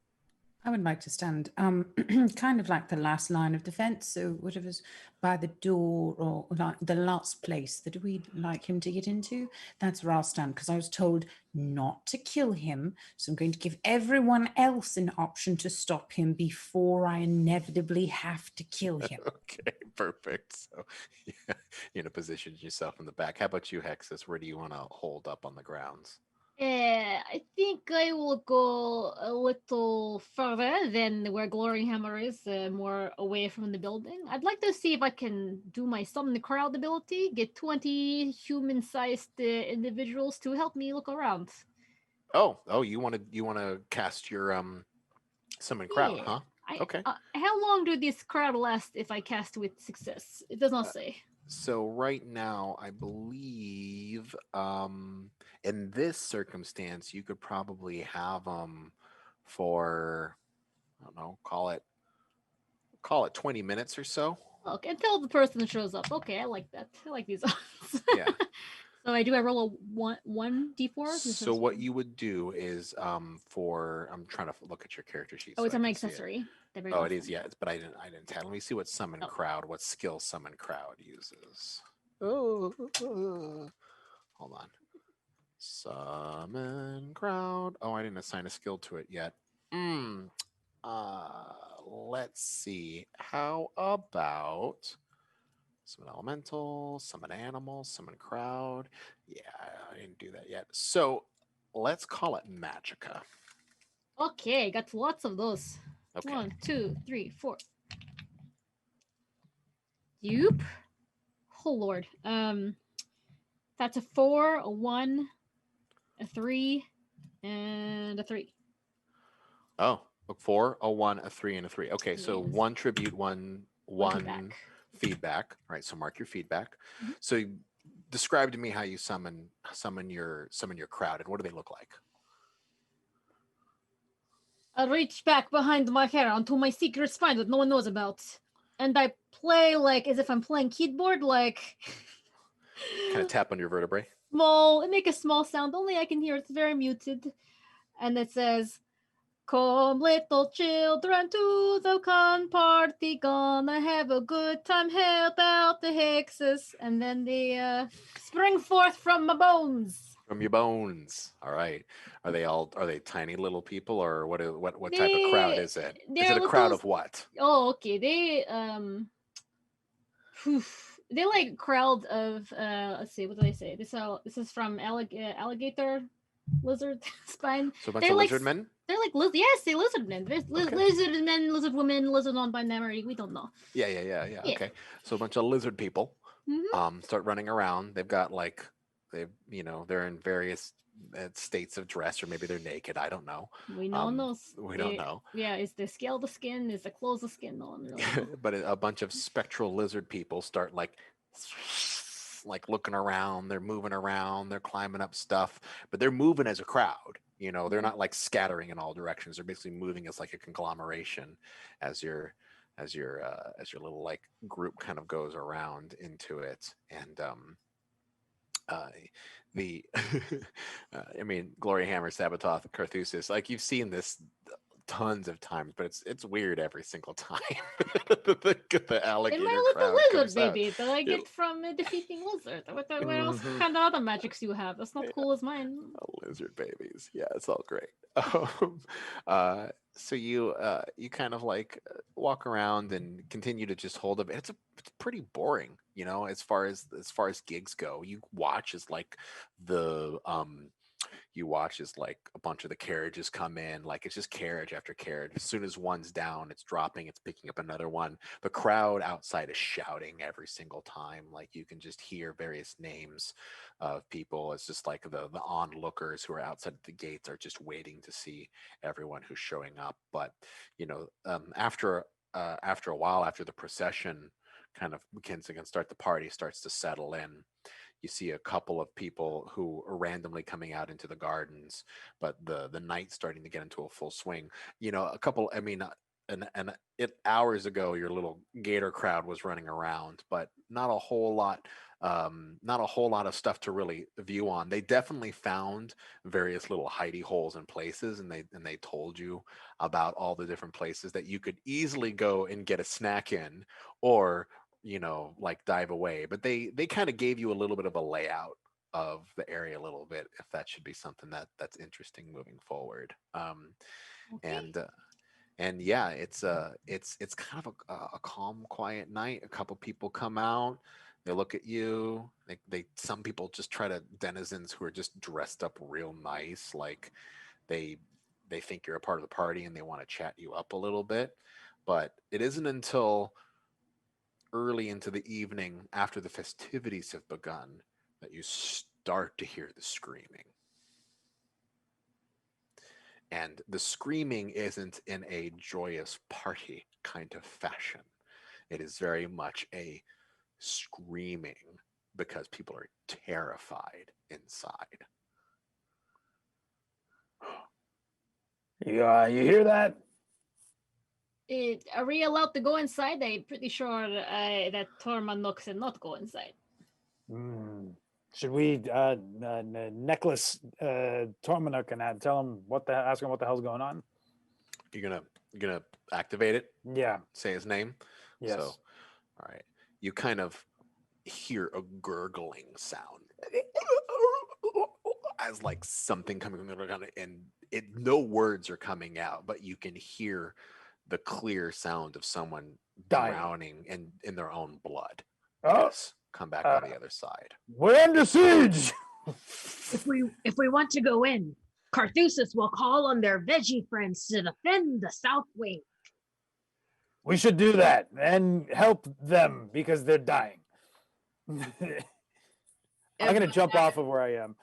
I would like to stand kind of like the last line of defense. So whatever's by the door or like the last place that we'd like him to get into, that's where I'll stand, because I was told not to kill him. So I'm going to give everyone else an option to stop him before I inevitably have to kill him. Okay, perfect. So yeah, you're in a position yourself in the back. How about you, Hexus? Where do you want to hold up on the grounds? I think I will go a little further than where Gloryhammer is, more away from the building. I'd like to see if I can do my summon the crowd ability, get 20 human-sized individuals to help me look around. Oh, you want to cast your summon crowd, Yeah. huh? Okay. How long do this crowd last if I cast with success? It does not say. So right now, I believe in this circumstance, you could probably have them for I don't know, call it 20 minutes or so. Okay, until the person shows up. Okay, I like that. I like these odds. Yeah. So I roll a one d4. So what you would do is for I'm trying to look at your character sheet. Oh, So it's I on my can see it. accessory. The very Oh, last it is. one. Yeah, but I didn't tell. Let me see what summon Oh. crowd. What skill summon crowd uses. Oh, hold on. Summon crowd. Oh, I didn't assign a skill to it yet. Let's see. How about summon elemental, summon animal, summon crowd? Yeah, I didn't do that yet. So let's call it Magica. Okay, got lots of those. Okay. 1, 2, 3, 4. Yoop. Oh lord. That's a 4, a 1, a 3, and a 3. Oh, look, 4, a 1, a 3, and a 3. Okay, so Yes. 1 tribute, one feedback. feedback. All right, so mark your feedback. Mhm. So describe to me how you summon your crowd, and what do they look like? I reach back behind my hair onto my secret spine that no one knows about, and I play like as if I'm playing keyboard, like Kind of tap on your vertebrae. small. Make a small sound, only I can hear. It's very muted, and it says, "Come, little children, to the con party. Gonna have a good time. Help out the hexes." And then they spring forth from my bones. From your bones. All right. Are they tiny little people, or what type of crowd They is it? Is they're it a crowd little. of what? Oh, okay. They like crowd of let's see, what do they say? This is from alligator lizard spine. So a bunch They're of like lizard men? yes, they lizard men. There's Okay. lizard men, lizard women, lizard non-binary. We don't know. Yeah. Yeah. Okay. So a bunch of lizard people Mhm. start running around. They've got like they're in various states of dress, or maybe they're naked. I don't know. We don't know. We don't know. Yeah, is the scale the skin? Is the clothes the skin? No one really knows. But a bunch of spectral lizard people start like looking around. They're moving around. They're climbing up stuff, but they're moving as a crowd. They're not like scattering in all directions. They're basically moving as like a conglomeration as your little like group kind of goes around into it. And uh the I mean, Glory Hammer, Sabototh, Carthusis, like you've seen this tons of times, but it's weird every single time. the alligator And my little crowd lizard comes out. baby that I It- get from defeating lizard. What else Mhm. kind of other magics you have? That's not Yeah. cool as mine. Lizard babies, yeah, it's all great. So you kind of like walk around and continue to just hold up. It's pretty boring, as far as gigs go. The um you watch as like a bunch of the carriages come in, like it's just carriage after carriage. As soon as one's down, it's dropping, it's picking up another one. The crowd outside is shouting every single time, like you can just hear various names of people. It's just like the onlookers who are outside the gates are just waiting to see everyone who's showing up. But after a while, after the procession kind of begins to start, the party starts to settle in. You see a couple of people who are randomly coming out into the gardens, but the night's starting to get into a full swing. A couple. I mean, and it hours ago, your little gator crowd was running around, but not a whole lot. Not a whole lot of stuff to really view on. They definitely found various little hidey holes and places, and they told you about all the different places that you could easily go and get a snack in, or like dive away. But they kind of gave you a little bit of a layout of the area a little bit, if that should be something that's interesting moving forward. Okay. And yeah, it's kind of a calm, quiet night. A couple people come out. They look at you. Some people just try to, denizens who are just dressed up real nice, like they they think you're a part of the party and they want to chat you up a little bit. But it isn't until early into the evening, after the festivities have begun, that you start to hear the screaming. And the screaming isn't in a joyous party kind of fashion. It is very much a screaming because people are terrified inside. You hear that? Are we allowed to go inside? I'm pretty sure that Tormanok said not go inside. Should we necklace Tormanuk and tell him ask him what the hell's going on? You're gonna activate it? Yeah. Say his name? Yes. So, all right. You kind of hear a gurgling sound as like something coming from the ground, and no words are coming out, but you can hear the clear sound of someone Dying. drowning in their own blood. Oh. Yes. Come back on the other side. We're under siege. If we want to go in, Carthusis will call on their veggie friends to defend the South Wing. We should do that and help them because they're dying. I'm gonna jump off of where I am.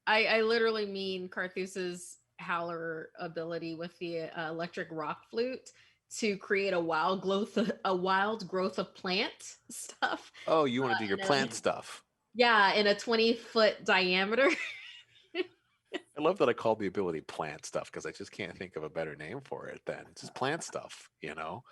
I literally mean Carthus's howler ability with the electric rock flute to create a wild growth of plant stuff. Oh, you want to do your plant stuff? Yeah, in a 20-foot diameter. I love that I called the ability plant stuff because I just can't think of a better name for it than just plant stuff, you know?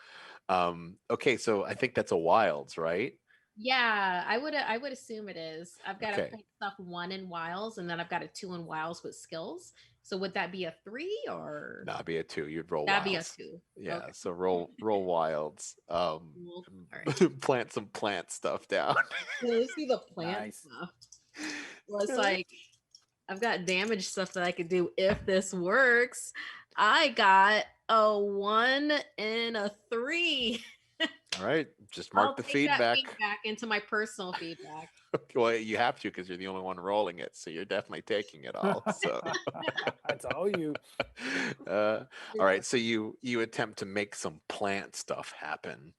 Okay, so I think that's a wilds, right? Yeah, I would assume it is. I've got Okay. a plant stuff 1 in wilds, and then I've got a 2 in wilds with skills. So would that be a 3 or? That'd be a 2. You'd roll That'd wilds. be a 2. Yeah, Okay. so roll wilds. Cool. All right. Plant some plant stuff down. Let's do the plant Nice. stuff. Well, it's like I've got damage stuff that I could do if this works. I got a 1 and a 3. All right, just mark I'll the take that feedback. feedback into my personal feedback. Well, you have to because you're the only one rolling it, so you're definitely taking it all. So That's all you. all right, so you attempt to make some plant stuff happen,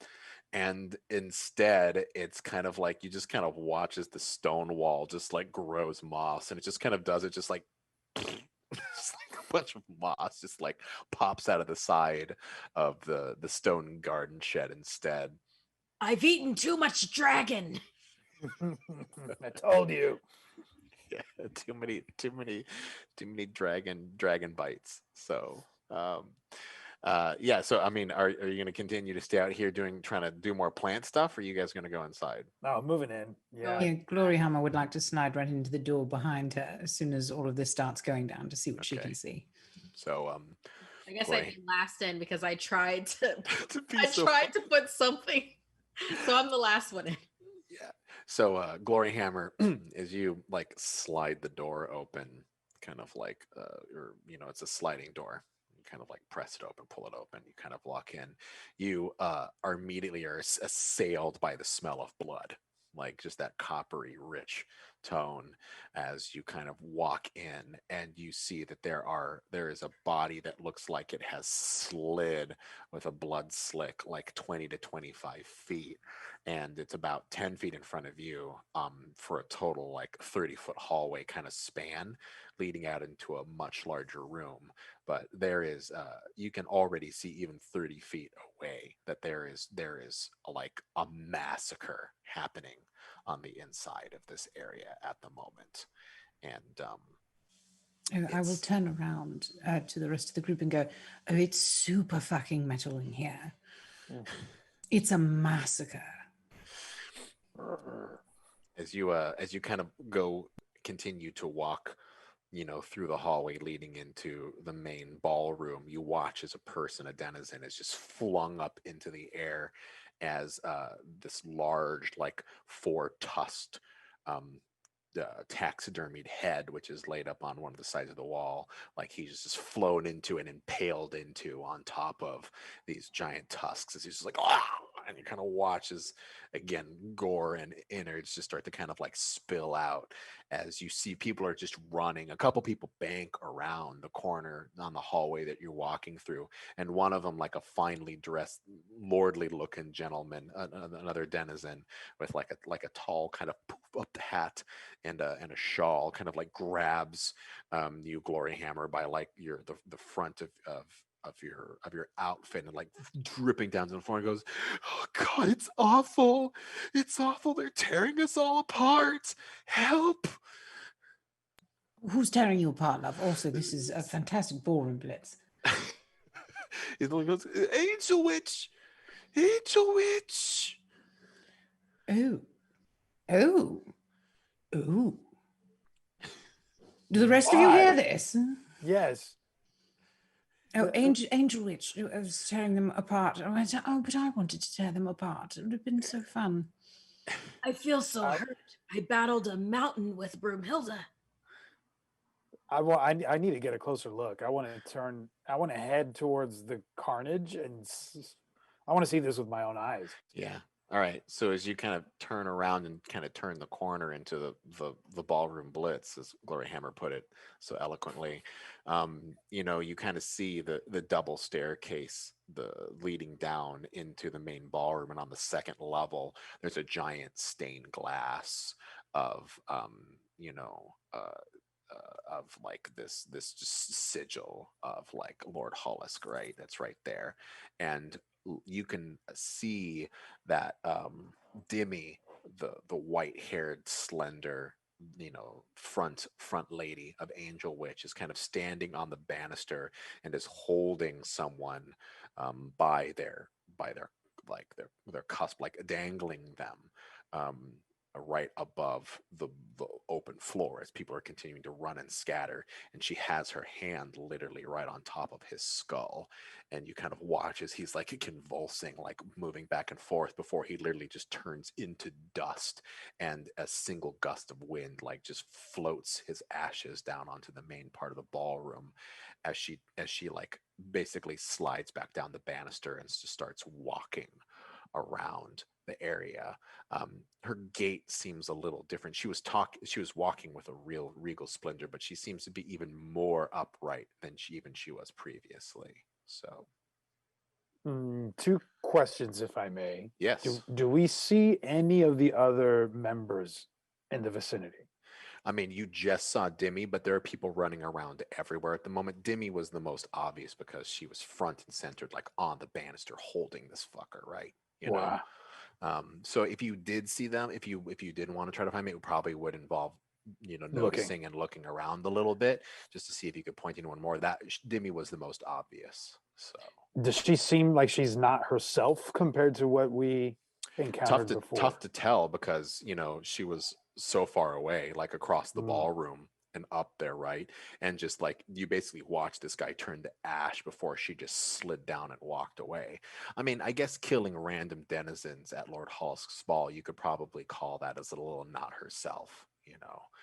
and instead it's kind of like you just kind of watch as the stone wall just like grows moss, and it just kind of does it just like just like a bunch of moss just like pops out of the side of the stone garden shed instead. I've eaten too much dragon. I told you. Yeah, too many dragon bites. So yeah, so I mean, are you going to continue to stay out here trying to do more plant stuff, or are you guys going to go inside? Oh, moving in. Yeah. Yeah, Gloryhammer would like to slide right into the door behind her as soon as all of this starts going down to see what she Okay. can see. So I guess Boy. I'd be last in because I tried to be I so tried to put something. So I'm the last one in. Yeah. So Glory Hammer, as you like slide the door open, kind of like or it's a sliding door. You kind of like press it open, pull it open, you kind of walk in. You are immediately assailed by the smell of blood. Like just that coppery rich tone as you kind of walk in, and you see that there is a body that looks like it has slid with a blood slick like 20 to 25 feet, and it's about 10 feet in front of you for a total like 30-foot hallway kind of span leading out into a much larger room. But there is you can already see even 30 feet away that there is like a massacre happening on the inside of this area at the moment. And I will turn around to the rest of the group and go, oh, it's super fucking metal in here. It's a massacre. as you kind of continue to walk through the hallway leading into the main ballroom, you watch as a denizen is just flung up into the air as this large, like 4-tusked taxidermied head, which is laid up on one of the sides of the wall, like he's just flown into and impaled into on top of these giant tusks, as he's just like, ah! And you kind of watch as, again, gore and innards just start to kind of like spill out as you see people are just running. A couple people bank around the corner on the hallway that you're walking through, and one of them, like a finely dressed, lordly looking gentleman, another denizen with like a tall kind of poof up hat and a shawl, kind of like grabs you, Glory Hammer, by like the front of your outfit and like dripping down to the floor, and goes, oh God, it's awful, they're tearing us all apart, help. Who's tearing you apart, love? Also, this is a fantastic ballroom blitz. He goes, Angel Witch, Angel Witch. Oh, oh, oh. Do the rest of you hear Why? this? Yes. Oh, Angel Witch, I was tearing them apart. I went, oh, but I wanted to tear them apart. It would have been so fun. I feel so I- hurt. I battled a mountain with Broomhilda. I need to get a closer look. I want to head towards the carnage I want to see this with my own eyes. Yeah. All right. So as you kind of turn around and kind of turn the corner into the ballroom blitz, as Glory Hammer put it so eloquently, you kind of see the double staircase, the leading down into the main ballroom, and on the second level, there's a giant stained glass of of like this just sigil of like Lord Hollisk, right? That's right there, and you can see that Dimmy, the white-haired, slender, front lady of Angel Witch, is kind of standing on the banister and is holding someone by their their cusp, like dangling them. Um, right above the open floor as people are continuing to run and scatter, and she has her hand literally right on top of his skull, and you kind of watch as he's like convulsing, like moving back and forth before he literally just turns into dust, and a single gust of wind like just floats his ashes down onto the main part of the ballroom as she like basically slides back down the banister and just starts walking around the area. Her gait seems a little different. She was walking with a real regal splendor, but she seems to be even more upright than she was previously. So Two questions, if I may. yes. Do we see any of the other members in the vicinity? I mean, you just saw Dimmy, but there are people running around everywhere at the moment. Dimmy was the most obvious because she was front and centered, like on the banister, holding this fucker, right? Wow. So if you did see them, if you didn't want to try to find me, it probably would involve noticing and looking around a little bit just to see if you could point anyone more. That Dimmy was the most obvious. So Does she seem like she's not herself compared to what we encountered before? tough to tell because she was so far away, like across the ballroom and up there, right? And just like you basically watched this guy turn to ash before she just slid down and walked away. I mean, I guess killing random denizens at Lord Holsk's ball, you could probably call that as a little not herself,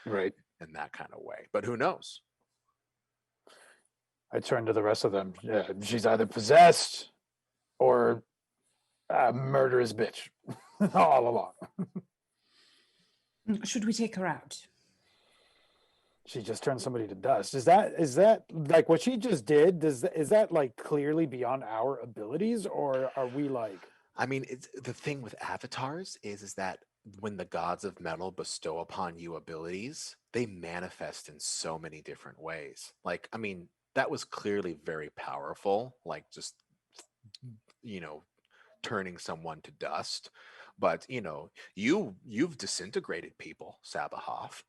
Right. in that kind of way. But who knows? I turned to the rest of them. Yeah, she's either possessed or a murderous bitch all along. Should we take her out? She just turned somebody to dust. Is that like what she just did? Is that like clearly beyond our abilities, or are we like? I mean, it's the thing with avatars is that when the gods of metal bestow upon you abilities, they manifest in so many different ways. Like, I mean, that was clearly very powerful, like just you know, turning someone to dust. But you've disintegrated people, Sabahoff.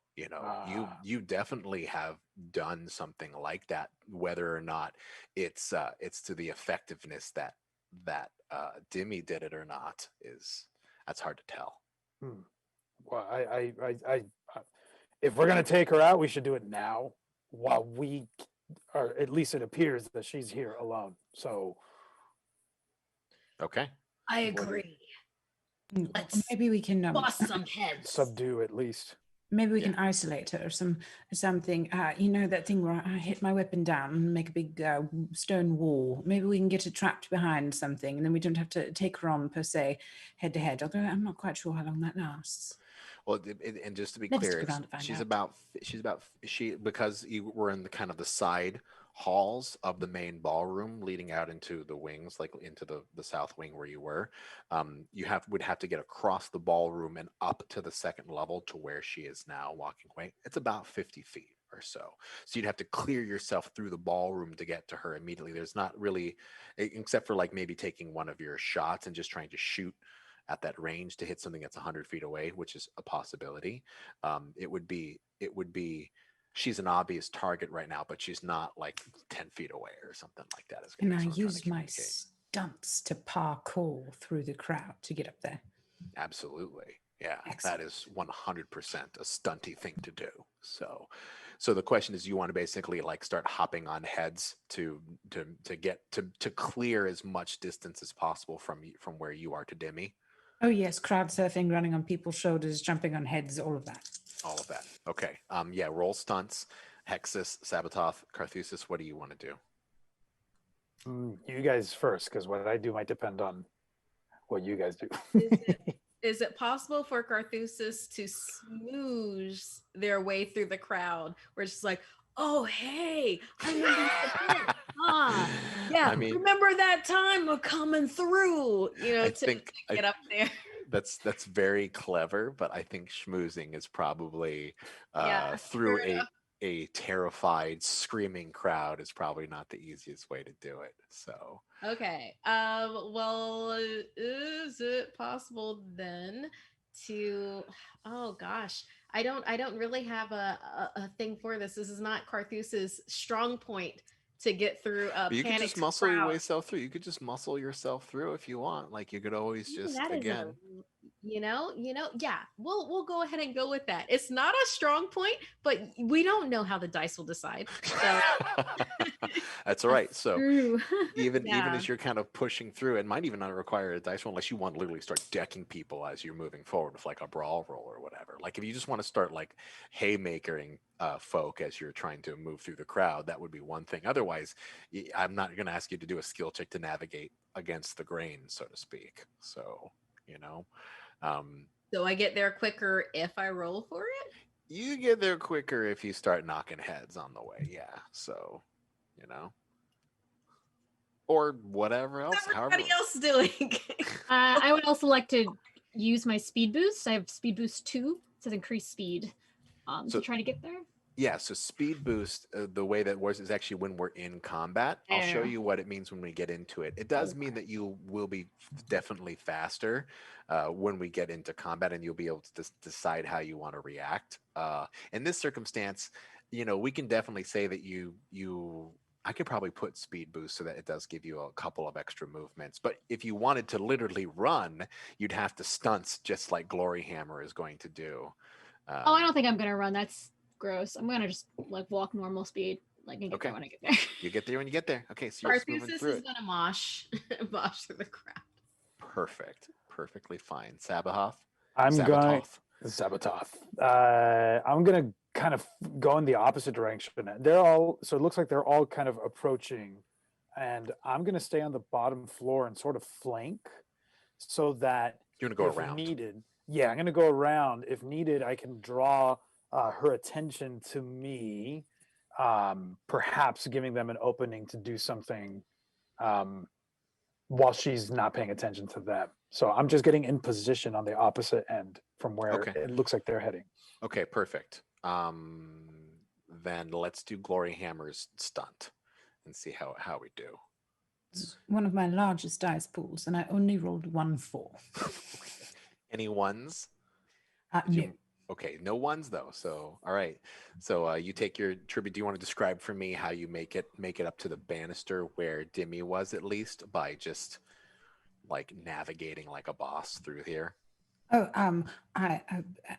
You definitely have done something like that. Whether or not it's to the effectiveness that Dimmy did it or not that's hard to tell. Well, I if we're gonna take her out, we should do it now, while we, or at least it appears that she's here alone. So Okay. I agree. Let's Maybe we can bust some heads. subdue at least. maybe we can isolate her or something. You know that thing where I hit my weapon down and make a big stone wall. Maybe we can get her trapped behind something, and then we don't have to take her on per se head to head. Although I'm not quite sure how long that lasts. Well, and just to be Let's clear, stick around to find she's out. about because you were in the kind of the side halls of the main ballroom leading out into the wings, like into the south wing where you were. Would have to get across the ballroom and up to the second level to where she is now walking away. It's about 50 feet or so. So you'd have to clear yourself through the ballroom to get to her immediately. There's not really, except for like maybe taking one of your shots and just trying to shoot at that range to hit something that's 100 feet away, which is a possibility. It would be she's an obvious target right now, but she's not like 10 feet away or something like that. Is Can I what I'm trying to use my communicate. stunts to parkour through the crowd to get up there? Absolutely. Yeah, Excellent. that is 100% a stunty thing to do. So the question is, you want to basically like start hopping on heads to get to clear as much distance as possible from where you are to Demi. Oh yes, crowd surfing, running on people's shoulders, jumping on heads, all of that. All of that. Okay. Yeah. Roll stunts. Hexus, Sabototh, Carthusis. What do you want to do? You guys first, because what I do might depend on what you guys do. Is it possible for Carthusis to smooze their way through the crowd where it's just like, oh, hey, I remember the yeah, I mean, remember that time of coming through, I to think get up there. that's very clever, but I think schmoozing is probably Yeah, through fair enough. a terrified, screaming crowd is probably not the easiest way to do it. So Okay. Well, is it possible then to oh gosh. I don't really have a thing for this. This is not Carthus's strong point to get through a but you could just panicked muscle your crowd. yourself through. You could just muscle yourself through if you want. Like you could always Maybe just that is again. yeah, we'll go ahead and go with that. It's not a strong point, but we don't know how the dice will decide. So That's all right. So True. even Yeah. as you're kind of pushing through, it might even not require a dice roll unless you want to literally start decking people as you're moving forward with like a brawl roll or whatever. Like if you just want to start like haymakering folk as you're trying to move through the crowd, that would be one thing. Otherwise, I'm not going to ask you to do a skill check to navigate against the grain, so to speak. So, you know, So I get there quicker if I roll for it? you get there quicker if you start knocking heads on the way. Yeah. So, you know, or whatever else. What's However, everybody else doing? I would also like to use my speed boost. I have speed boost 2. It says increase speed So- to try to get there. yeah, so speed boost, the way that works is actually when we're in combat. I'll show Yeah. you what it means when we get into it. It does mean that you will be definitely faster when we get into combat, and you'll be able to decide how you want to react. In this circumstance, we can definitely say that I could probably put speed boost so that it does give you a couple of extra movements. But if you wanted to literally run, you'd have to stunts just like Glory Hammer is going to do. Oh, I don't think I'm gonna run. That's gross. I'm gonna just like walk normal speed, like and get Okay. there when I get there. You get there when you get there. Okay, so you're just moving Carthusis through is it. gonna mosh through the crowd. Perfect. Perfectly fine. Sabahoth? I'm going Sabatoth. Sabototh. I'm gonna kind of go in the opposite direction. So it looks like they're all kind of approaching, and I'm gonna stay on the bottom floor and sort of flank, so that You're going to if go around. needed, yeah, I'm gonna go around. If needed, I can draw her attention to me, perhaps giving them an opening to do something while she's not paying attention to them. So I'm just getting in position on the opposite end from where Okay. it looks like they're heading. Okay, perfect. Then let's do Glory Hammer's stunt and see how we do. It's one of my largest dice pools, and I only rolled 1 4. Any ones? No. Okay, no ones though. So, all right. So you take your tribute. Do you want to describe for me how you make it up to the banister where Demi was, at least by just like navigating like a boss through here? Oh, I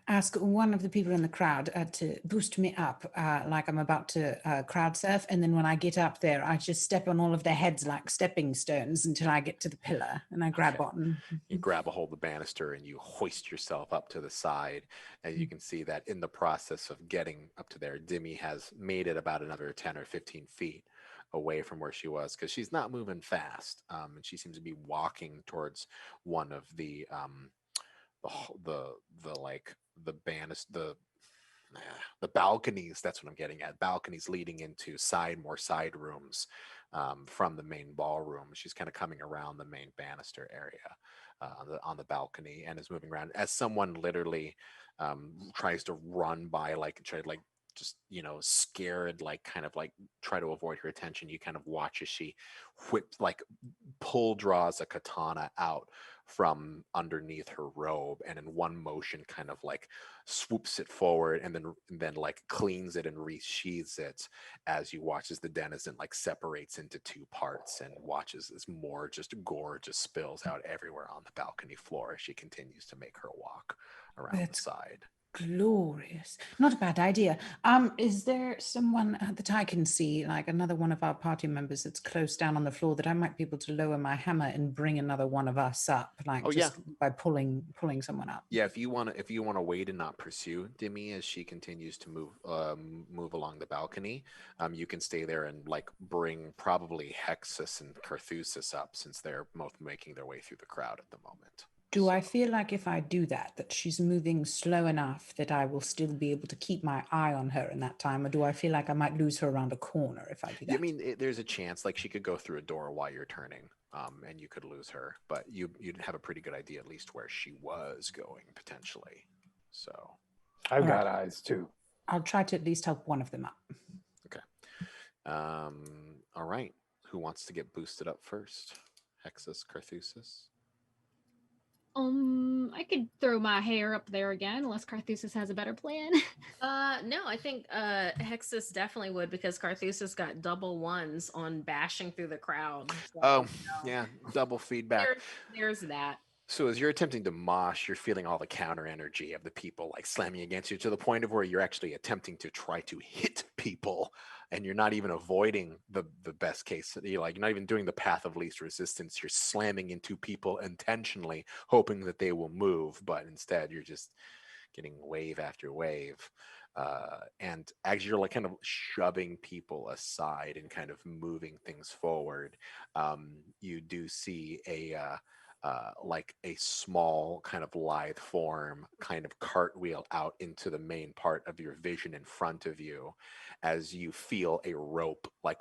ask one of the people in the crowd to boost me up, like I'm about to crowd surf, and then when I get up there, I just step on all of their heads like stepping stones until I get to the pillar, and I grab Okay. on. You grab a hold of the banister and you hoist yourself up to the side, and you can see that in the process of getting up to there, Demi has made it about another 10 or 15 feet away from where she was, because she's not moving fast, and she seems to be walking towards one of the the balconies. That's what I'm getting at. Balconies leading into more side rooms from the main ballroom. She's kind of coming around the main banister area on the balcony, and is moving around as someone literally tries to run by, like try to like just scared, like kind of like try to avoid her attention. You kind of watch as she draws a katana out from underneath her robe, and in one motion kind of like swoops it forward, and then like cleans it and resheathes it, as you watch as the denizen like separates into two parts, and watches as more just gore just spills out everywhere on the balcony floor as she continues to make her walk around the That's side. glorious. Not a bad idea. Is there someone that I can see, like another one of our party members that's close down on the floor, that I might be able to lower my hammer and bring another one of us up, like Oh, just by pulling someone up? Yeah, if you want to wait and not pursue Demi as she continues to move along the balcony, you can stay there and like bring probably Hexus and Carthusis up, since they're both making their way through the crowd at the moment. Do I feel like if I do that she's moving slow enough that I will still be able to keep my eye on her in that time, or do I feel like I might lose her around a corner if I do that? I mean, there's a chance like she could go through a door while you're turning, and you could lose her, but you'd have a pretty good idea at least where she was going potentially. So I've got eyes too. I'll try to at least help one of them up. okay, all right. Who wants to get boosted up first? Hexus, Carthusis? I could throw my hair up there again, unless Carthusis has a better plan. No, I think Hexus definitely would, because Carthusis got double ones on bashing through the crowd. So, Yeah, double feedback. There's that. So as you're attempting to mosh, you're feeling all the counter energy of the people like slamming against you, to the point of where you're actually attempting to try to hit people, and you're not even avoiding the best case. You're not even doing the path of least resistance. You're slamming into people intentionally, hoping that they will move, but instead you're just getting wave after wave. And as you're like kind of shoving people aside and kind of moving things forward, you do see like a small kind of lithe form kind of cartwheel out into the main part of your vision in front of you, as you feel a rope like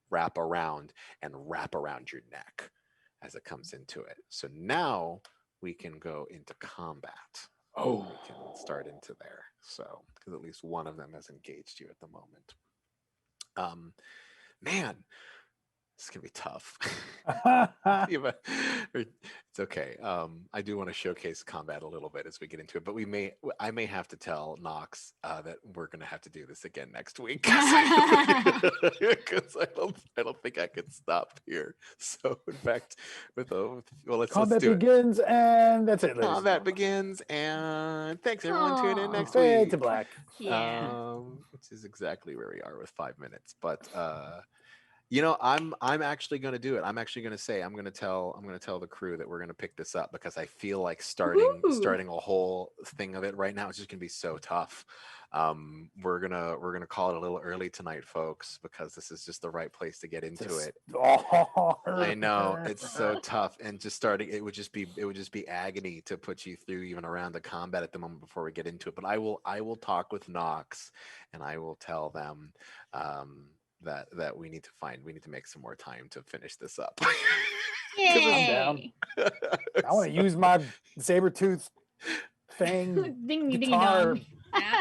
wrap around your neck as it comes into it. So now we can go into combat. Oh, We can start into there. So, because at least one of them has engaged you at the moment. Man, it's gonna be tough. Yeah, but it's okay. I do want to showcase combat a little bit as we get into it, but I may have to tell Nox that we're gonna have to do this again next week, because I don't think I could stop here. So in fact, let's combat do it. begins, and that's it. Combat begins, and thanks everyone. Tune in next Fade week. to black. Yeah. Which is exactly where we are with 5 minutes, but. I'm actually going to do it. I'm actually going to say I'm going to tell the crew that we're going to pick this up, because I feel like starting a whole thing of it right now is just going to be so tough. We're gonna call it a little early tonight, folks, because this is just the right place to get into it. I know it's so tough, and just starting it would just be agony to put you through even around the combat at the moment before we get into it. But I will talk with Nox, and I will tell them that we need to make some more time to finish this up. Yay! I want to use my saber-tooth fang Ding ding guitar dong.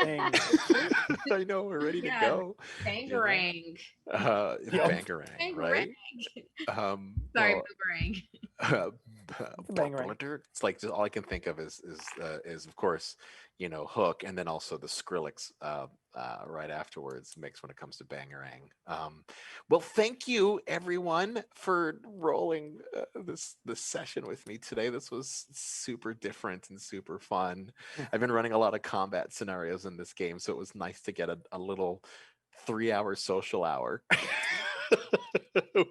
thing. I know, we're ready to Yeah. go. Bangarang. Bangarang, right? Sorry, Well, boomerang. Bangarang. it's like just all I can think of is of course Hook, and then also the Skrillex right afterwards mix when it comes to Bangarang. Well, thank you everyone for rolling this session with me today. This was super different and super fun. I've been running a lot of combat scenarios in this game, so it was nice to get a little 3-hour social hour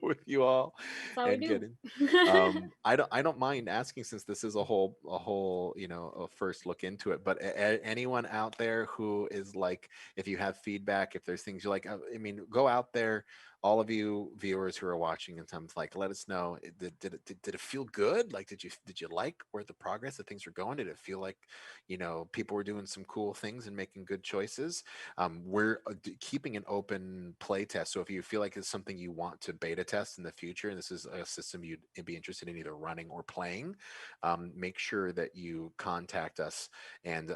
with you all. That's how we And do. I don't mind asking, since this is a whole a first look into it, but anyone out there who is like, if you have feedback, if there's things you like, I mean, go out there, all of you viewers who are watching, and something like, let us know. Did it feel good? Like, did you like where the progress of things were going? Did it feel like people were doing some cool things and making good choices? We're keeping an open play test, so if you feel like it's something you want to beta test in the future, and this is a system you'd be interested in either running or playing, make sure that you contact us and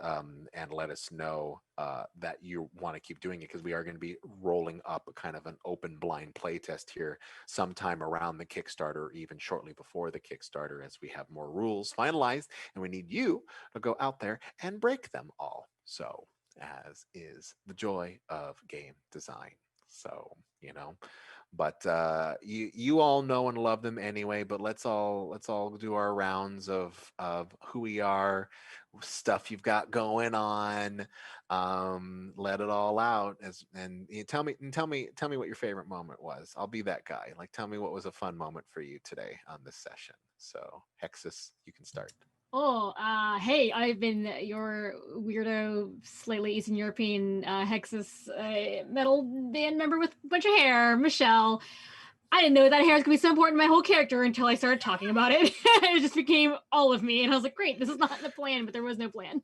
let us know that you want to keep doing it, because we are going to be rolling up a kind of an open blind play test here sometime around the Kickstarter, or even shortly before the Kickstarter, as we have more rules finalized, and we need you to go out there and break them all. So, as is the joy of game design. So, but you all know and love them anyway. But let's all do our rounds of who we are, stuff you've got going on. Let it all out, and tell me what your favorite moment was. I'll be that guy. Like, tell me what was a fun moment for you today on this session. So, Hexus, you can start. Oh, hey, I've been your weirdo, slightly Eastern European Hexus metal band member with a bunch of hair, Michelle. I didn't know that hair was going to be so important to my whole character until I started talking about it. It just became all of me, and I was like, great, this is not the plan, but there was no plan.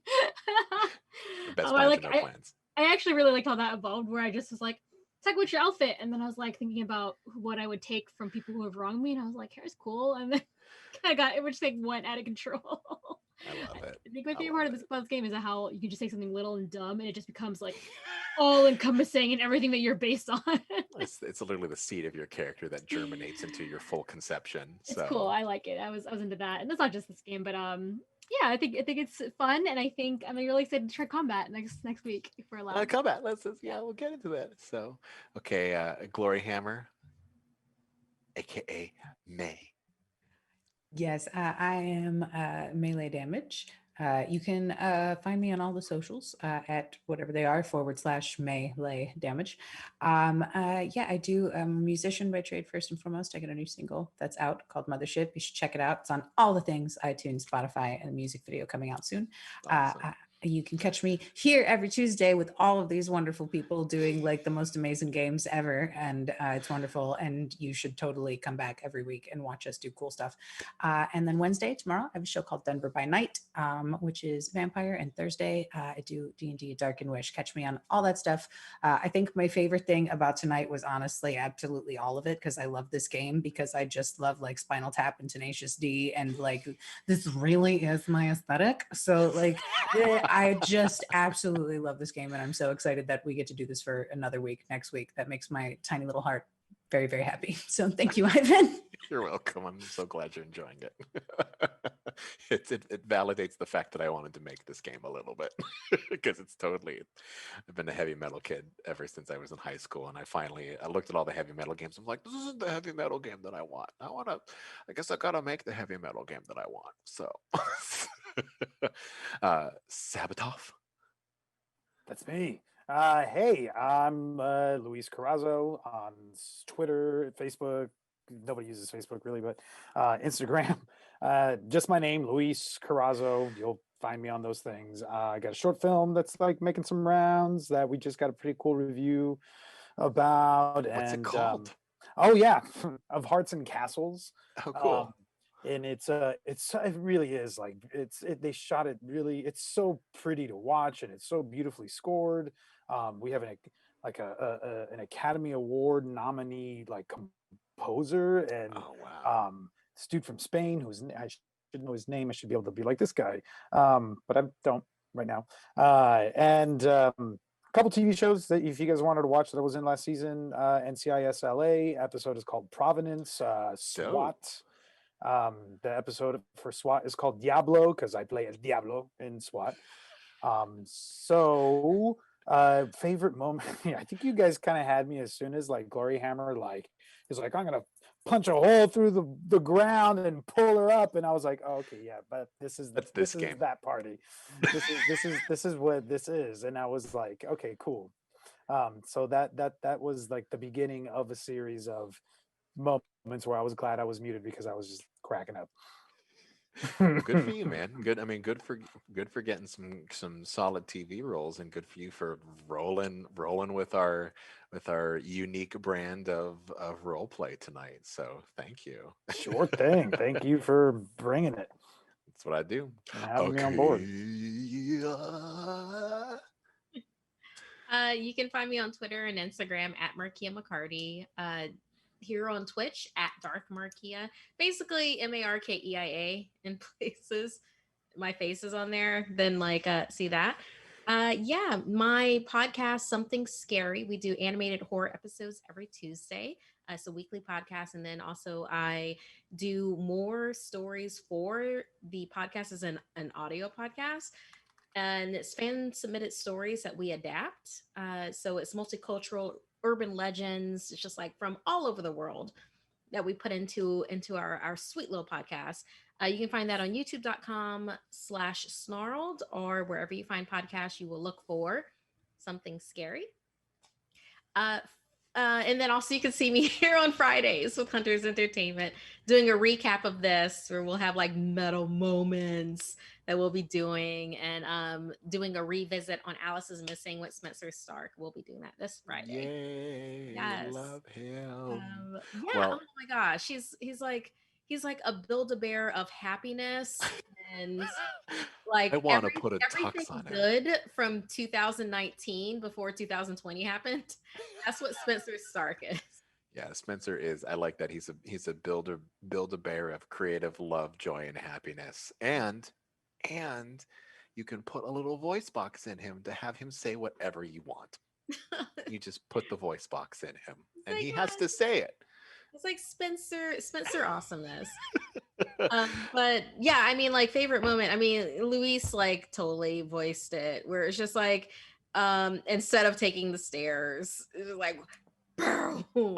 The best plans are no plans. I actually really liked how that evolved, where I just was like, talk about your outfit, and then I was like thinking about what I would take from people who have wronged me, and I was like, hair's cool, and then it just like went out of control. I love it. I think my favorite part of this game is how you can just take something little and dumb, and it just becomes like all encompassing and everything that you're based on. It's literally the seed of your character that germinates into your full conception. It's cool. I like it. I was into that, and that's not just this game, but yeah, I think it's fun, and I think I'm really excited to try combat next week if we're allowed. Combat. We'll get into that. So, okay, Glory Hammer, aka May. Yes, I am melee damage. You can find me on all the socials at whatever they are /melee damage. Yeah, I do. I'm a musician by trade, first and foremost. I got a new single that's out called Mothership. You should check it out. It's on all the things, iTunes, Spotify, and a music video coming out soon. Awesome. You can catch me here every Tuesday with all of these wonderful people doing like the most amazing games ever. And it's wonderful. And you should totally come back every week and watch us do cool stuff. And then Wednesday, tomorrow, I have a show called Denver by Night, which is vampire. And Thursday, I do D&D Dark and Wish. Catch me on all that stuff. I think my favorite thing about tonight was honestly absolutely all of it, because I love this game, because I just love like Spinal Tap and Tenacious D, and like this really is my aesthetic. So like I just absolutely love this game, and I'm so excited that we get to do this for another week next week. That makes my tiny little heart very, very happy. So thank you, Ivan. You're welcome. I'm so glad you're enjoying it. It validates the fact that I wanted to make this game a little bit, because I've been a heavy metal kid ever since I was in high school, and I looked at all the heavy metal games. I'm like, this isn't the heavy metal game that I want. I guess I gotta make the heavy metal game that I want. So, Sabatov. That's me. Hey, I'm Luis Carrazzo on Twitter, Facebook. Nobody uses Facebook really, but Instagram. Just my name, Luis Carrazzo. You'll find me on those things. I got a short film that's like making some rounds that we just got a pretty cool review about. What's it called? Oh yeah, of Hearts and Castles. Oh, cool. And it really is like they shot it really. It's so pretty to watch, and it's so beautifully scored. We have an Academy Award nominee like composer, and oh, wow. This dude from Spain I should know his name. I should be able to be like this guy, but I don't right now. And a couple TV shows that if you guys wanted to watch that I was in last season, NCIS LA episode is called Provenance. SWAT. The episode for SWAT is called Diablo, because I play El Diablo in SWAT. Favorite moment. Yeah, I think you guys kind of had me as soon as like Glory Hammer is like, I'm gonna punch a hole through the ground and pull her up, and I was like, oh, okay, yeah, but this is that party. This is what this is, and I was like, okay, cool. So that was like the beginning of a series of moments where I was glad I was muted, because I was just cracking up. Well, good for you, man. Good. I mean, good for getting some solid TV roles, and good for you for rolling with our unique brand of role play tonight. So thank you. Sure thing. Thank you for bringing it. That's what I do. And having me on board. You can find me on Twitter and Instagram at Markia McCarty. here on Twitch at Dark Markia. Basically Markeia in places. My face is on there. Then see that. Yeah, my podcast, Something Scary. We do animated horror episodes every Tuesday. It's a weekly podcast. And then also I do more stories for the podcast as an audio podcast. And it's fan submitted stories that we adapt. So it's multicultural urban legends. It's just like from all over the world that we put into our sweet little podcast. You can find that on youtube.com/snarled, or wherever you find podcasts, you will look for Something Scary. And then also you can see me here on Fridays with Hunters Entertainment doing a recap of this, where we'll have like metal moments that we'll be doing, and doing a revisit on Alice is Missing with Spencer Stark. We'll be doing that this Friday. Yay! Yes. Love him. Yeah. Well, oh my gosh, he's like a Build-A-Bear of happiness, and I like want to put a everything tux on him. good from 2019 before 2020 happened. That's what Spencer Stark is. Yeah, Spencer is. I like that he's a build a bear of creative love, joy, and happiness. And you can put a little voice box in him to have him say whatever you want. You just put the voice box in him, and my he has God. to say it. It's like Spencer awesomeness. But yeah, I mean, like favorite moment. I mean, Luis like totally voiced it, where it's just like, instead of taking the stairs, it's like, boom,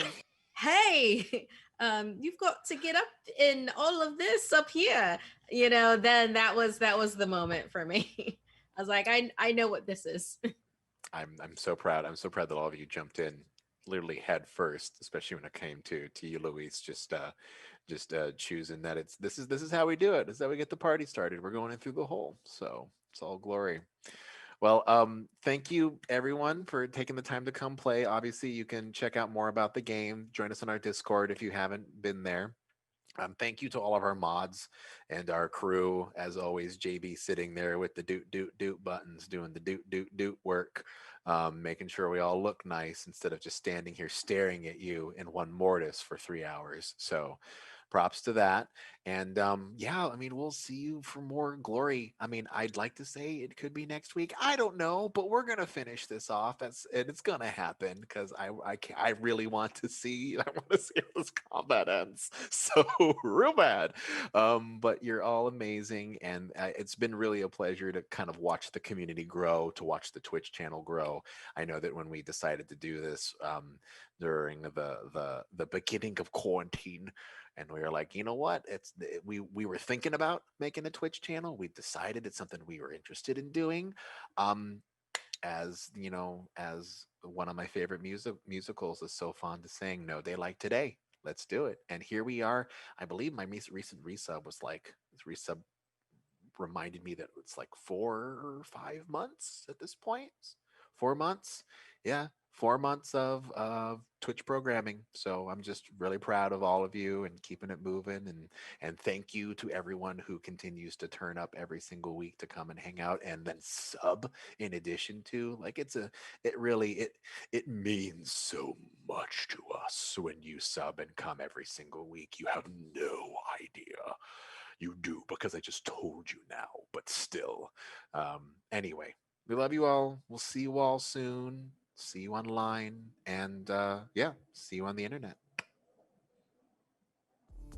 hey, you've got to get up in all of this up here. Then that was the moment for me. I was like, I know what this is. I'm so proud. I'm so proud that all of you jumped in literally head first, especially when it came to you, Luis. Just choosing that this is how we do it. This is how we get the party started. We're going in through the hole. So it's all glory. Well, thank you everyone for taking the time to come play. Obviously, you can check out more about the game. Join us on our Discord if you haven't been there. Thank you to all of our mods and our crew. As always, JB sitting there with the doot doot doot buttons, doing the doot doot doot work, making sure we all look nice instead of just standing here staring at you in one mortis for 3 hours. So props to that. And yeah, I mean, we'll see you for more glory. I mean, I'd like to say it could be next week. I don't know, but we're gonna finish this off. And it's gonna happen because I really want to see. I want to see how this combat ends. So real bad. But you're all amazing, and it's been really a pleasure to kind of watch the community grow, to watch the Twitch channel grow. I know that when we decided to do this during the beginning of quarantine, and we were like, you know what, we were thinking about making a Twitch channel. We decided it's something we were interested in doing. As you know, as one of my favorite musicals is so fond of saying, no day like today, let's do it. And here we are. I believe my recent resub was like, this resub reminded me that it's like 4 or 5 months at this point. 4 months. Yeah, 4 months of Twitch programming. So I'm just really proud of all of you and keeping it moving. And thank you to everyone who continues to turn up every single week to come and hang out and then sub in addition to. Like, it means so much to us when you sub and come every single week. You have no idea. You do, because I just told you now, but still. Anyway, we love you all. We'll see you all soon. See you online. And yeah, see you on the internet.